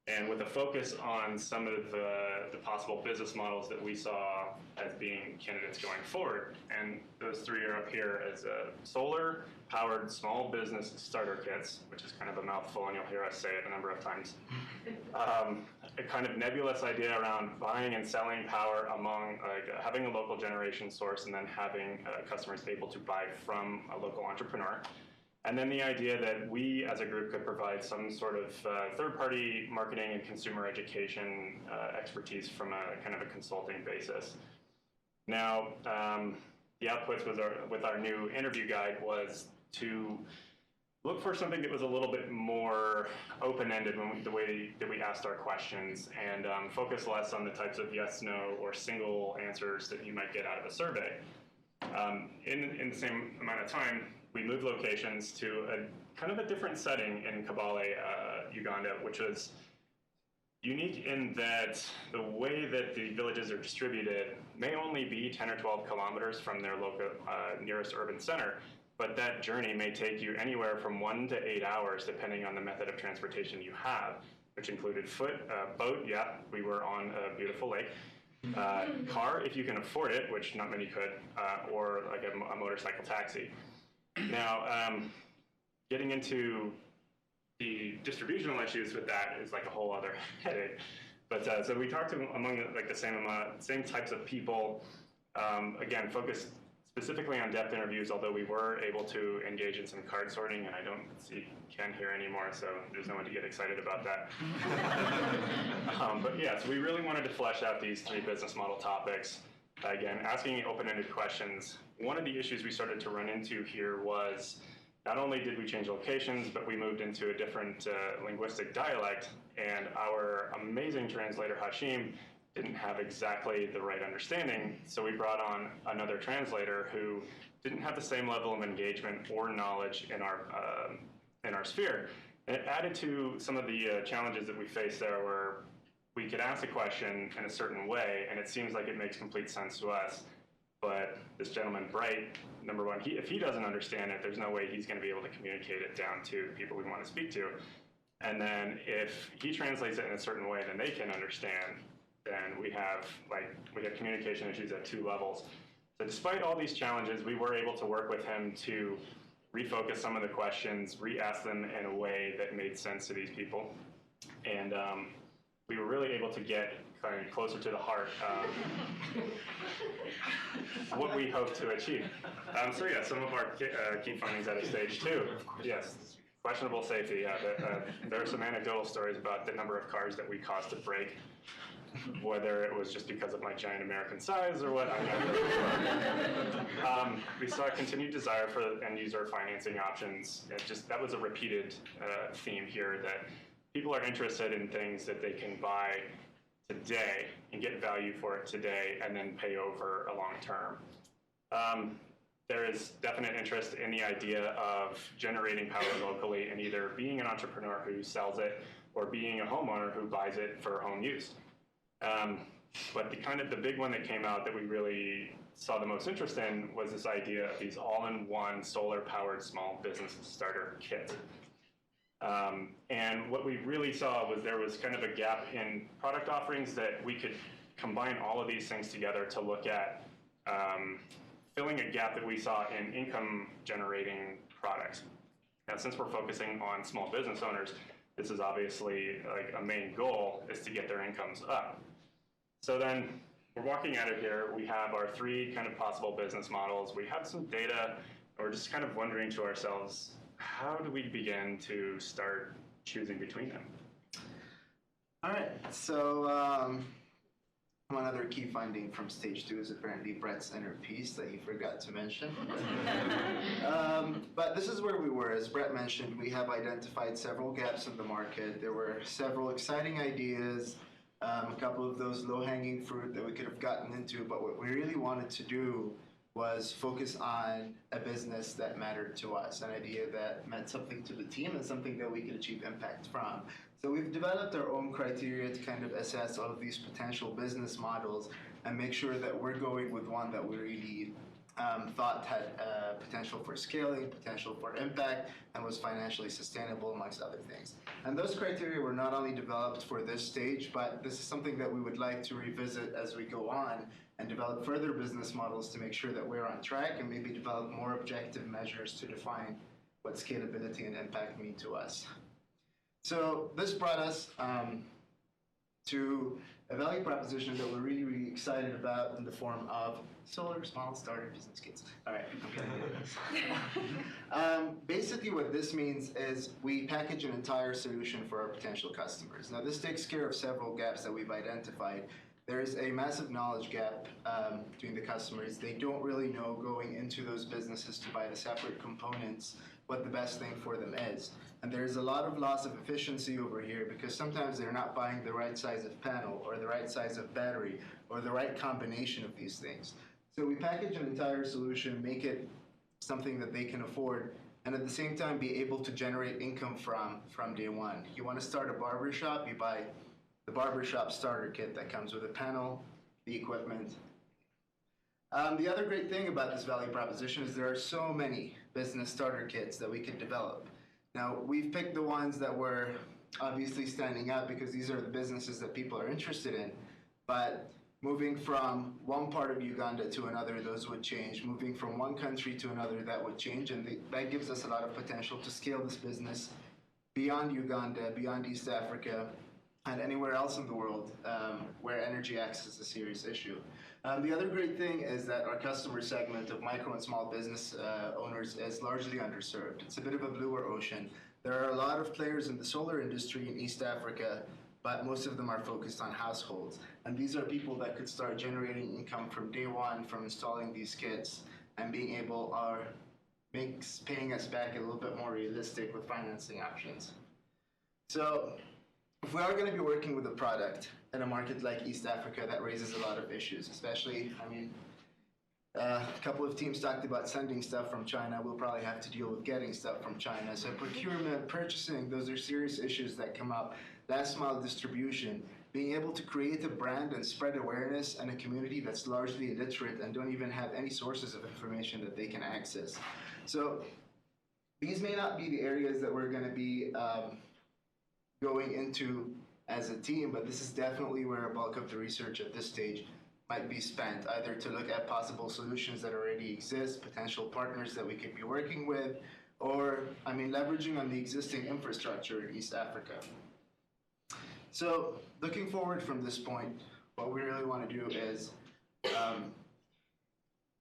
and with a focus on some of the possible business models that we saw as being candidates going forward. And those 3 are up here as solar-powered small business starter kits, which is kind of a mouthful, and you'll hear us say it a number of times. A kind of nebulous idea around buying and selling power among, having a local generation source and then having customers able to buy from a local entrepreneur. And then the idea that we as a group could provide some sort of third-party marketing and consumer education expertise from a kind of a consulting basis. Now, the outputs with our new interview guide was to look for something that was a little bit more open-ended the way that we asked our questions, and focus less on the types of yes, no, or single answers that you might get out of a survey. In the same amount of time, we moved locations to a kind of a different setting in Kabale, Uganda, which was unique in that the way that the villages are distributed may only be 10 or 12 kilometers from their local nearest urban center, but that journey may take you anywhere from 1 to 8 hours, depending on the method of transportation you have, which included foot, boat, yeah, we were on a beautiful lake, car, if you can afford it, which not many could, or like a motorcycle taxi. Now, getting into the distributional issues with that is like a whole other headache. But so we talked to among like the same types of people, again, focused specifically on depth interviews, although we were able to engage in some card sorting, and I don't see Ken here anymore, so there's no one to get excited about that. But yeah, so we really wanted to flesh out these 3 business model topics. Again, asking open-ended questions. One of the issues we started to run into here was not only did we change locations, but we moved into a different linguistic dialect, and our amazing translator, Hashim, didn't have exactly the right understanding, so we brought on another translator who didn't have the same level of engagement or knowledge in our sphere. And it added to some of the challenges that we faced there, where we could ask a question in a certain way, and it seems like it makes complete sense to us, but this gentleman, Bright, number one, if he doesn't understand it, there's no way he's going to be able to communicate it down to the people we want to speak to. And then if he translates it in a certain way, then they can understand. Then we have communication issues at 2 levels. So despite all these challenges, we were able to work with him to refocus some of the questions, re-ask them in a way that made sense to these people. And we were really able to get kind of closer to the heart of what we hope to achieve. So yeah, some of our key findings at stage 2. Yes, questionable safety. Yeah, there are some anecdotal stories about the number of cars that we caused to break. Whether it was just because of my giant American size or what, I'm not really sure. We saw a continued desire for end-user financing options. That was a repeated theme here, that people are interested in things that they can buy today and get value for it today and then pay over a long term. There is definite interest in the idea of generating power locally and either being an entrepreneur who sells it or being a homeowner who buys it for home use. But the big one that came out that we really saw the most interest in was this idea of these all-in-one solar-powered small business starter kits. And what we really saw was there was kind of a gap in product offerings that we could combine all of these things together to look at filling a gap that we saw in income-generating products. Now, since we're focusing on small business owners, this is obviously like a main goal, is to get their incomes up. So then we're walking at it here. We have our 3 kind of possible business models. We have some data, and we're just kind of wondering to ourselves, how do we begin to start choosing between them? All right, so one other key finding from stage 2 is apparently Brett's inner peace that he forgot to mention. But this is where we were. As Brett mentioned, we have identified several gaps in the market. There were several exciting ideas, a couple of those low-hanging fruit that we could have gotten into, but what we really wanted to do was focus on a business that mattered to us, an idea that meant something to the team and something that we could achieve impact from. So we've developed our own criteria to kind of assess all of these potential business models and make sure that we're going with one that we really thought had potential for scaling, potential for impact, and was financially sustainable, amongst other things. And those criteria were not only developed for this stage, but this is something that we would like to revisit as we go on and develop further business models to make sure that we're on track and maybe develop more objective measures to define what scalability and impact mean to us. So this brought us to a value proposition that we're really, really excited about in the form of solar small starter business kits. All right, I'm gonna get this. Basically what this means is we package an entire solution for our potential customers. Now this takes care of several gaps that we've identified. There is a massive knowledge gap between the customers. They don't really know going into those businesses to buy the separate components what the best thing for them is. And there's a lot of loss of efficiency over here because sometimes they're not buying the right size of panel or the right size of battery or the right combination of these things. So we package an entire solution, make it something that they can afford, and at the same time be able to generate income from day one. You want to start a barbershop, you buy the barbershop starter kit that comes with a panel, the equipment. The other great thing about this value proposition is there are so many business starter kits that we could develop. Now, we've picked the ones that were obviously standing out because these are the businesses that people are interested in. But moving from one part of Uganda to another, those would change. Moving from one country to another, that would change. And that gives us a lot of potential to scale this business beyond Uganda, beyond East Africa, and anywhere else in the world where energy access is a serious issue. The other great thing is that our customer segment of micro and small business owners is largely underserved. It's a bit of a bluer ocean. There are a lot of players in the solar industry in East Africa, but most of them are focused on households. And these are people that could start generating income from day one from installing these kits and being able makes paying us back a little bit more realistic with financing options. So if we are going to be working with a product in a market like East Africa, that raises a lot of issues, especially, a couple of teams talked about sending stuff from China. We'll probably have to deal with getting stuff from China. So procurement, purchasing, those are serious issues that come up. Last mile distribution, being able to create a brand and spread awareness in a community that's largely illiterate and don't even have any sources of information that they can access. So these may not be the areas that we're going to be going into as a team, but this is definitely where a bulk of the research at this stage might be spent, either to look at possible solutions that already exist, potential partners that we could be working with, or, leveraging on the existing infrastructure in East Africa. So, looking forward from this point, what we really want to do is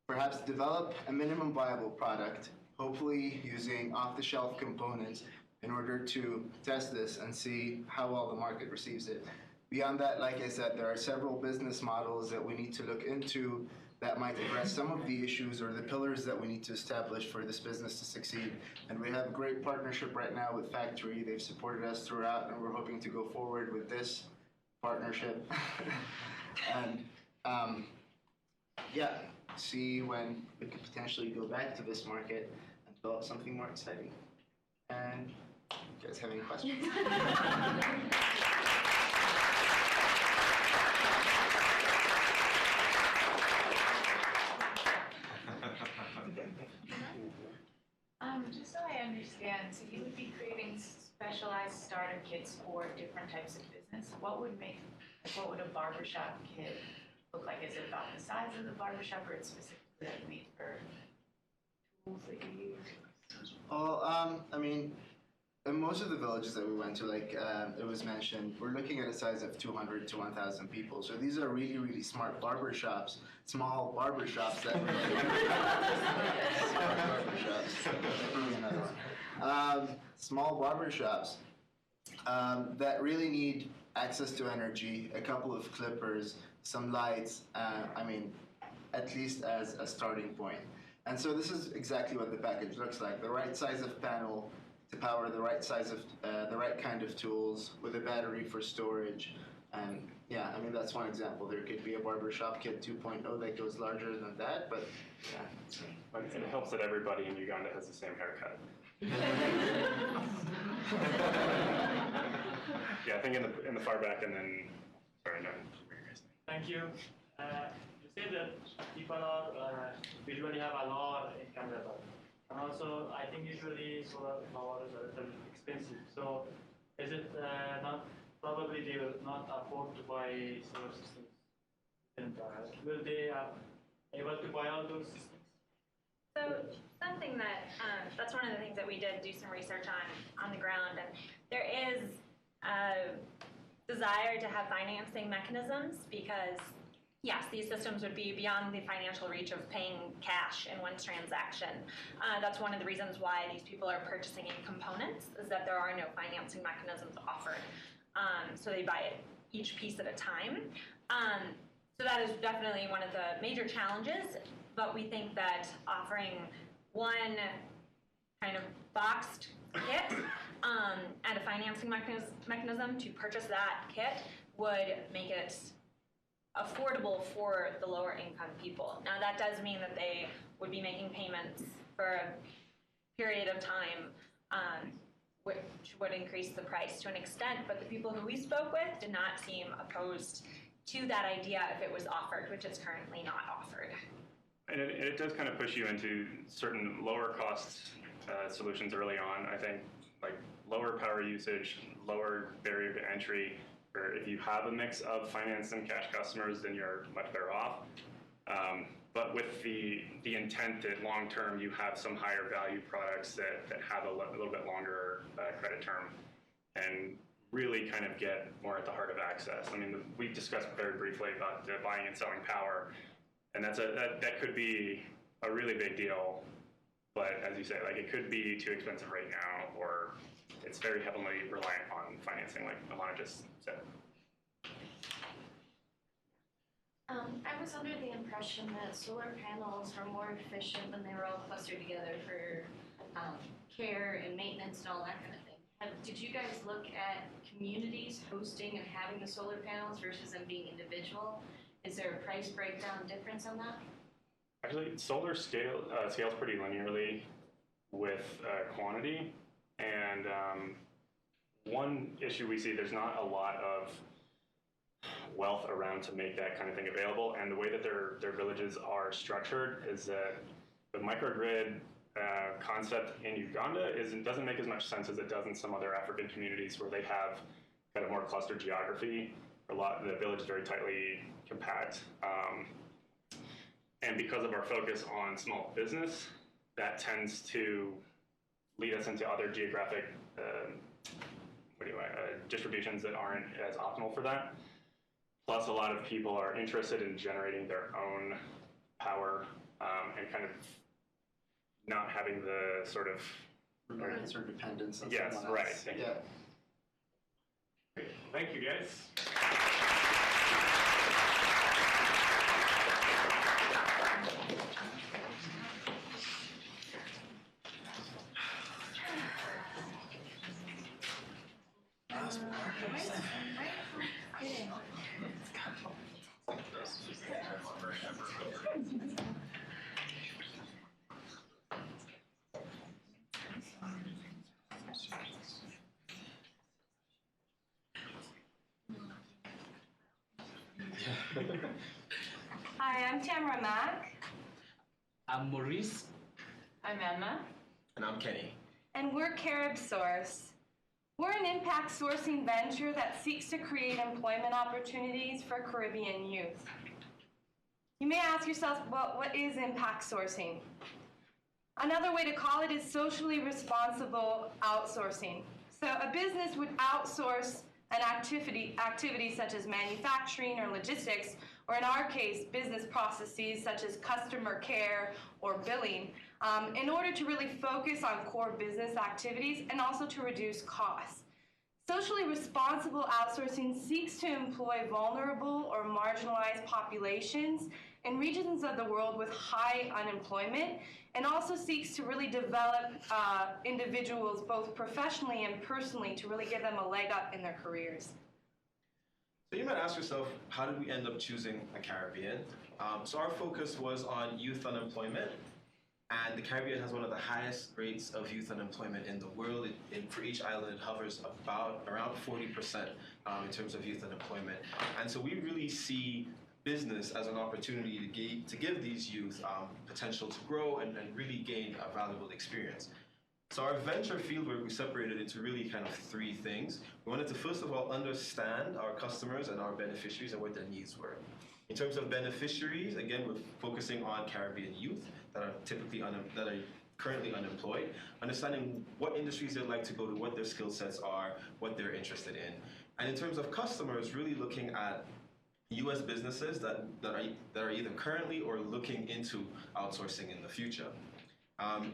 perhaps develop a minimum viable product, hopefully using off-the-shelf components in order to test this and see how well the market receives it. Beyond that, like I said, there are several business models that we need to look into that might address some of the issues or the pillars that we need to establish for this business to succeed. And we have a great partnership right now with Factory. They've supported us throughout, and we're hoping to go forward with this partnership. And see when we could potentially go back to this market and develop something more exciting. And you guys have any questions? Just so I understand, so you would be creating specialized starter kits for different types of business. What would a barbershop kit look like? Is it about the size of the barbershop, or it's specifically made for tools that you use? Well, in most of the villages that we went to, like it was mentioned, we're looking at a size of 200 to 1,000 people. So these are really, really smart barbershops, small barbershops that small barbershops that really need access to energy, a couple of clippers, some lights, at least as a starting point. And so this is exactly what the package looks like. The right size of panel to power the right size of, the right kind of tools with a battery for storage. And that's one example. There could be a barbershop kit 2.0 that goes larger than that, but yeah. And it helps that everybody in Uganda has the same haircut. Yeah, I think in the far back, and then, sorry, no. Thank you. You say that people are usually have a lower income level, and also I think usually solar power is a little expensive. So is it not probably they will not afford to buy solar systems? And will they able to buy all those systems? So something that's one of the things that we did do some research on the ground, and there is a desire to have financing mechanisms because, yes, these systems would be beyond the financial reach of paying cash in one transaction. That's one of the reasons why these people are purchasing in components, is that there are no financing mechanisms offered. So they buy it each piece at a time. So that is definitely one of the major challenges, but we think that offering one kind of boxed kit and a financing mechanism to purchase that kit would make it affordable for the lower income people. Now that does mean that they would be making payments for a period of time, which would increase the price to an extent, but the people who we spoke with did not seem opposed to that idea if it was offered, which is currently not offered. And it does kind of push you into certain lower cost solutions early on. I think like lower power usage, lower barrier to entry, or if you have a mix of finance and cash customers, then you're much better off. But with the intent that long term you have some higher value products that have a little bit longer credit term and really kind of get more at the heart of access. I mean, we discussed very briefly about the buying and selling power, and that could be a really big deal. But as you say, like it could be too expensive right now, or it's very heavily reliant on financing, like Alana just said. I was under the impression that solar panels were more efficient when they were all clustered together for care and maintenance and all that kind of thing. Did you guys look at communities hosting and having the solar panels versus them being individual? Is there a price breakdown difference on that? Actually, solar scales pretty linearly with quantity, and one issue we see, there's not a lot of wealth around to make that kind of thing available, and the way that their villages are structured is that the microgrid concept in Uganda doesn't make as much sense as it does in some other African communities where they have kind of more clustered geography. The village is very tightly compact. And because of our focus on small business, that tends to lead us into other geographic distributions that aren't as optimal for that. Plus, a lot of people are interested in generating their own power and kind of not having the sort of reliance or dependence on yes, someone else. right. Thank you. Great. Thank you, guys. Hi, I'm Tamara Mack. I'm Maurice. I'm Emma. And I'm Kenny. And we're Carib Source. We're an impact sourcing venture that seeks to create employment opportunities for Caribbean youth. You may ask yourself, well, what is impact sourcing? Another way to call it is socially responsible outsourcing. So a business would outsource an activity such as manufacturing or logistics, or in our case, business processes such as customer care or billing, in order to really focus on core business activities and also to reduce costs. Socially responsible outsourcing seeks to employ vulnerable or marginalized populations in regions of the world with high unemployment, and also seeks to really develop individuals both professionally and personally to really give them a leg up in their careers. So you might ask yourself, how did we end up choosing the Caribbean? So our focus was on youth unemployment, and the Caribbean has one of the highest rates of youth unemployment in the world. For each island, it hovers around 40% in terms of youth unemployment. And so we really see business as an opportunity to give these youth potential to grow and really gain a valuable experience. So our venture fieldwork, we separated into really kind of three things. We wanted to first of all understand our customers and our beneficiaries and what their needs were. In terms of beneficiaries, again, we're focusing on Caribbean youth that are currently unemployed, understanding what industries they'd like to go to, what their skill sets are, what they're interested in. And in terms of customers, really looking at U.S. businesses that are either currently or looking into outsourcing in the future.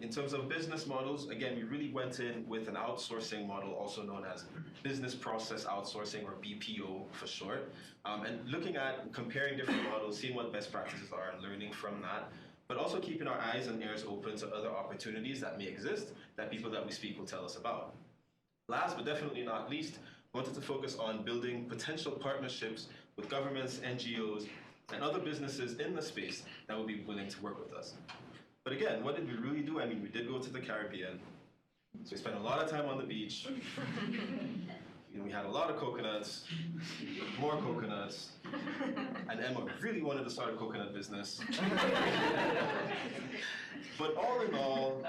In terms of business models, again, we really went in with an outsourcing model, also known as business process outsourcing, or BPO for short, and looking at comparing different models, seeing what best practices are, and learning from that, but also keeping our eyes and ears open to other opportunities that may exist that people that we speak will tell us about. Last but definitely not least, we wanted to focus on building potential partnerships with governments, NGOs, and other businesses in the space that would be willing to work with us. But again, what did we really do? I mean, we did go to the Caribbean, so we spent a lot of time on the beach. We had a lot of coconuts, more coconuts, And Emma really wanted to start a coconut business. But all in all,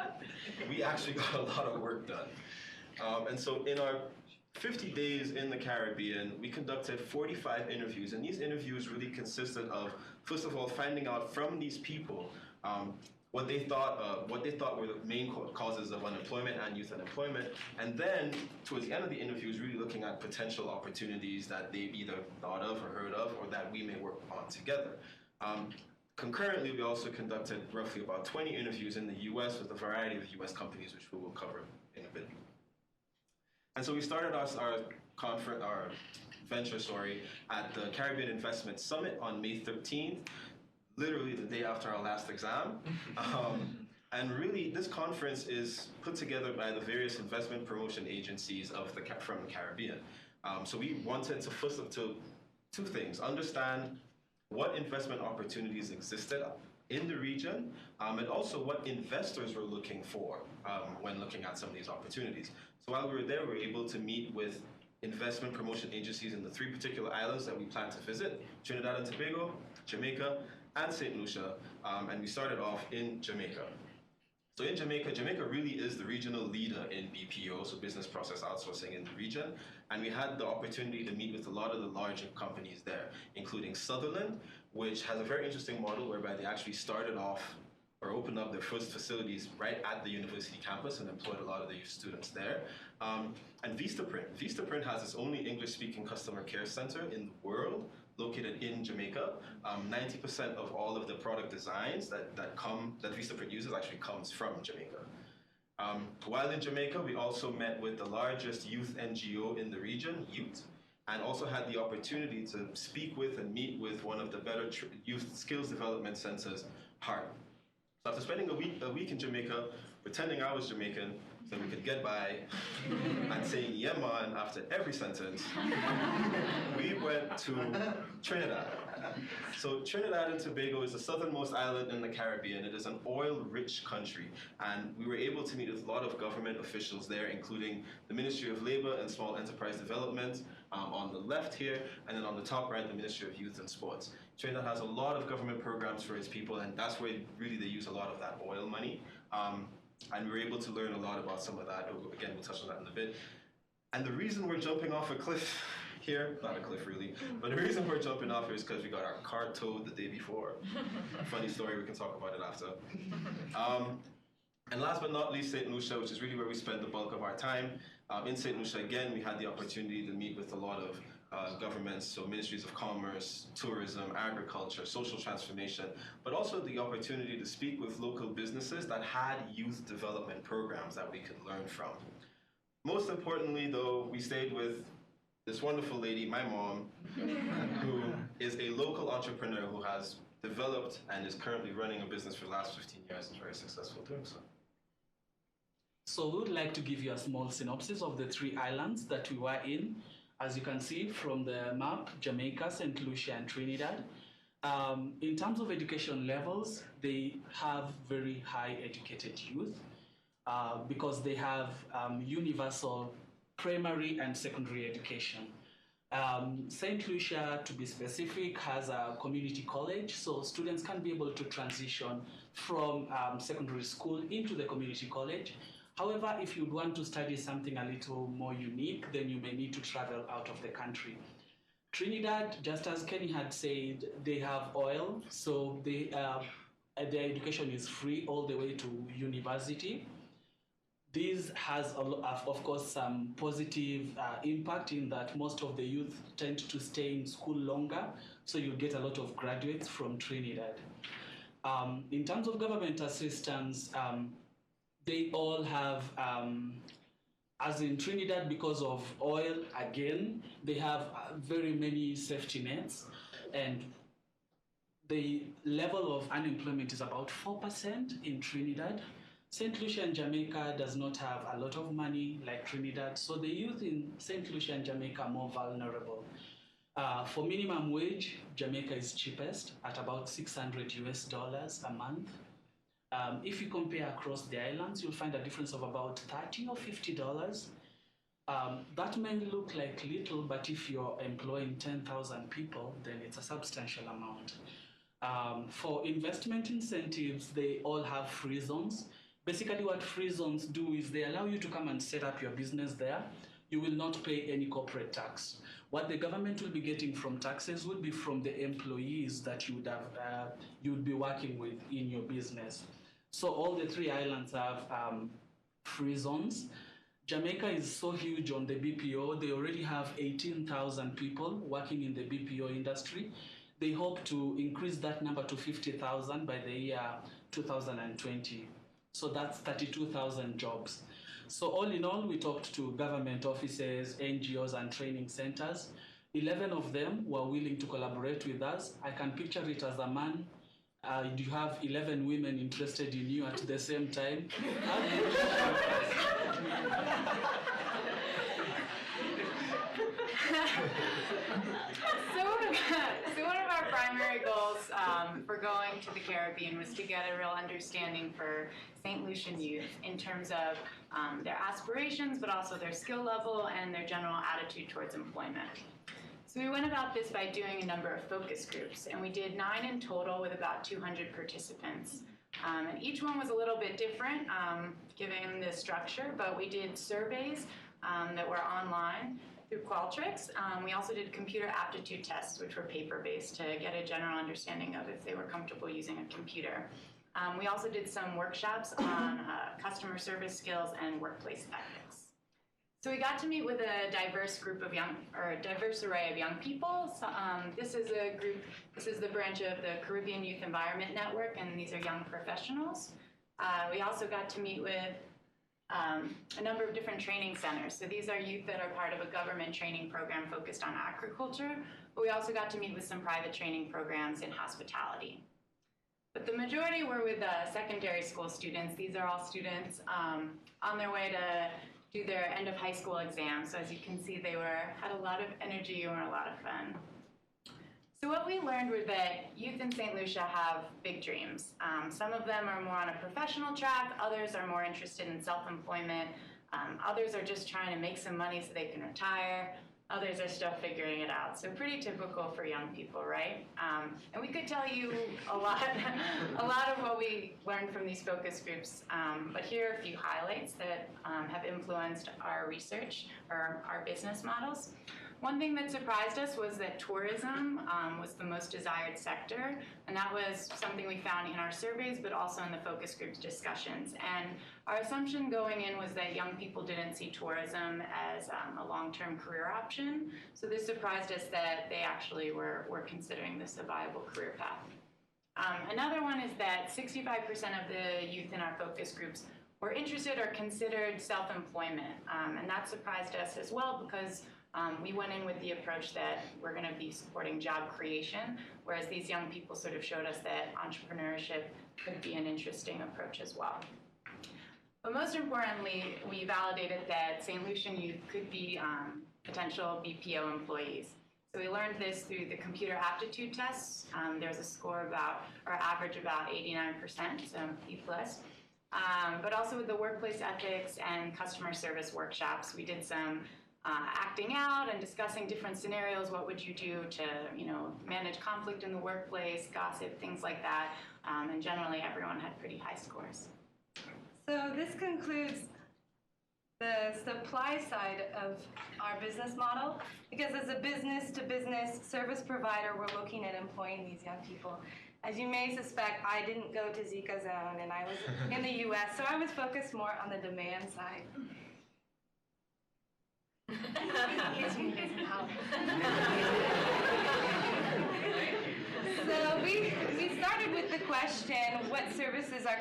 we actually got a lot of work done. And so in our 50 days in the Caribbean, we conducted 45 interviews, and these interviews really consisted of, first of all, finding out from these people what they thought were the main causes of unemployment and youth unemployment, and then towards the end of the interviews, really looking at potential opportunities that they've either thought of or heard of, or that we may work on together. Concurrently, we also conducted roughly about 20 interviews in the U.S. with a variety of U.S. companies, which we will cover in a bit. And so we started our venture, at the Caribbean Investment Summit on May 13th, literally the day after our last exam. And really, this conference is put together by the various investment promotion agencies from the Caribbean. So we wanted to first of two things: understand what investment opportunities existed in the region, and also what investors were looking for when looking at some of these opportunities. So while we were there, we were able to meet with investment promotion agencies in the 3 particular islands that we plan to visit: Trinidad and Tobago, Jamaica, and St. Lucia, and we started off in Jamaica. So in Jamaica really is the regional leader in BPO, so business process outsourcing in the region, and we had the opportunity to meet with a lot of the larger companies there, including Sutherland, which has a very interesting model whereby they actually started off or opened up their first facilities right at the university campus and employed a lot of the youth students there. And Vistaprint. Vistaprint has its only English-speaking customer care center in the world, located in Jamaica. 90% of all of the product designs that Vistaprint uses actually comes from Jamaica. While in Jamaica, we also met with the largest youth NGO in the region, Youth, and also had the opportunity to speak with and meet with one of the better youth skills development centers, HEART. So after spending a week in Jamaica, pretending I was Jamaican, so we could get by, and saying "yeah man" after every sentence, we went to Trinidad. So Trinidad and Tobago is the southernmost island in the Caribbean. It is an oil-rich country, and we were able to meet with a lot of government officials there, including the Ministry of Labor and Small Enterprise Development on the left here, and then on the top right, the Ministry of Youth and Sports. Trinidad has a lot of government programs for its people, and that's where really they use a lot of that oil money. And we were able to learn a lot about some of that. Again, we'll touch on that in a bit. And the reason we're jumping off a cliff here, not a cliff really, but the reason we're jumping off here is because we got our car towed the day before. Funny story, we can talk about it after. And last but not least, St. Lucia, which is really where we spend the bulk of our time. In St. Lucia, again, we had the opportunity to meet with a lot of governments, so ministries of commerce, tourism, agriculture, social transformation, but also the opportunity to speak with local businesses that had youth development programs that we could learn from. Most importantly, though, we stayed with this wonderful lady, my mom, who is a local entrepreneur who has developed and is currently running a business for the last 15 years and is very successful doing so. So we would like to give you a small synopsis of the 3 islands that we were in. As you can see from the map, Jamaica, St. Lucia, and Trinidad. In terms of education levels, they have very high educated youth because they have universal primary and secondary education. St. Lucia, to be specific, has a community college, so students can be able to transition from secondary school into the community college. However, if you want to study something a little more unique, then you may need to travel out of the country. Trinidad, just as Kenny had said, they have oil, so their education is free all the way to university. This has, of course, some positive impact in that most of the youth tend to stay in school longer, so you get a lot of graduates from Trinidad. In terms of government assistance, they all have, as in Trinidad, because of oil, again, they have very many safety nets, and the level of unemployment is about 4% in Trinidad. St. Lucia and Jamaica does not have a lot of money like Trinidad, so the youth in St. Lucia and Jamaica are more vulnerable. For minimum wage, Jamaica is cheapest at about $600 a month. If you compare across the islands, you'll find a difference of about $30 or $50. That may look like little, but if you're employing 10,000 people, then it's a substantial amount. For investment incentives, they all have free zones. Basically, what free zones do is they allow you to come and set up your business there. You will not pay any corporate tax. What the government will be getting from taxes will be from the employees that you would be working with in your business. So all the three islands have free zones. Jamaica is so huge on the BPO. They already have 18,000 people working in the BPO industry. They hope to increase that number to 50,000 by the year 2020. So that's 32,000 jobs. So all in all, we talked to government offices, NGOs, and training centers. 11 of them were willing to collaborate with us. I can picture it as a man. You have 11 women interested in you at the same time. So one of our primary goals for going to the Caribbean was to get a real understanding for St. Lucian youth in terms of their aspirations, but also their skill level and their general attitude towards employment. So we went about this by doing a number of focus groups, and we did 9 in total with about 200 participants. And each one was a little bit different, given the structure, but we did surveys that were online through Qualtrics. We also did computer aptitude tests, which were paper-based, to get a general understanding of if they were comfortable using a computer. We also did some workshops on customer service skills and workplace ethics. So we got to meet with a diverse group of diverse array of young people. So, this is the branch of the Caribbean Youth Environment Network, and these are young professionals. We also got to meet with a number of different training centers. So these are youth that are part of a government training program focused on agriculture, but we also got to meet with some private training programs in hospitality. But the majority were with secondary school students. These are all students on their way to do their end of high school exams. So as you can see, they had a lot of energy and were a lot of fun. So what we learned was that youth in St. Lucia have big dreams. Some of them are more on a professional track, others are more interested in self-employment, others are just trying to make some money so they can retire, others are still figuring it out. So pretty typical for young people, right? And we could tell you a lot of what we learned from these focus groups, but here are a few highlights that have influenced our research or our business models. One thing that surprised us was that tourism was the most desired sector, and that was something we found in our surveys, but also in the focus groups discussions. And our assumption going in was that young people didn't see tourism as a long-term career option, so this surprised us that they actually were considering this a viable career path. Another one is that 65% of the youth in our focus groups were interested or considered self-employment, and that surprised us as well because we went in with the approach that we're going to be supporting job creation, whereas these young people sort of showed us that entrepreneurship could be an interesting approach as well. But most importantly, we validated that St. Lucian youth could be potential BPO employees. So we learned this through the computer aptitude tests. There's a score average about 89%, so E+. But also with the workplace ethics and customer service workshops, we did some acting out and discussing different scenarios. What would you do to, manage conflict in the workplace, gossip, things like that. And generally, everyone had pretty high scores. So this concludes the supply side of our business model, because as a business-to-business service provider, we're looking at employing these young people. As you may suspect, I didn't go to Zika Zone, and I was in the U.S., so I was focused more on the demand side. So we started with the question, what services are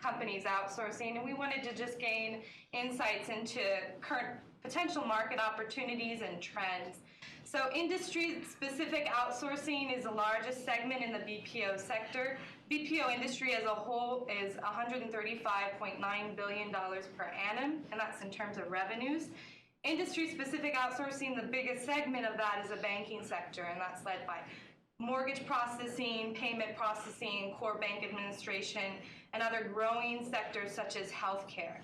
companies outsourcing? And we wanted to just gain insights into current potential market opportunities and trends. So industry-specific outsourcing is the largest segment in the BPO sector. BPO industry as a whole is $135.9 billion per annum, and that's in terms of revenues. Industry-specific outsourcing, the biggest segment of that is the banking sector, and that's led by mortgage processing, payment processing, core bank administration, and other growing sectors such as healthcare.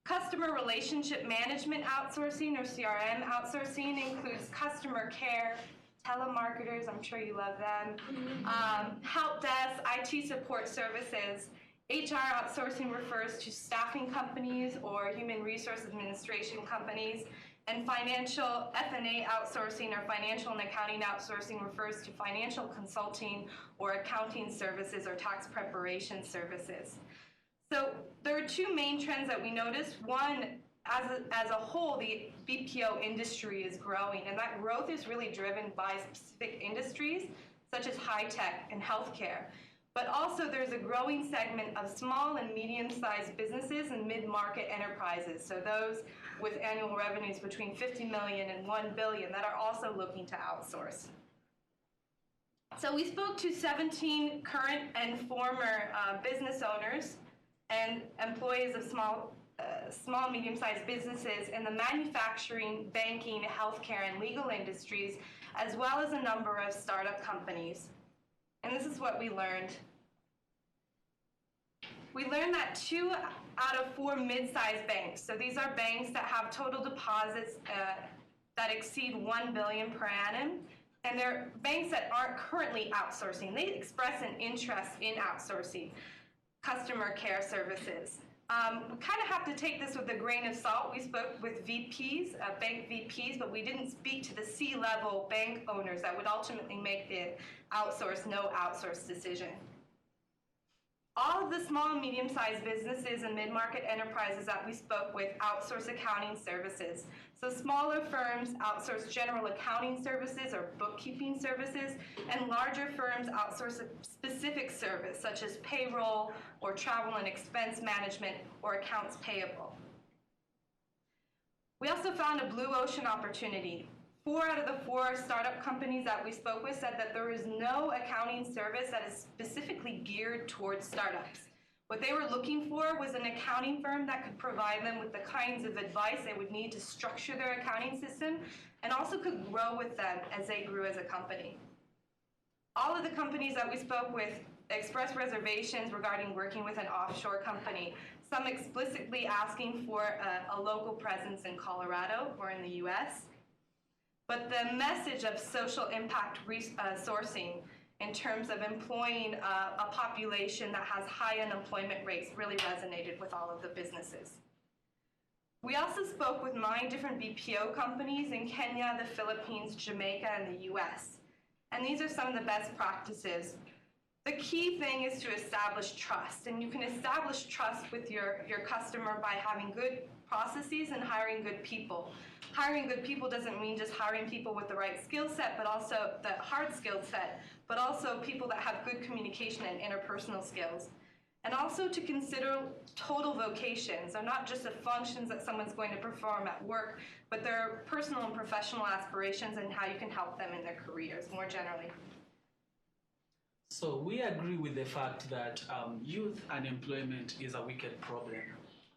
Customer relationship management outsourcing, or CRM outsourcing, includes customer care, telemarketers, I'm sure you love them, help desk, IT support services. HR outsourcing refers to staffing companies or human resource administration companies. And financial F&A outsourcing, or financial and accounting outsourcing, refers to financial consulting or accounting services or tax preparation services. So there are two main trends that we noticed. One, as a whole, the BPO industry is growing, and that growth is really driven by specific industries such as high tech and healthcare. But also there's a growing segment of small and medium-sized businesses and mid-market enterprises, so those with annual revenues between 50 million and 1 billion that are also looking to outsource. So we spoke to 17 current and former business owners and employees of small, medium-sized businesses in the manufacturing, banking, healthcare, and legal industries, as well as a number of startup companies. And this is what we learned. We learned that 2 out of 4 mid-sized banks, so these are banks that have total deposits that exceed 1 billion per annum, and they're banks that aren't currently outsourcing. They express an interest in outsourcing customer care services. We kind of have to take this with a grain of salt. We spoke with VPs, bank VPs, but we didn't speak to the C-level bank owners that would ultimately make the outsource, no outsource decision. All of the small and medium-sized businesses and mid-market enterprises that we spoke with outsource accounting services. So smaller firms outsource general accounting services or bookkeeping services, and larger firms outsource a specific service such as payroll or travel and expense management or accounts payable. We also found a blue ocean opportunity. 4 out of the 4 startup companies that we spoke with said that there is no accounting service that is specifically geared towards startups. What they were looking for was an accounting firm that could provide them with the kinds of advice they would need to structure their accounting system, and also could grow with them as they grew as a company. All of the companies that we spoke with expressed reservations regarding working with an offshore company, some explicitly asking for a local presence in Colorado or in the US. But the message of social impact sourcing in terms of employing a population that has high unemployment rates really resonated with all of the businesses. We also spoke with 9 different BPO companies in Kenya, the Philippines, Jamaica, and the US. And these are some of the best practices. The key thing is to establish trust, and you can establish trust with your customer by having good processes and hiring good people. Hiring good people doesn't mean just hiring people with the right skill set, but also the hard skill set, but also people that have good communication and interpersonal skills. And also to consider total vocations. They're not just the functions that someone's going to perform at work, but their personal and professional aspirations and how you can help them in their careers more generally. So we agree with the fact that youth unemployment is a wicked problem.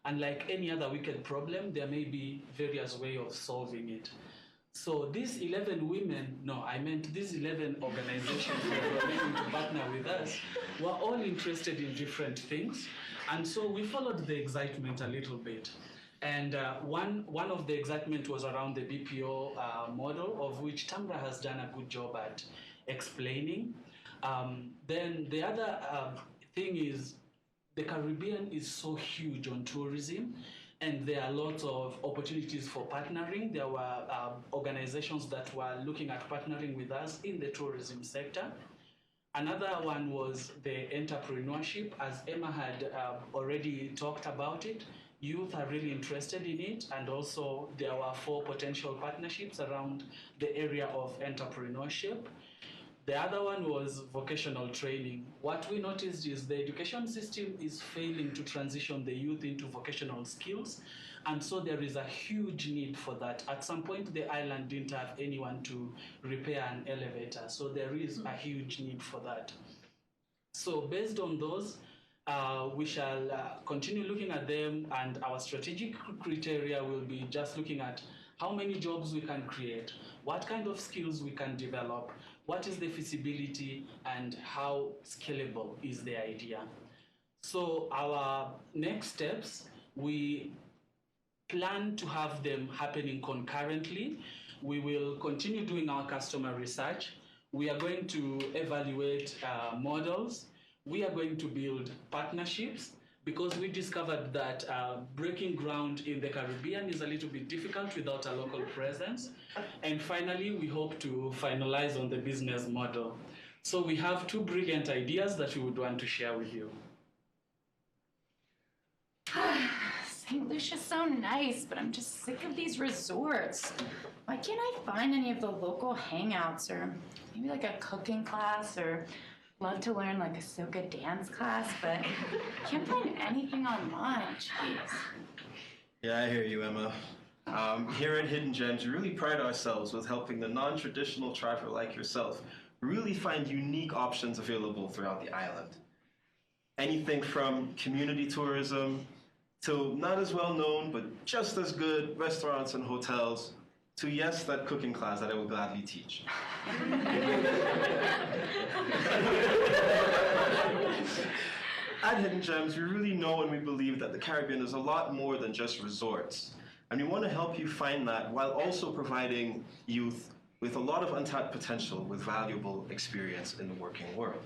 And like any other wicked problem, there may be various ways of solving it. So these 11 women, no, I meant these 11 organizations that were willing to partner with us were all interested in different things. And so we followed the excitement a little bit. And one of the excitement was around the BPO model, of which Tamra has done a good job at explaining. Then the other thing is, the Caribbean is so huge on tourism, and there are lots of opportunities for partnering. There were organizations that were looking at partnering with us in the tourism sector. Another one was the entrepreneurship, as Emma had already talked about it. Youth are really interested in it, and also there were 4 potential partnerships around the area of entrepreneurship. The other one was vocational training. What we noticed is the education system is failing to transition the youth into vocational skills, and so there is a huge need for that. At some point, the island didn't have anyone to repair an elevator, so there is a huge need for that. So based on those, we shall continue looking at them, and our strategic criteria will be just looking at how many jobs we can create, what kind of skills we can develop, what is the feasibility, and how scalable is the idea. So our next steps, we plan to have them happening concurrently. We will continue doing our customer research. We are going to evaluate models. We are going to build partnerships because we discovered that breaking ground in the Caribbean is a little bit difficult without a local presence. And finally, we hope to finalize on the business model. So we have 2 brilliant ideas that we would want to share with you. St. Lucia's so nice, but I'm just sick of these resorts. Why can't I find any of the local hangouts or maybe like a cooking class or love to learn like a soca dance class, but can't find anything online, jeez. Yeah, I hear you, Emma. Here at Hidden Gems, we really pride ourselves with helping the non-traditional traveler like yourself really find unique options available throughout the island. Anything from community tourism to not as well known but just as good restaurants and hotels to, yes, that cooking class that I will gladly teach. At Hidden Gems, we really know and we believe that the Caribbean is a lot more than just resorts. And we want to help you find that while also providing youth with a lot of untapped potential with valuable experience in the working world.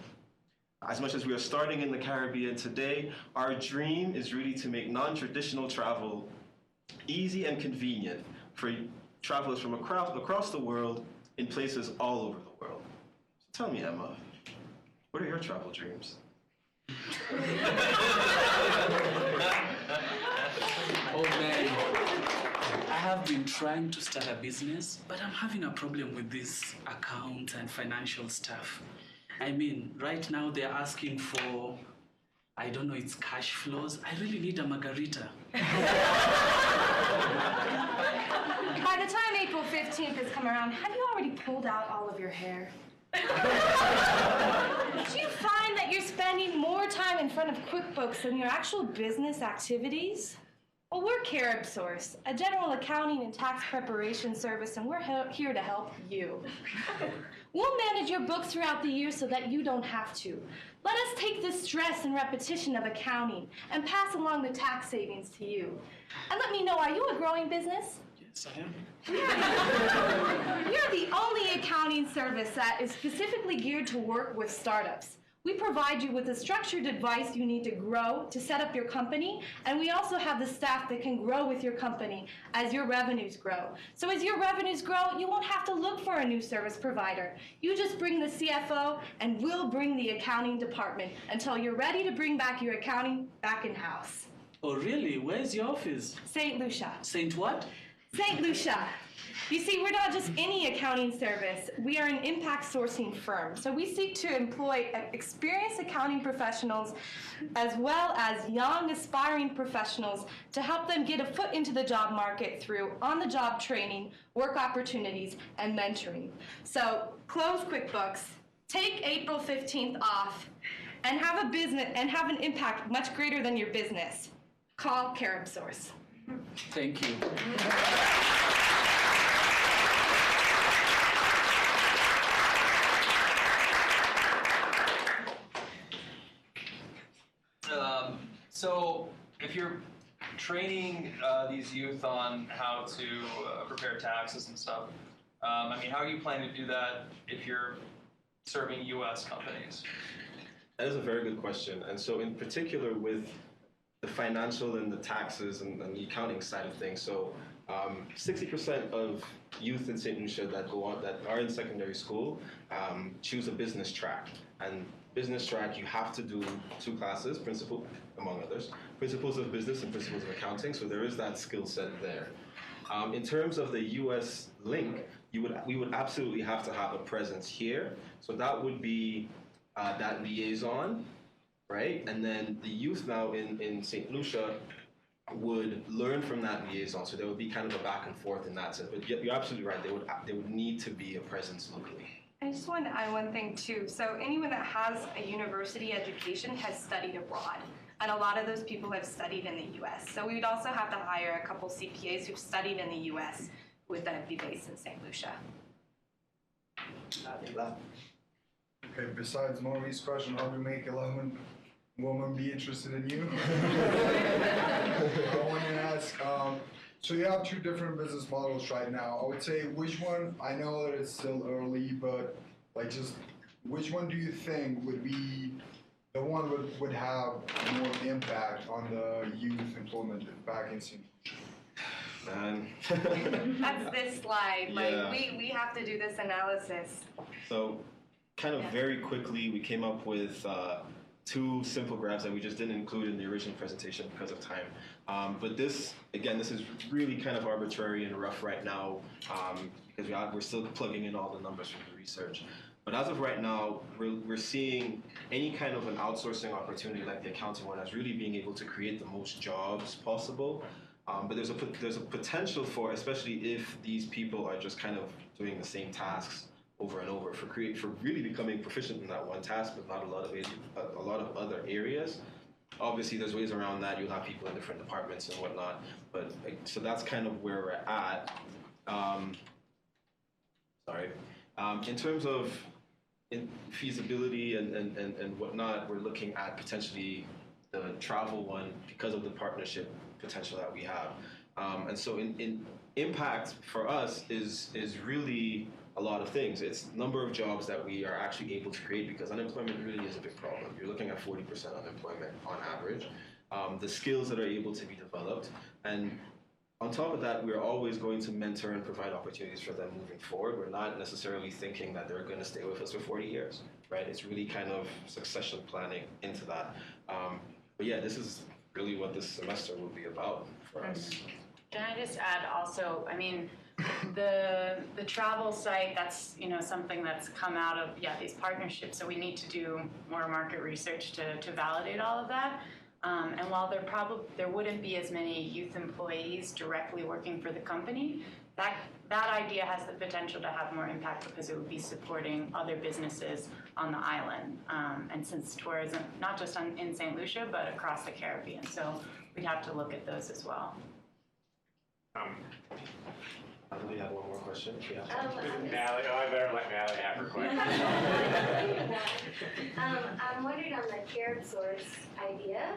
As much as we are starting in the Caribbean today, our dream is really to make non-traditional travel easy and convenient for travelers from across the world in places all over the world. So tell me, Emma, what are your travel dreams? Oh man, I have been trying to start a business, but I'm having a problem with this account and financial stuff. I mean, right now they're asking for, I don't know, it's cash flows. I really need a margarita. By the time April 15th has come around, have you already pulled out all of your hair? Do you find that you're spending more time in front of QuickBooks than your actual business activities? Well, we're Carib Source, a general accounting and tax preparation service, and we're here to help you. We'll manage your books throughout the year so that you don't have to. Let us take the stress and repetition of accounting and pass along the tax savings to you. And let me know, are you a growing business? Yes, I am. You're the only accounting service that is specifically geared to work with startups. We provide you with the structured advice you need to grow, to set up your company, and we also have the staff that can grow with your company as your revenues grow. So as your revenues grow, you won't have to look for a new service provider. You just bring the CFO, and we'll bring the accounting department until you're ready to bring back your accounting back in-house. Oh really? Where's your office? St. Lucia. St. what? St. Lucia. You see, we're not just any accounting service. We are an impact sourcing firm. So we seek to employ experienced accounting professionals as well as young, aspiring professionals to help them get a foot into the job market through on-the-job training, work opportunities, and mentoring. So close QuickBooks, take April 15th off, and have a business and have an impact much greater than your business. Call Carib Source. Thank you. So if you're training these youth on how to prepare taxes and stuff, I mean, how are you planning to do that if you're serving U.S. companies? That is a very good question. And so in particular with the financial and the taxes and the accounting side of things, so 60% of youth in St. Lucia that are in secondary school choose a business track. And business track, you have to do 2 classes, among others, principles of business and principles of accounting. So there is that skill set there. In terms of the U.S. link, we would absolutely have to have a presence here. So that would be that liaison, right? And then the youth now in St. Lucia would learn from that liaison. So there would be kind of a back and forth in that sense. But you're absolutely right. There would need to be a presence locally. I just wanted to add one thing too. So anyone that has a university education has studied abroad. And a lot of those people have studied in the US. So we would also have to hire a couple CPAs who've studied in the US who would then be based in St. Lucia. Okay, besides Maureen's question, how to make 11 women be interested in you? I want to ask, So you have two different business models right now. I would say which one, I know that it's still early, but like just which one do you think would be the one would have more impact on the youth employment back in St. Man. That's this slide. Like Yeah. we have to do this analysis. So, kind of very quickly, we came up with two simple graphs that we just didn't include in the original presentation because of time. But this, again, this is really kind of arbitrary and rough right now because we're still plugging in all the numbers from the research. But as of right now, we're seeing any kind of an outsourcing opportunity like the accounting one as really being able to create the most jobs possible. But there's a potential for, especially if these people are just kind of doing the same tasks over and over, for really becoming proficient in that one task, but not a lot of other areas. Obviously, there's ways around that. You'll have people in different departments and whatnot. But so that's kind of where we're at. In terms of feasibility and whatnot, we're looking at potentially the travel one because of the partnership potential that we have. And so in impact for us is really a lot of things. It's number of jobs that we are actually able to create because unemployment really is a big problem. You're looking at 40% unemployment on average. The skills that are able to be developed. And on top of that, we're always going to mentor and provide opportunities for them moving forward. We're not necessarily thinking that they're going to stay with us for 40 years, right? It's really kind of succession planning into that. But yeah, this is really what this semester will be about for us. Can I just add also, I mean, the travel site, that's, you know, something that's come out of, these partnerships, so we need to do more market research to validate all of that. And while there wouldn't be as many youth employees directly working for the company, that idea has the potential to have more impact because it would be supporting other businesses on the island. And since tourism, not just in St. Lucia, but across the Caribbean. So we'd have to look at those as well. I really have one more question. Natalie, I better let Natalie have her question. I'm wondering on the carrot source idea,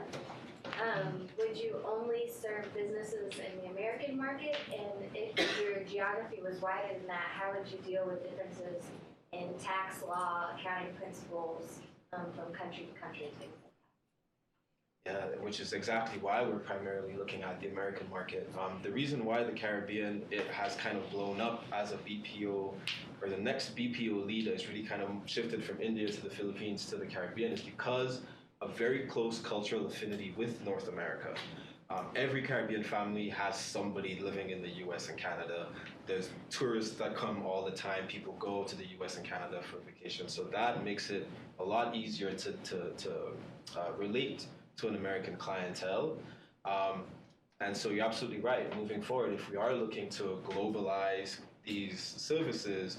would you only serve businesses in the American market? And if your geography was wider than that, how would you deal with differences in tax law, accounting principles from country to country? Yeah, which is exactly why we're primarily looking at the American market. The reason why the Caribbean, it has kind of blown up as a BPO, or the next BPO leader is really kind of shifted from India to the Philippines to the Caribbean, is because of very close cultural affinity with North America. Every Caribbean family has somebody living in the US and Canada. There's tourists that come all the time. People go to the US and Canada for vacation. So that makes it a lot easier to relate to an American clientele. And so you're absolutely right. Moving forward, if we are looking to globalize these services,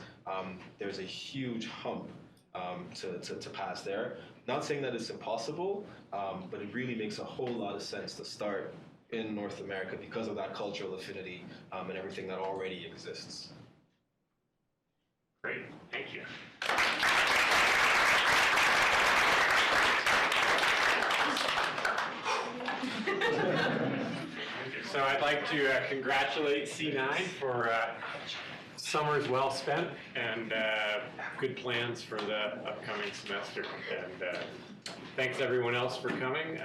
there's a huge hump to pass there. Not saying that it's impossible, but it really makes a whole lot of sense to start in North America because of that cultural affinity and everything that already exists. Great, thank you. So I'd like to congratulate C9 for summers well spent and good plans for the upcoming semester. And thanks everyone else for coming.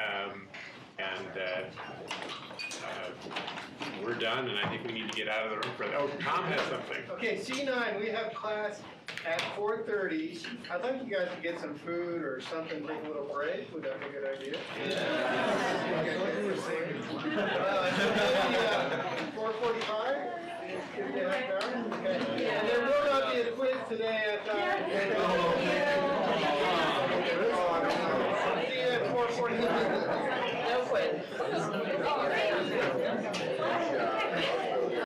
We're done, and I think we need to get out of the room for that. Oh, Tom has something. Okay, C9, we have class at 4:30. I'd like you guys to get some food or something, take a little break. Would that be a good idea? Yeah. 4:45? Okay. And there will not be a quiz today. See you at 4:45. No quiz.